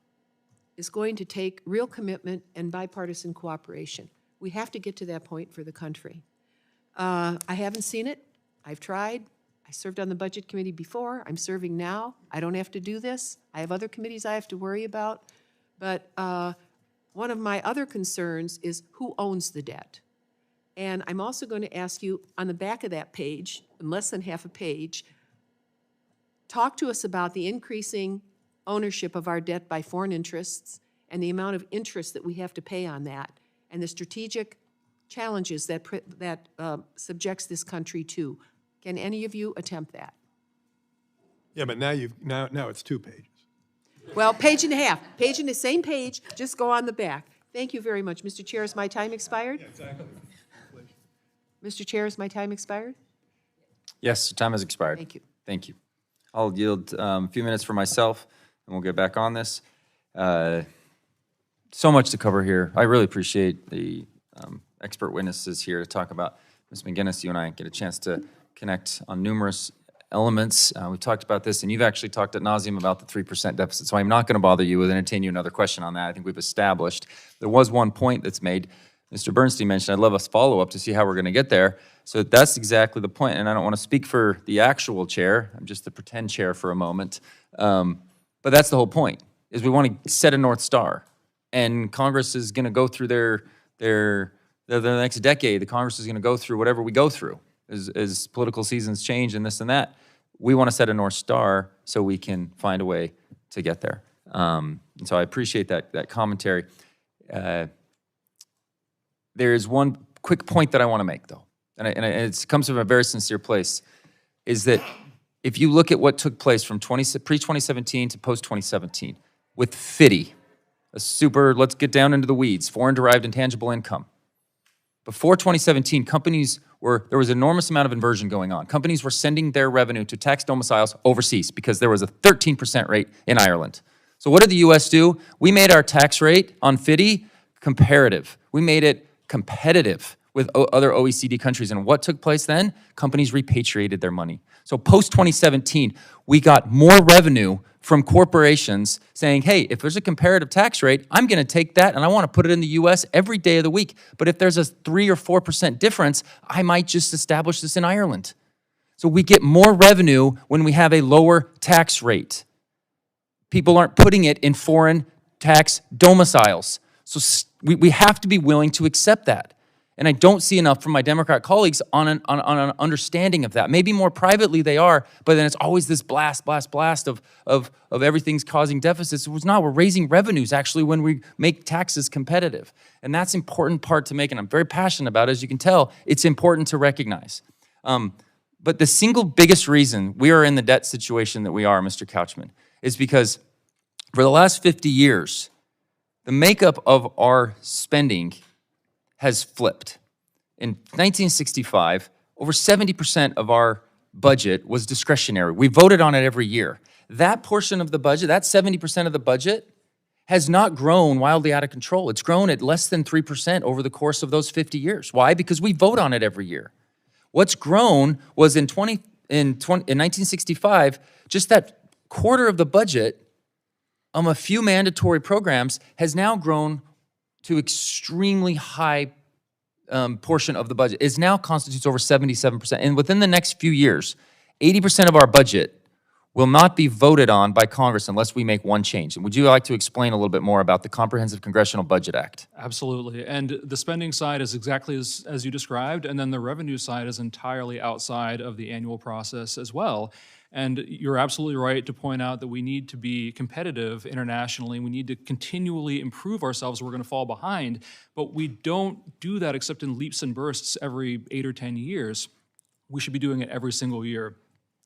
is going to take real commitment and bipartisan cooperation. We have to get to that point for the country. I haven't seen it. I've tried. I served on the Budget Committee before. I'm serving now. I don't have to do this. I have other committees I have to worry about. But one of my other concerns is who owns the debt. And I'm also going to ask you, on the back of that page, in less than half a page, talk to us about the increasing ownership of our debt by foreign interests and the amount of interest that we have to pay on that, and the strategic challenges that subjects this country to. Can any of you attempt that? Yeah, but now it's 2 pages. Well, page and a half. Page in the same page, just go on the back. Thank you very much. Mr. Chair, is my time expired? Yeah, exactly. Mr. Chair, is my time expired? Yes, your time has expired. Thank you. Thank you. I'll yield a few minutes for myself, and we'll get back on this. So much to cover here. I really appreciate the expert witnesses here to talk about. Ms. McGinness, you and I get a chance to connect on numerous elements. We've talked about this, and you've actually talked ad nauseum about the 3% deficit, so I'm not going to bother you with entertain you another question on that. I think we've established. There was one point that's made. Mr. Bernstein mentioned, I'd love a follow-up to see how we're going to get there. So that's exactly the point, and I don't want to speak for the actual chair. I'm just the pretend chair for a moment. But that's the whole point, is we want to set a North Star. And Congress is going to go through the next decade. The Congress is going to go through whatever we go through as political seasons change and this and that. We want to set a North Star so we can find a way to get there. And so I appreciate that commentary. There is one quick point that I want to make, though, and it comes from a very sincere place, is that if you look at what took place from pre-2017 to post-2017 with FDII, let's get down into the weeds, foreign-derived intangible income. Before 2017, there was an enormous amount of inversion going on. Companies were sending their revenue to tax domiciles overseas because there was a 13% rate in Ireland. So what did the U.S. do? We made our tax rate on FDII comparative. We made it competitive with other OECD countries. And what took place then? Companies repatriated their money. So post-2017, we got more revenue from corporations saying, hey, if there's a comparative tax rate, I'm going to take that and I want to put it in the U.S. every day of the week. But if there's a 3 or 4% difference, I might just establish this in Ireland. So we get more revenue when we have a lower tax rate. People aren't putting it in foreign tax domiciles. So we have to be willing to accept that. And I don't see enough from my Democrat colleagues on an understanding of that. Maybe more privately they are, but then it's always this blast of everything's causing deficits. It's not. We're raising revenues actually when we make taxes competitive. And that's an important part to make, and I'm very passionate about it. As you can tell, it's important to recognize. But the single biggest reason we are in the debt situation that we are, Mr. Couchman, is because for the last 50 years, the makeup of our spending has flipped. In 1965, over 70% of our budget was discretionary. We voted on it every year. That portion of the budget, that 70% of the budget, has not grown wildly out of control. It's grown at less than 3% over the course of those 50 years. Why? Because we vote on it every year. What's grown was in 1965, just that quarter of the budget, a few mandatory programs, has now grown to extremely high portion of the budget. It now constitutes over 77%. And within the next few years, 80% of our budget will not be voted on by Congress unless we make one change. And would you like to explain a little bit more about the Comprehensive Congressional Budget Act? Absolutely. And the spending side is exactly as you described, and then the revenue side is entirely outside of the annual process as well. And you're absolutely right to point out that we need to be competitive internationally. We need to continually improve ourselves. We're going to fall behind, but we don't do that except in leaps and bursts every 8 or 10 years. We should be doing it every single year.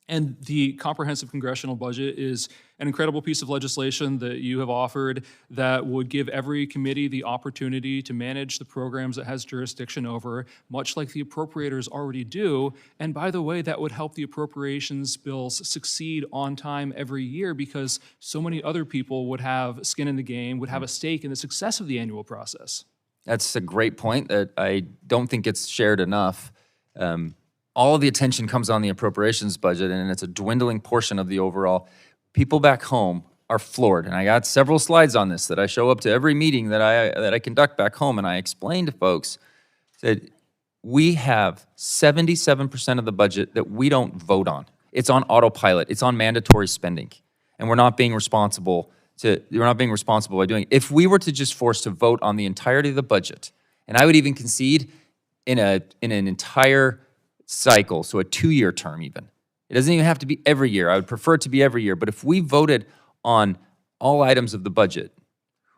And the comprehensive congressional budget is an incredible piece of legislation that you have offered that would give every committee the opportunity to manage the programs it has jurisdiction over, much like the appropriators already do. And by the way, that would help the appropriations bills succeed on time every year because so many other people would have skin in the game, would have a stake in the success of the annual process. That's a great point that I don't think it's shared enough. All of the attention comes on the appropriations budget, and it's a dwindling portion of the overall. People back home are floored, and I got several slides on this that I show up to every meeting that I conduct back home, and I explain to folks that we have 77% of the budget that we don't vote on. It's on autopilot. It's on mandatory spending, and we're not being responsible by doing it. If we were to just force to vote on the entirety of the budget, and I would even concede in an entire cycle, so a 2-year term even. It doesn't even have to be every year. I would prefer it to be every year. But if we voted on all items of the budget,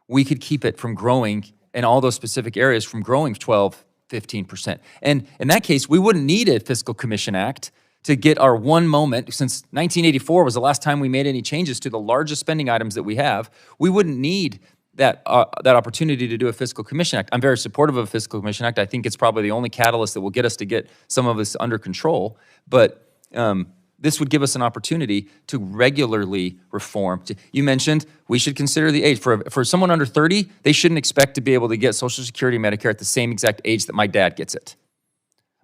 we could keep it from growing in all those specific areas from growing 12, 15%. And in that case, we wouldn't need a Fiscal Commission Act to get our one moment, since 1984 was the last time we made any changes to the largest spending items that we have, we wouldn't need that opportunity to do a Fiscal Commission Act. I'm very supportive of a Fiscal Commission Act. I think it's probably the only catalyst that will get us to get some of this under control. But this would give us an opportunity to regularly reform. You mentioned we should consider the age. For someone under 30, they shouldn't expect to be able to get Social Security and Medicare at the same exact age that my dad gets it.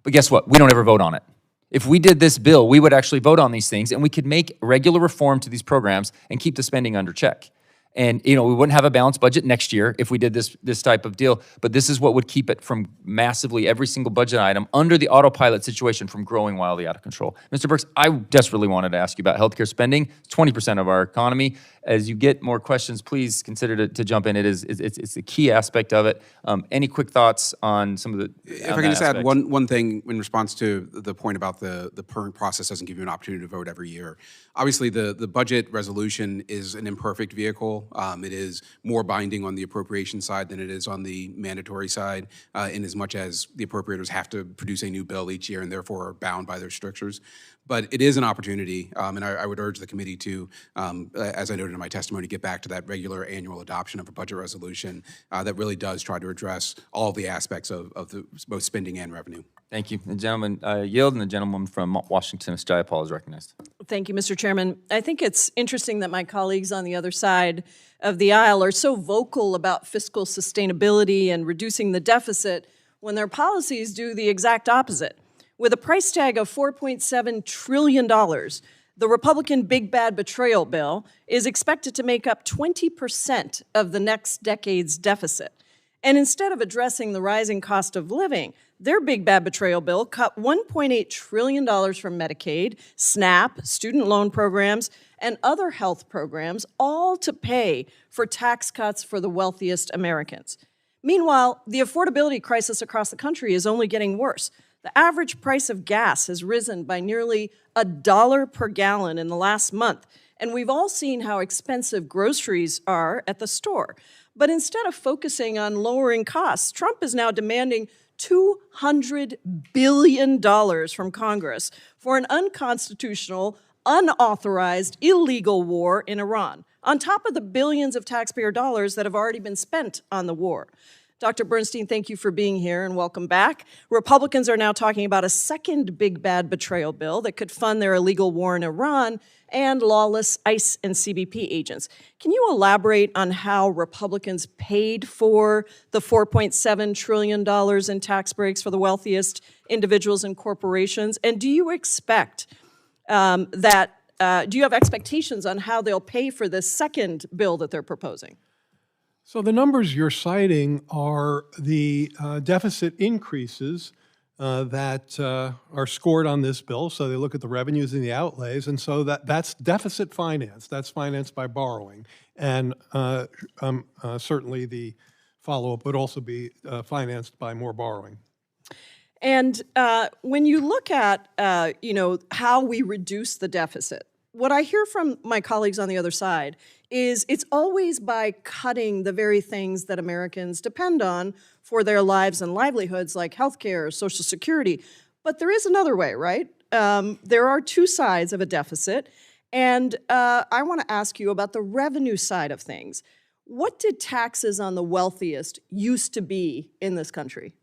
But guess what? We don't ever vote on it. If we did this bill, we would actually vote on these things, and we could make regular reform to these programs and keep the spending under check. And we wouldn't have a balanced budget next year if we did this type of deal. But this is what would keep it from massively every single budget item under the autopilot situation from growing wildly out of control. Mr. Burks, I desperately wanted to ask you about healthcare spending. It's 20% of our economy. As you get more questions, please consider to jump in. It's a key aspect of it. Any quick thoughts on some of the? If I can just add one thing in response to the point about the current process doesn't give you an opportunity to vote every year. Obviously, the budget resolution is an imperfect vehicle. It is more binding on the appropriation side than it is on the mandatory side, in as much as the appropriators have to produce a new bill each year and therefore are bound by their strictures. But it is an opportunity, and I would urge the committee to, as I noted in my testimony, get back to that regular annual adoption of a budget resolution that really does try to address all the aspects of both spending and revenue. Thank you. The gentleman yield, and the gentleman from Washington, Ms. Jayapal, is recognized. Thank you, Mr. Chairman. I think it's interesting that my colleagues on the other side of the aisle are so vocal about fiscal sustainability and reducing the deficit when their policies do the exact opposite. With a price tag of $4.7 trillion, the Republican Big Bad Betrayal Bill is expected to make up 20% of the next decade's deficit. And instead of addressing the rising cost of living, their Big Bad Betrayal Bill cut $1.8 trillion from Medicaid, SNAP, student loan programs, and other health programs, all to pay for tax cuts for the wealthiest Americans. Meanwhile, the affordability crisis across the country is only getting worse. The average price of gas has risen by nearly $1 per gallon in the last month, and we've all seen how expensive groceries are at the store. But instead of focusing on lowering costs, Trump is now demanding $200 billion from Congress for an unconstitutional, unauthorized, illegal war in Iran, on top of the billions of taxpayer dollars that have already been spent on the war. Dr. Bernstein, thank you for being here and welcome back. Republicans are now talking about a second big bad betrayal bill that could fund their illegal war in Iran and lawless ICE and CBP agents. Can you elaborate on how Republicans paid for the $4.7 trillion in tax breaks for the wealthiest individuals and corporations? And do you expect do you have expectations on how they'll pay for this second bill that they're proposing? So the numbers you're citing are the deficit increases that are scored on this bill. So they look at the revenues and the outlays, and so that's deficit finance. That's financed by borrowing. And certainly the follow-up would also be financed by more borrowing. And when you look at how we reduce the deficit, what I hear from my colleagues on the other side is it's always by cutting the very things that Americans depend on for their lives and livelihoods, like healthcare, Social Security. But there is another way, right? There are two sides of a deficit. And I want to ask you about the revenue side of things. What did taxes on the wealthiest used to be in this country?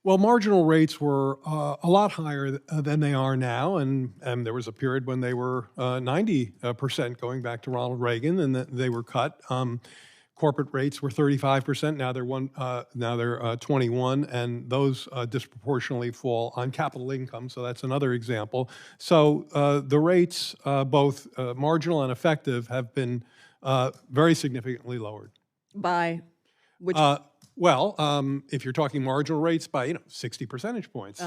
Well, marginal rates were a lot higher than they are now, and there was a period when they were 90% going back to Ronald Reagan, and they were cut. Corporate rates were 35%. Now they're 21, and those disproportionately fall on capital income. So that's another example. So the rates, both marginal and effective, have been very significantly lowered. By which? Well, if you're talking marginal rates, by 60 percentage points.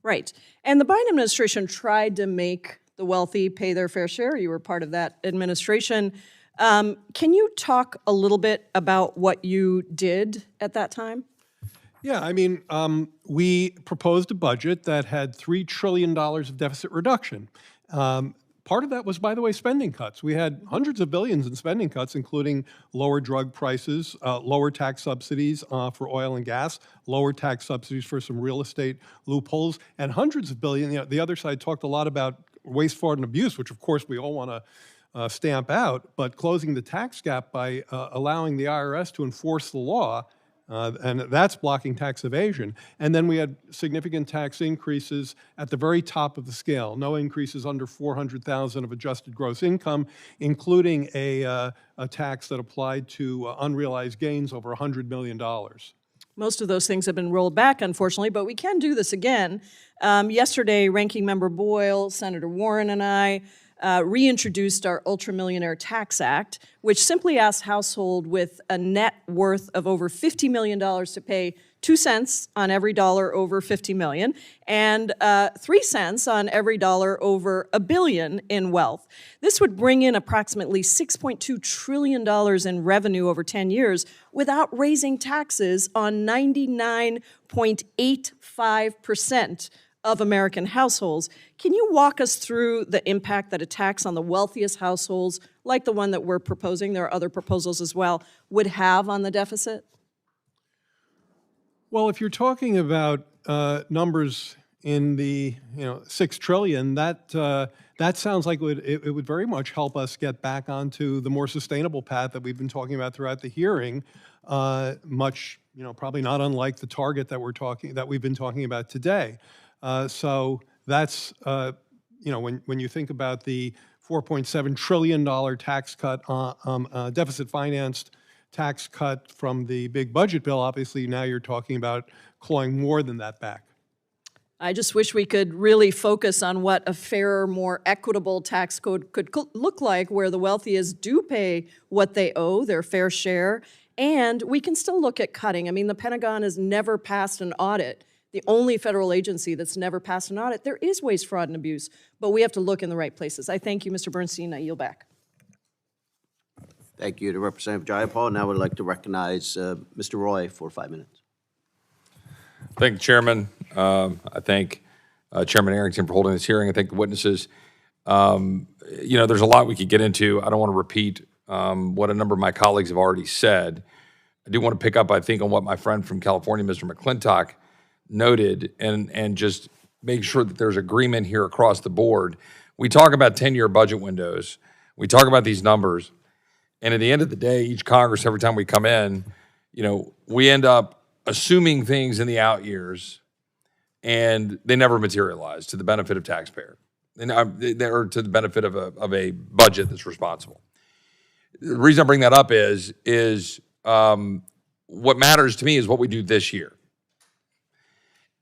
Right. And the Biden administration tried to make the wealthy pay their fair share. You were part of that administration. Can you talk a little bit about what you did at that time? Yeah, I mean, we proposed a budget that had $3 trillion of deficit reduction. Part of that was, by the way, spending cuts. We had hundreds of billions in spending cuts, including lower drug prices, lower tax subsidies for oil and gas, lower tax subsidies for some real estate loopholes, and hundreds of billions. The other side talked a lot about waste, fraud, and abuse, which of course we all want to stamp out, but closing the tax gap by allowing the IRS to enforce the law, and that's blocking tax evasion. And then we had significant tax increases at the very top of the scale, no increases under $400,000 of adjusted gross income, including a tax that applied to unrealized gains over $100 million. Most of those things have been rolled back, unfortunately, but we can do this again. Yesterday, Ranking Member Boyle, Senator Warren, and I reintroduced our Ultramillionaire Tax Act, which simply asks households with a net worth of over $50 million to pay 2 cents on every dollar over $50 million and 3 cents on every dollar over $1 billion in wealth. This would bring in approximately $6.2 trillion in revenue over 10 years without raising taxes on 99.85% of American households. Can you walk us through the impact that a tax on the wealthiest households, like the one that we're proposing, there are other proposals as well, would have on the deficit? Well, if you're talking about numbers in the $6 trillion, that sounds like it would very much help us get back onto the more sustainable path that we've been talking about throughout the hearing. Much, probably not unlike the target that we've been talking about today. So that's, when you think about the $4.7 trillion tax cut, deficit-financed tax cut from the big budget bill, obviously now you're talking about clawing more than that back. I just wish we could really focus on what a fairer, more equitable tax code could look like, where the wealthiest do pay what they owe, their fair share, and we can still look at cutting. I mean, the Pentagon has never passed an audit. The only federal agency that's never passed an audit. There is waste, fraud, and abuse, but we have to look in the right places. I thank you, Mr. Bernstein. I yield back. Thank you to Representative Jayapal. Now I would like to recognize Mr. Roy for 5 minutes. Thank you, Chairman. I thank Chairman Arrington for holding this hearing. I thank the witnesses. There's a lot we could get into. I don't want to repeat what a number of my colleagues have already said. I do want to pick up, I think, on what my friend from California, Mr. McClintock, noted and just make sure that there's agreement here across the board. We talk about 10-year budget windows. We talk about these numbers. And at the end of the day, each Congress, every time we come in, we end up assuming things in the out years, and they never materialize to the benefit of taxpayers, or to the benefit of a budget that's responsible. The reason I bring that up is what matters to me is what we do this year.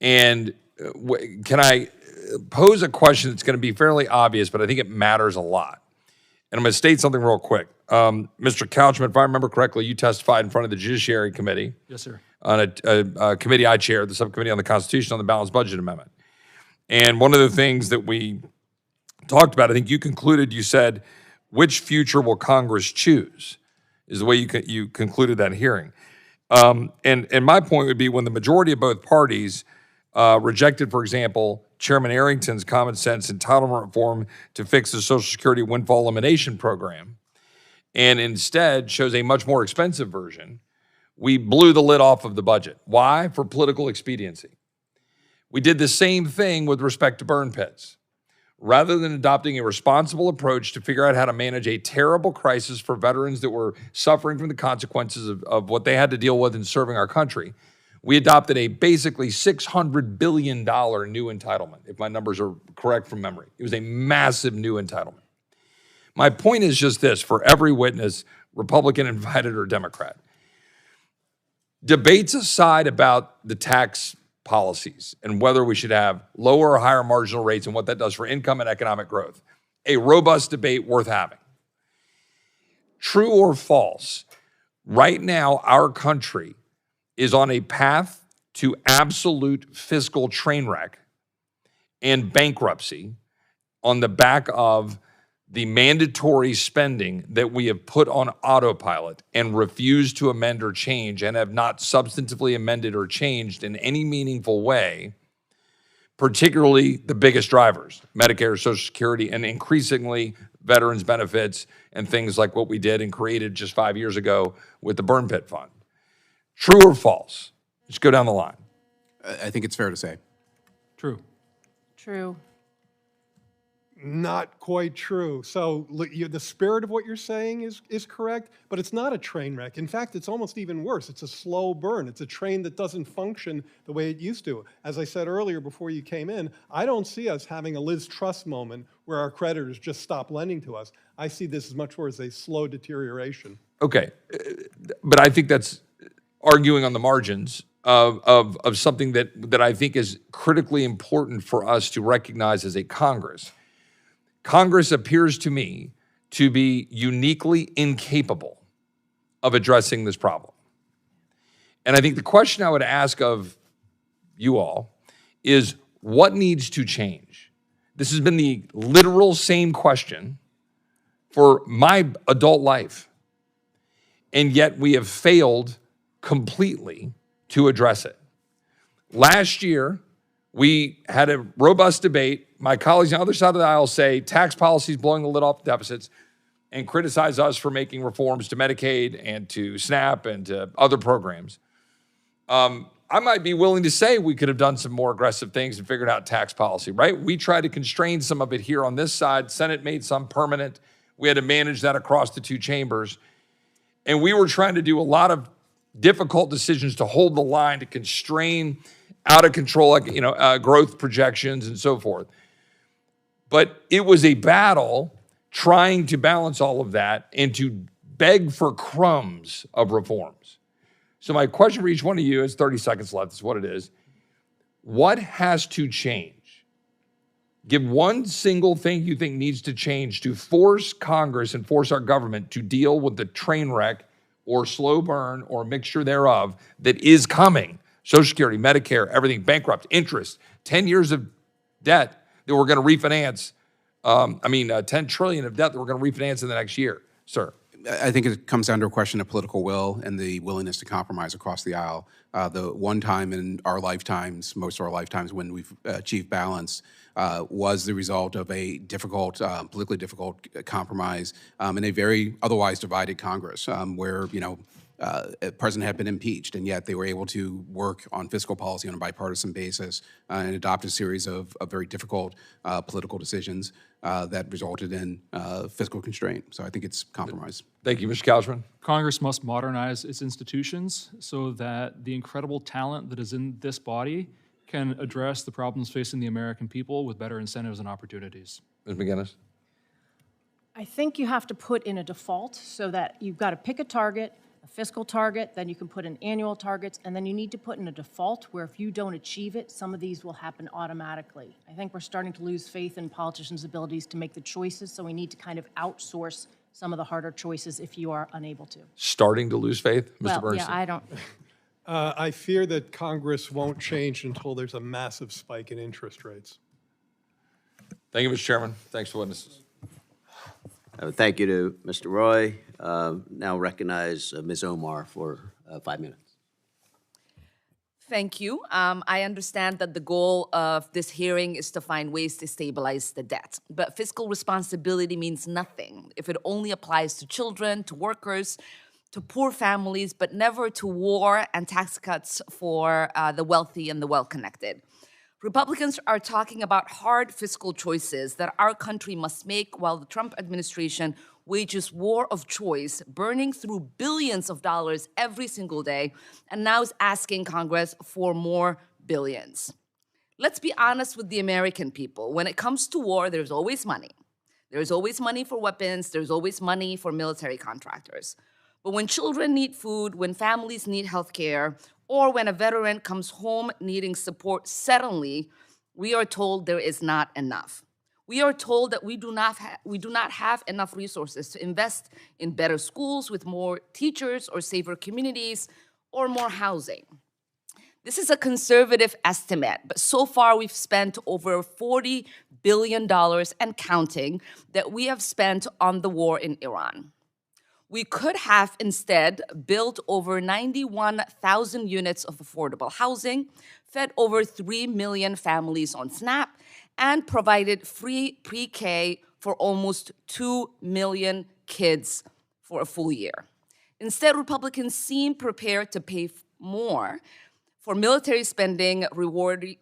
And can I pose a question that's going to be fairly obvious, but I think it matters a lot. And I'm going to state something real quick. Mr. Couchman, if I remember correctly, you testified in front of the Judiciary Committee. Yes, sir. On a committee I chaired, the Subcommittee on the Constitution on the Balanced Budget Amendment. And one of the things that we talked about, I think you concluded, you said, which future will Congress choose, is the way you concluded that hearing. And my point would be when the majority of both parties rejected, for example, Chairman Arrington's common sense entitlement reform to fix the Social Security windfall elimination program, and instead chose a much more expensive version, we blew the lid off of the budget. Why? For political expediency. We did the same thing with respect to burn pits. Rather than adopting a responsible approach to figure out how to manage a terrible crisis for veterans that were suffering from the consequences of what they had to deal with in serving our country, we adopted a basically $600 billion new entitlement, if my numbers are correct from memory. It was a massive new entitlement. My point is just this, for every witness, Republican invited or Democrat. Debates aside about the tax policies and whether we should have lower or higher marginal rates and what that does for income and economic growth, a robust debate worth having. True or false, right now our country is on a path to absolute fiscal train wreck and bankruptcy on the back of the mandatory spending that we have put on autopilot and refused to amend or change and have not substantively amended or changed in any meaningful way, particularly the biggest drivers, Medicare, Social Security, and increasingly veterans benefits and things like what we did and created just 5 years ago with the Burn Pit Fund. True or false? Just go down the line. I think it's fair to say. True. True. Not quite true. So the spirit of what you're saying is correct, but it's not a train wreck. In fact, it's almost even worse. It's a slow burn. It's a train that doesn't function the way it used to. As I said earlier before you came in, I don't see us having a Liz Truss moment where our creditors just stop lending to us. I see this as much more as a slow deterioration. Okay, but I think that's arguing on the margins of something that I think is critically important for us to recognize as a Congress. Congress appears to me to be uniquely incapable of addressing this problem. And I think the question I would ask of you all is what needs to change? This has been the literal same question for my adult life. And yet we have failed completely to address it. Last year, we had a robust debate. My colleagues on the other side of the aisle say tax policy is blowing the lid off deficits and criticize us for making reforms to Medicaid and to SNAP and to other programs. I might be willing to say we could have done some more aggressive things and figured out tax policy, right? We tried to constrain some of it here on this side. Senate made some permanent. We had to manage that across the two chambers. And we were trying to do a lot of difficult decisions to hold the line, to constrain out of control, growth projections and so forth. But it was a battle trying to balance all of that and to beg for crumbs of reforms. So my question for each one of you is 30 seconds left, is what it is. What has to change? Give one single thing you think needs to change to force Congress and force our government to deal with the train wreck or slow burn or mixture thereof that is coming. Social Security, Medicare, everything, bankrupt, interest, 10 years of debt that we're going to refinance. 10 trillion of debt that we're going to refinance in the next year, sir. I think it comes down to a question of political will and the willingness to compromise across the aisle. The one time in our lifetimes, most of our lifetimes, when we've achieved balance was the result of a difficult, politically difficult compromise in a very otherwise divided Congress, where a president had been impeached, and yet they were able to work on fiscal policy on a bipartisan basis and adopt a series of very difficult political decisions that resulted in fiscal constraint. So I think it's compromise. Thank you, Mr. Couchman. Congress must modernize its institutions so that the incredible talent that is in this body can address the problems facing the American people with better incentives and opportunities. Ms. McGinness. I think you have to put in a default so that you've got to pick a target, a fiscal target, then you can put in annual targets, and then you need to put in a default where if you don't achieve it, some of these will happen automatically. I think we're starting to lose faith in politicians' abilities to make the choices, so we need to kind of outsource some of the harder choices if you are unable to. Starting to lose faith, Mr. Well, Bernstein? yeah, I don't. I fear that Congress won't change until there's a massive spike in interest rates. Thank you, Mr. Chairman. Thanks for witnesses. Thank you to Mr. Roy. Now recognize Ms. Omar for 5 minutes. Thank you. I understand that the goal of this hearing is to find ways to stabilize the debt. But fiscal responsibility means nothing if it only applies to children, to workers, to poor families, but never to war and tax cuts for the wealthy and the well-connected. Republicans are talking about hard fiscal choices that our country must make while the Trump administration wages war of choice, burning through billions of dollars every single day, and now is asking Congress for more billions. Let's be honest with the American people. When it comes to war, there's always money. There's always money for weapons. There's always money for military contractors. But when children need food, when families need health care, or when a veteran comes home needing support suddenly, we are told there is not enough. We are told that we do not have enough resources to invest in better schools with more teachers or safer communities or more housing. This is a conservative estimate, but so far we've spent over $40 billion and counting that we have spent on the war in Iran. We could have instead built over 91,000 units of affordable housing, fed over 3 million families on SNAP, and provided free pre-K for almost 2 million kids for a full year. Instead, Republicans seem prepared to pay more for military spending, rewarding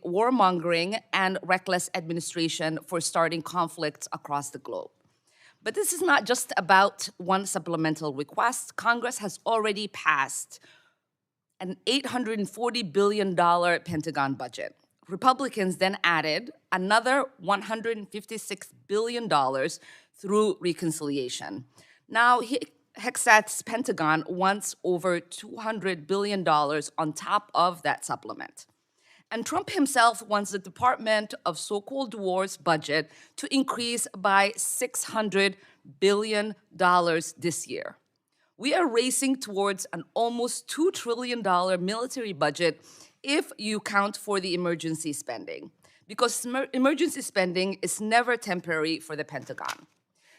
warmongering and reckless administration for starting conflicts across the globe. But this is not just about one supplemental request. Congress has already passed an $840 billion Pentagon budget. Republicans then added another $156 billion through reconciliation. Now, Hexat's Pentagon wants over $200 billion on top of that supplement. And Trump himself wants the Department of so-called war's budget to increase by $600 billion this year. We are racing towards an almost $2 trillion military budget if you count for the emergency spending, because emergency spending is never temporary for the Pentagon.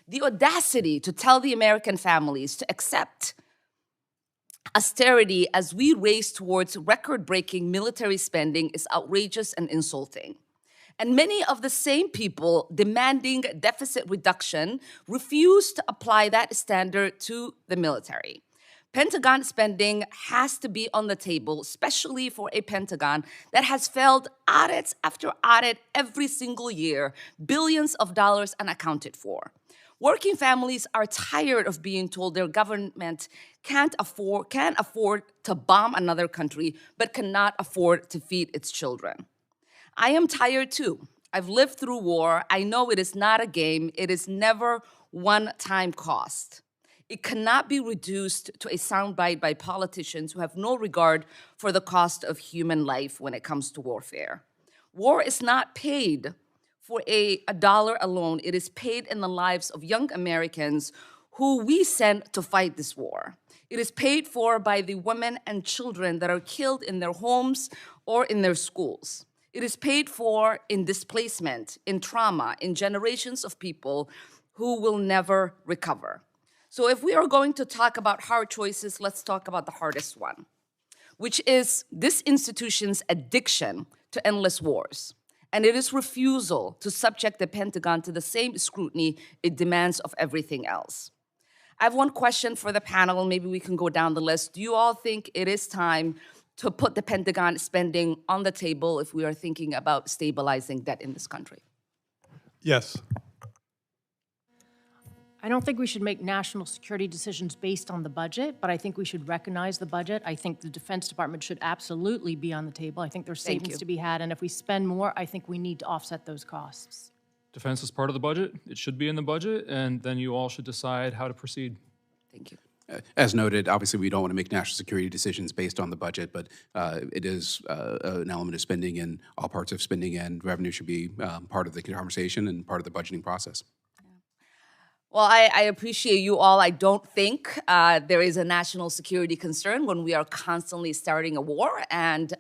The audacity to tell the American families to accept austerity as we race towards record-breaking military spending is outrageous and insulting. And many of the same people demanding deficit reduction refuse to apply that standard to the military. Pentagon spending has to be on the table, especially for a Pentagon that has failed audits after audit every single year, billions of dollars unaccounted for. Working families are tired of being told their government can afford to bomb another country, but cannot afford to feed its children. I am tired too. I've lived through war. I know it is not a game. It is never one-time cost. It cannot be reduced to a soundbite by politicians who have no regard for the cost of human life when it comes to warfare. War is not paid for a dollar alone. It is paid in the lives of young Americans who we sent to fight this war. It is paid for by the women and children that are killed in their homes or in their schools. It is paid for in displacement, in trauma, in generations of people who will never recover. So if we are going to talk about hard choices, let's talk about the hardest one, which is this institution's addiction to endless wars, and it is refusal to subject the Pentagon to the same scrutiny it demands of everything else. I have one question for the panel. Maybe we can go down the list. Do you all think it is time to put the Pentagon spending on the table if we are thinking about stabilizing debt in this country? Yes. I don't think we should make national security decisions based on the budget, but I think we should recognize the budget. I think the Defense Department should absolutely be on the table. I think there's savings to be had, and if we spend more, I think we need to offset those costs. Defense is part of the budget. It should be in the budget, and then you all should decide how to proceed. Thank you. As noted, obviously, we don't want to make national security decisions based on the budget, but it is an element of spending, and all parts of spending and revenue should be part of the conversation and part of the budgeting process. Well, I appreciate you all. I don't think there is a national security concern when we are constantly starting a war and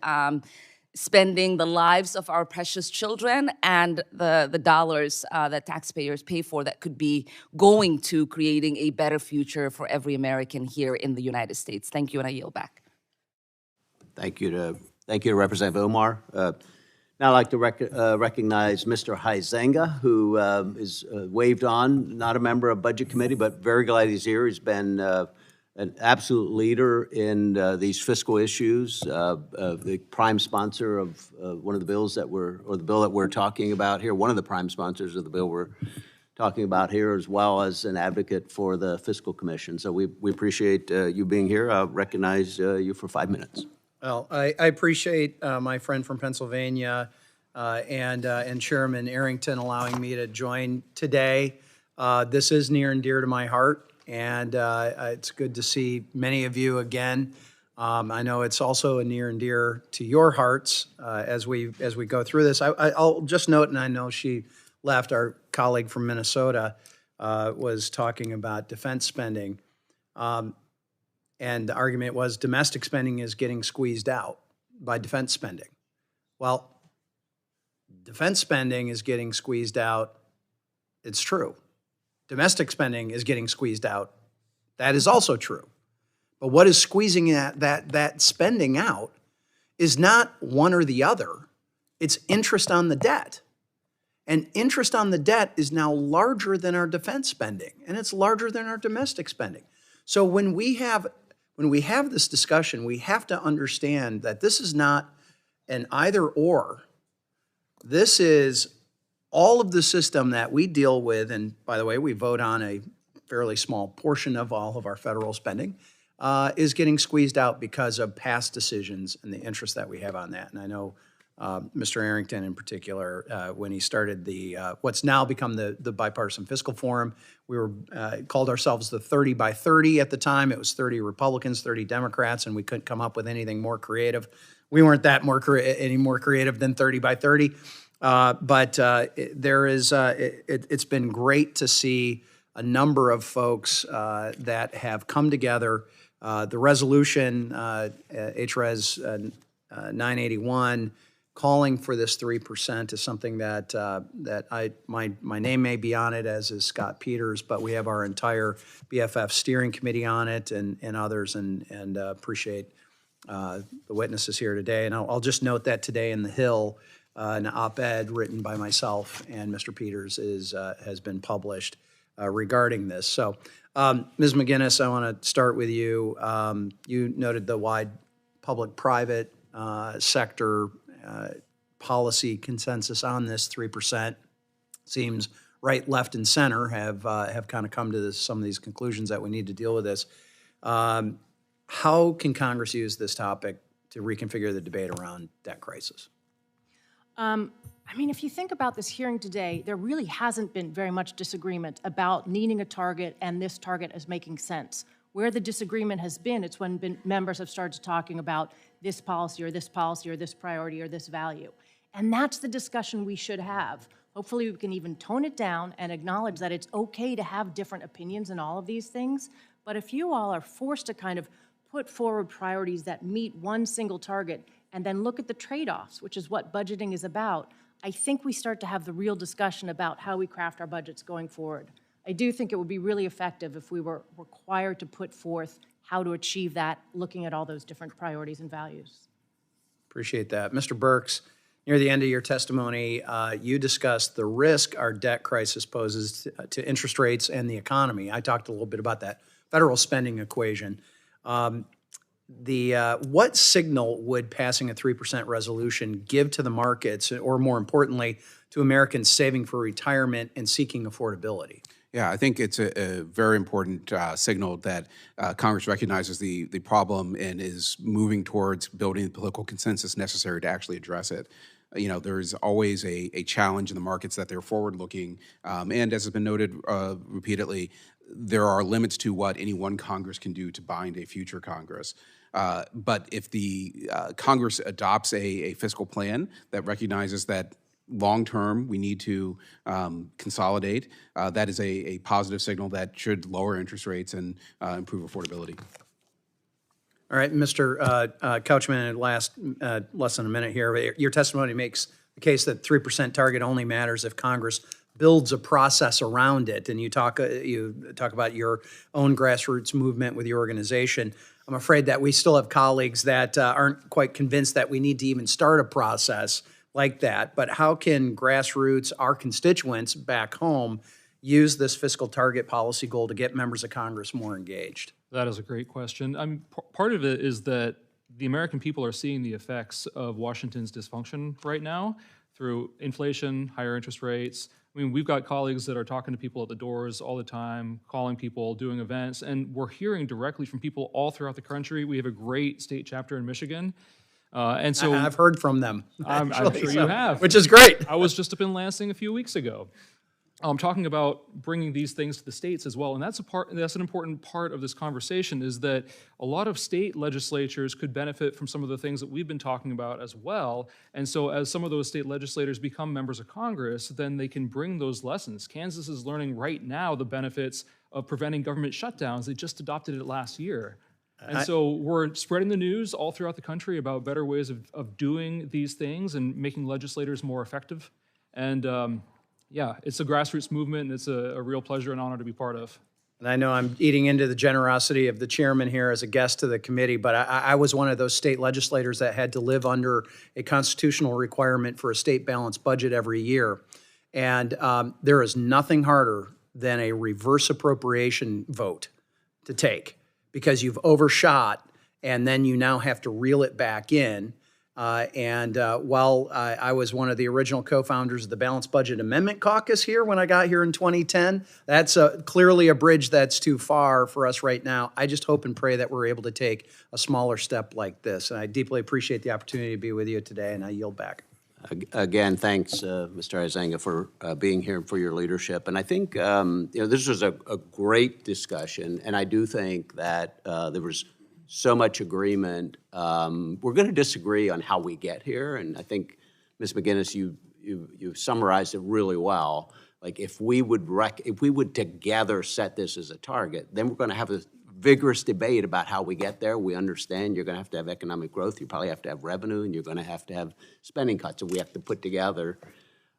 spending the lives of our precious children and the dollars that taxpayers pay for that could be going to creating a better future for every American here in the United States. Thank you, and I yield back. Thank you to Representative Omar. Now I'd like to recognize Mr. Huizenga, who is waved on, not a member of Budget Committee, but very glad he's here. He's been an absolute leader in these fiscal issues, the prime sponsor of one of the bills that the bill that we're talking about here, one of the prime sponsors of the bill we're talking about here, as well as an advocate for the Fiscal Commission. So we appreciate you being here. I'll recognize you for 5 minutes. Well, I appreciate my friend from Pennsylvania and Chairman Arrington allowing me to join today. This is near and dear to my heart, and it's good to see many of you again. I know it's also near and dear to your hearts as we go through this. I'll just note, and I know she left, our colleague from Minnesota was talking about defense spending. And the argument was domestic spending is getting squeezed out by defense spending. Well, defense spending is getting squeezed out. It's true. Domestic spending is getting squeezed out. That is also true. But what is squeezing that spending out is not one or the other. It's interest on the debt. And interest on the debt is now larger than our defense spending, and it's larger than our domestic spending. So when we have this discussion, we have to understand that this is not an either or. This is all of the system that we deal with, and by the way, we vote on a fairly small portion of all of our federal spending, is getting squeezed out because of past decisions and the interest that we have on that. And I know Mr. Arrington in particular, when he started the what's now become the Bipartisan Fiscal Forum, we were called ourselves the 30 by 30 at the time. It was 30 Republicans, 30 Democrats, and we couldn't come up with anything more creative. We weren't that any more creative than 30 by 30. But there is it's been great to see a number of folks that have come together. The resolution, HRES 981, calling for this 3% is something that my name may be on it, as is Scott Peters, but we have our entire BFF steering committee on it and others, and appreciate the witnesses here today. And I'll just note that today in the Hill, an op-ed written by myself and Mr. Peters has been published regarding this. So, Ms. McGinness, I want to start with you. You noted the wide public-private sector policy consensus on this 3%. Seems right, left, and center have kind of come to some of these conclusions that we need to deal with this. How can Congress use this topic to reconfigure the debate around debt crisis? I mean, if you think about this hearing today, there really hasn't been very much disagreement about needing a target and this target as making sense. Where the disagreement has been, it's when members have started talking about this policy or this priority or this value. And that's the discussion we should have. Hopefully we can even tone it down and acknowledge that it's okay to have different opinions in all of these things. But if you all are forced to kind of put forward priorities that meet one single target and then look at the trade-offs, which is what budgeting is about, I think we start to have the real discussion about how we craft our budgets going forward. I do think it would be really effective if we were required to put forth how to achieve that, looking at all those different priorities and values. Appreciate that. Mr. Burks, near the end of your testimony, you discussed the risk our debt crisis poses to interest rates and the economy. I talked a little bit about that federal spending equation. What signal would passing a 3% resolution give to the markets, or more importantly, to Americans saving for retirement and seeking affordability? Yeah, I think it's a very important signal that Congress recognizes the problem and is moving towards building the political consensus necessary to actually address it. You know, there's always a challenge in the markets that they're forward-looking, and as has been noted repeatedly, there are limits to what any one Congress can do to bind a future Congress. But if the Congress adopts a fiscal plan that recognizes that long-term we need to consolidate, that is a positive signal that should lower interest rates and improve affordability. All right, Mr. Couchman, in less than a minute here, your testimony makes the case that 3% target only matters if Congress builds a process around it, and you talk about your own grassroots movement with your organization. I'm afraid that we still have colleagues that aren't quite convinced that we need to even start a process like that. But how can grassroots, our constituents back home, use this fiscal target policy goal to get members of Congress more engaged? That is a great question. Part of it is that the American people are seeing the effects of Washington's dysfunction right now through inflation, higher interest rates. I mean, we've got colleagues that are talking to people at the doors all the time, calling people, doing events, and we're hearing directly from people all throughout the country. We have a great state chapter in Michigan. And so I've heard from them. I'm sure you have. Which is great. I was just up in Lansing a few weeks ago. Talking about bringing these things to the states as well, and that's an important part of this conversation, is that a lot of state legislatures could benefit from some of the things that we've been talking about as well. And so as some of those state legislators become members of Congress, then they can bring those lessons. Kansas is learning right now the benefits of preventing government shutdowns. They just adopted it last year. And so we're spreading the news all throughout the country about better ways of doing these things and making legislators more effective. And yeah, it's a grassroots movement, and it's a real pleasure and honor to be part of. And I know I'm eating into the generosity of the chairman here as a guest to the committee, but I was one of those state legislators that had to live under a constitutional requirement for a state balanced budget every year. And there is nothing harder than a reverse appropriation vote to take, because you've overshot and then you now have to reel it back in. While I was one of the original co-founders of the Balanced Budget Amendment Caucus here when I got here in 2010, that's clearly a bridge that's too far for us right now. I just hope and pray that we're able to take a smaller step like this. And I deeply appreciate the opportunity to be with you today, and I yield back. Again, thanks, Mr. Huizenga, for being here and for your leadership. And I think this was a great discussion, and I do think that there was so much agreement. We're going to disagree on how we get here, and I think, Ms. McGinness, you summarized it really well. Like, if we would together set this as a target, then we're going to have a vigorous debate about how we get there. We understand you're going to have economic growth, you probably have to have revenue, and you're going to have spending cuts that we have to put together.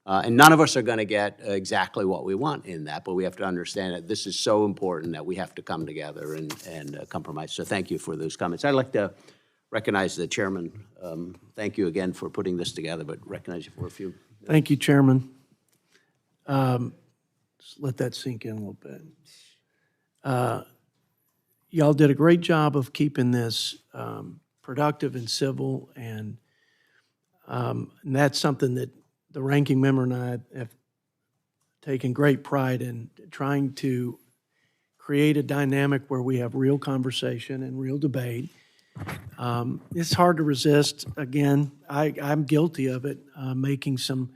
And none of us are going to get exactly what we want in that, but we have to understand that this is so important that we have to come together and compromise. So thank you for those comments. I'd like to recognize the chairman. Thank you again for putting this together, but recognize you for a few minutes. Thank you, Chairman. Just let that sink in a little bit. Y'all did a great job of keeping this productive and civil, and that's something that the ranking member and I have taken great pride in, trying to create a dynamic where we have real conversation and real debate. It's hard to resist. Again, I'm guilty of it, making some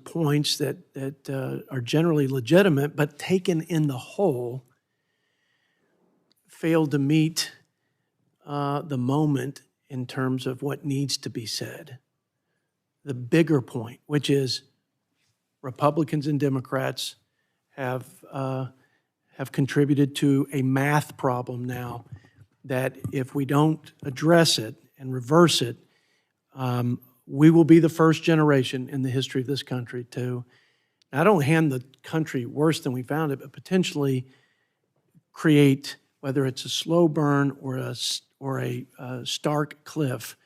points that are generally legitimate, but taken in the whole, failed to meet the moment in terms of what needs to be said. The bigger point, which is Republicans and Democrats have contributed to a math problem now that if we don't address it and reverse it, we will be the first generation in the history of this country to not only hand the country worse than we found it, but potentially create, whether it's a slow burn or a stark cliff,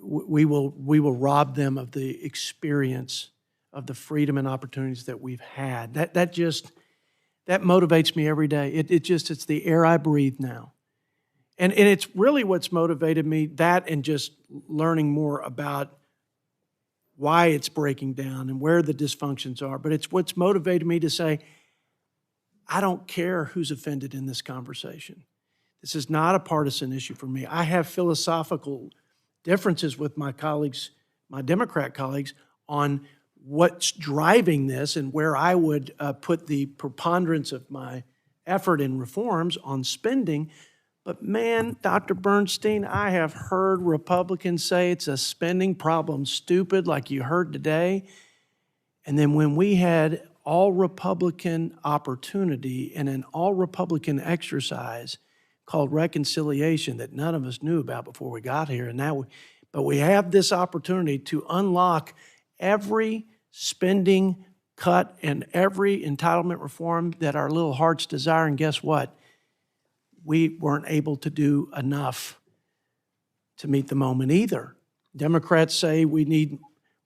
we will rob them of the experience of the freedom and opportunities that we've had. That motivates me every day. It's the air I breathe now. And it's really what's motivated me, that and just learning more about why it's breaking down and where the dysfunctions are. But it's what's motivated me to say, I don't care who's offended in this conversation. This is not a partisan issue for me. I have philosophical differences with my colleagues, my Democrat colleagues, on what's driving this and where I would put the preponderance of my effort in reforms on spending. But man, Dr. Bernstein, I have heard Republicans say it's a spending problem, stupid, like you heard today. And then when we had all-Republican opportunity and an all-Republican exercise called reconciliation that none of us knew about before we got here, but we have this opportunity to unlock every spending cut and every entitlement reform that our little hearts desire, and guess what? We weren't able to do enough to meet the moment either. Democrats say we're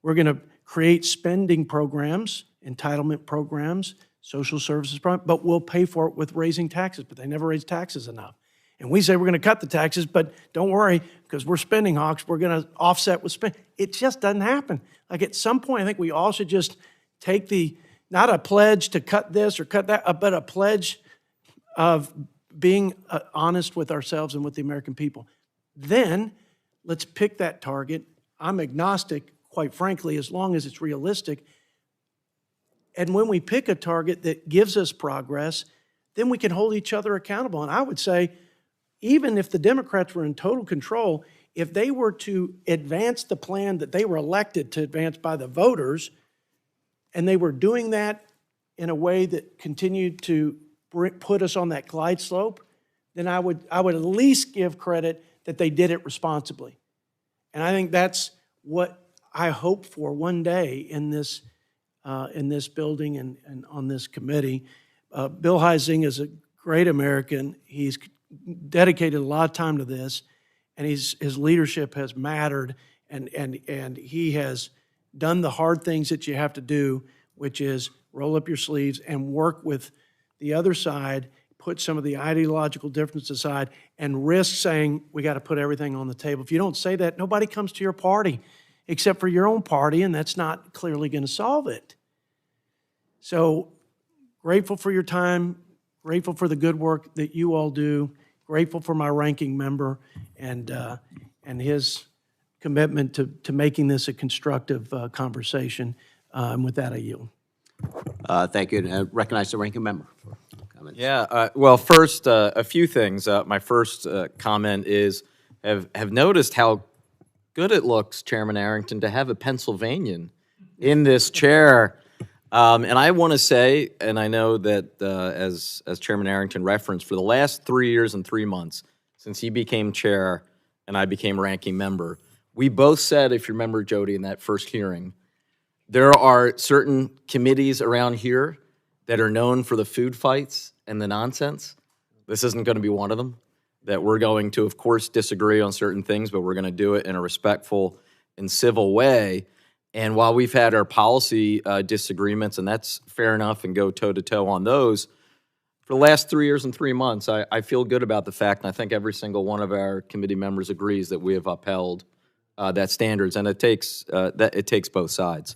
going to create spending programs, entitlement programs, social services programs, but we'll pay for it with raising taxes, but they never raise taxes enough. And we say we're going to cut the taxes, but don't worry, because we're spending hawks, we're going to offset with spend. It just doesn't happen. Like at some point, I think we all should just take not a pledge to cut this or cut that, but a pledge of being honest with ourselves and with the American people. Then let's pick that target. I'm agnostic, quite frankly, as long as it's realistic. And when we pick a target that gives us progress, then we can hold each other accountable. And I would say, even if the Democrats were in total control, if they were to advance the plan that they were elected to advance by the voters, and they were doing that in a way that continued to put us on that glide slope, then I would at least give credit that they did it responsibly. And I think that's what I hope for one day in this building and on this committee. Bill Huizenga is a great American. He's dedicated a lot of time to this, and his leadership has mattered, and he has done the hard things that you have to do, which is roll up your sleeves and work with the other side, put some of the ideological differences aside, and risk saying we got to put everything on the table. If you don't say that, nobody comes to your party except for your own party, and that's not clearly going to solve it. So grateful for your time, grateful for the good work that you all do, grateful for my ranking member and his commitment to making this a constructive conversation. And with that, I yield. Thank you. And recognize the ranking member for comments. Yeah, well, first, a few things. My first comment is, have noticed how good it looks, Chairman Arrington, to have a Pennsylvanian in this chair. And I want to say, and I know that as Chairman Arrington referenced, for the last 3 years and 3 months, since he became chair and I became ranking member, we both said, if you remember, Jody, in that first hearing, there are certain committees around here that are known for the food fights and the nonsense. This isn't going to be one of them. That we're going to, of course, disagree on certain things, but we're going to do it in a respectful and civil way. And while we've had our policy disagreements, and that's fair enough, and go toe-to-toe on those, for the last 3 years and 3 months, I feel good about the fact, and I think every single one of our committee members agrees that we have upheld that standards, and it takes both sides.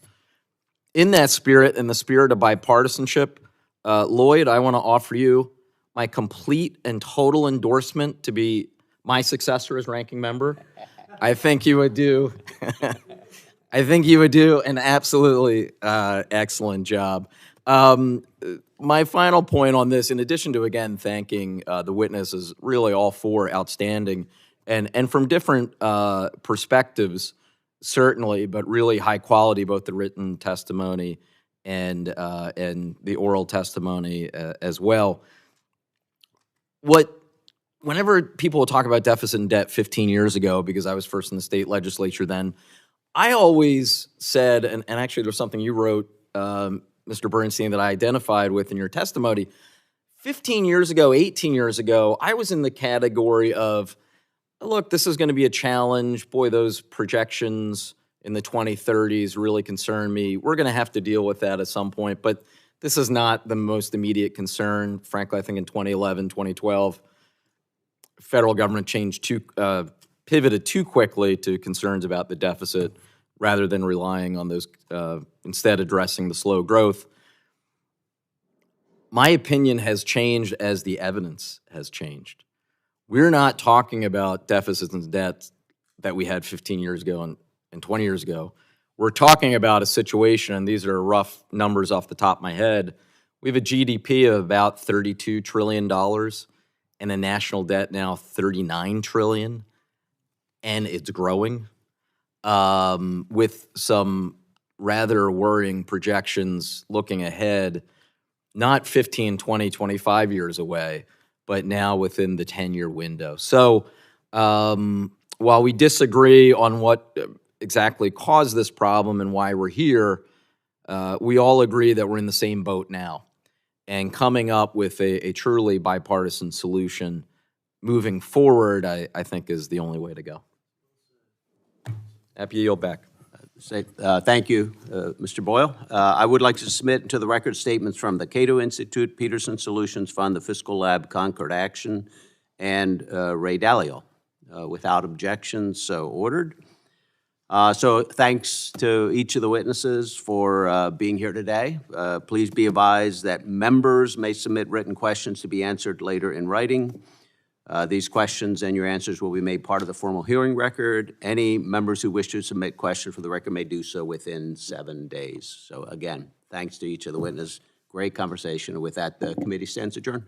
In that spirit, in the spirit of bipartisanship, Lloyd, I want to offer you my complete and total endorsement to be my successor as ranking member. I think you would do an absolutely excellent job. My final point on this, in addition to, again, thanking the witnesses, really all four outstanding, and from different perspectives, certainly, but really high quality, both the written testimony and the oral testimony as well. Whenever people will talk about deficit and debt 15 years ago, because I was first in the state legislature then, I always said, and actually there's something you wrote Mr. Bernstein, that I identified with in your testimony. 15 years ago, 18 years ago, I was in the category of, look, this is going to be a challenge. Boy, those projections in the 2030s really concern me. We're going to have to deal with that at some point, but this is not the most immediate concern. Frankly, I think in 2011, 2012, federal government pivoted too quickly to concerns about the deficit rather than relying on those, instead addressing the slow growth. My opinion has changed as the evidence has changed. We're not talking about deficits and debts that we had 15 years ago and 20 years ago. We're talking about a situation, and these are rough numbers off the top of my head. We have a GDP of about $32 trillion and a national debt now $39 trillion, and it's growing with some rather worrying projections looking ahead, not 15, 20, 25 years away, but now within the 10-year window. So while we disagree on what exactly caused this problem and why we're here, we all agree that we're in the same boat now. And coming up with a truly bipartisan solution moving forward, I think, is the only way to go. Happy to yield back. Thank you, Mr. Boyle. I would like to submit into the record statements from the Cato Institute, Peterson Solutions Fund, the Fiscal Lab, Concord Action, and Ray Dalio. Without objection, so ordered. So thanks to each of the witnesses for being here today. Please be advised that members may submit written questions to be answered later in writing. These questions and your answers will be made part of the formal hearing record. Any members who wish to submit questions for the record may do so within 7 days. So again, thanks to each of the witnesses. Great conversation. And with that, the committee stands adjourned.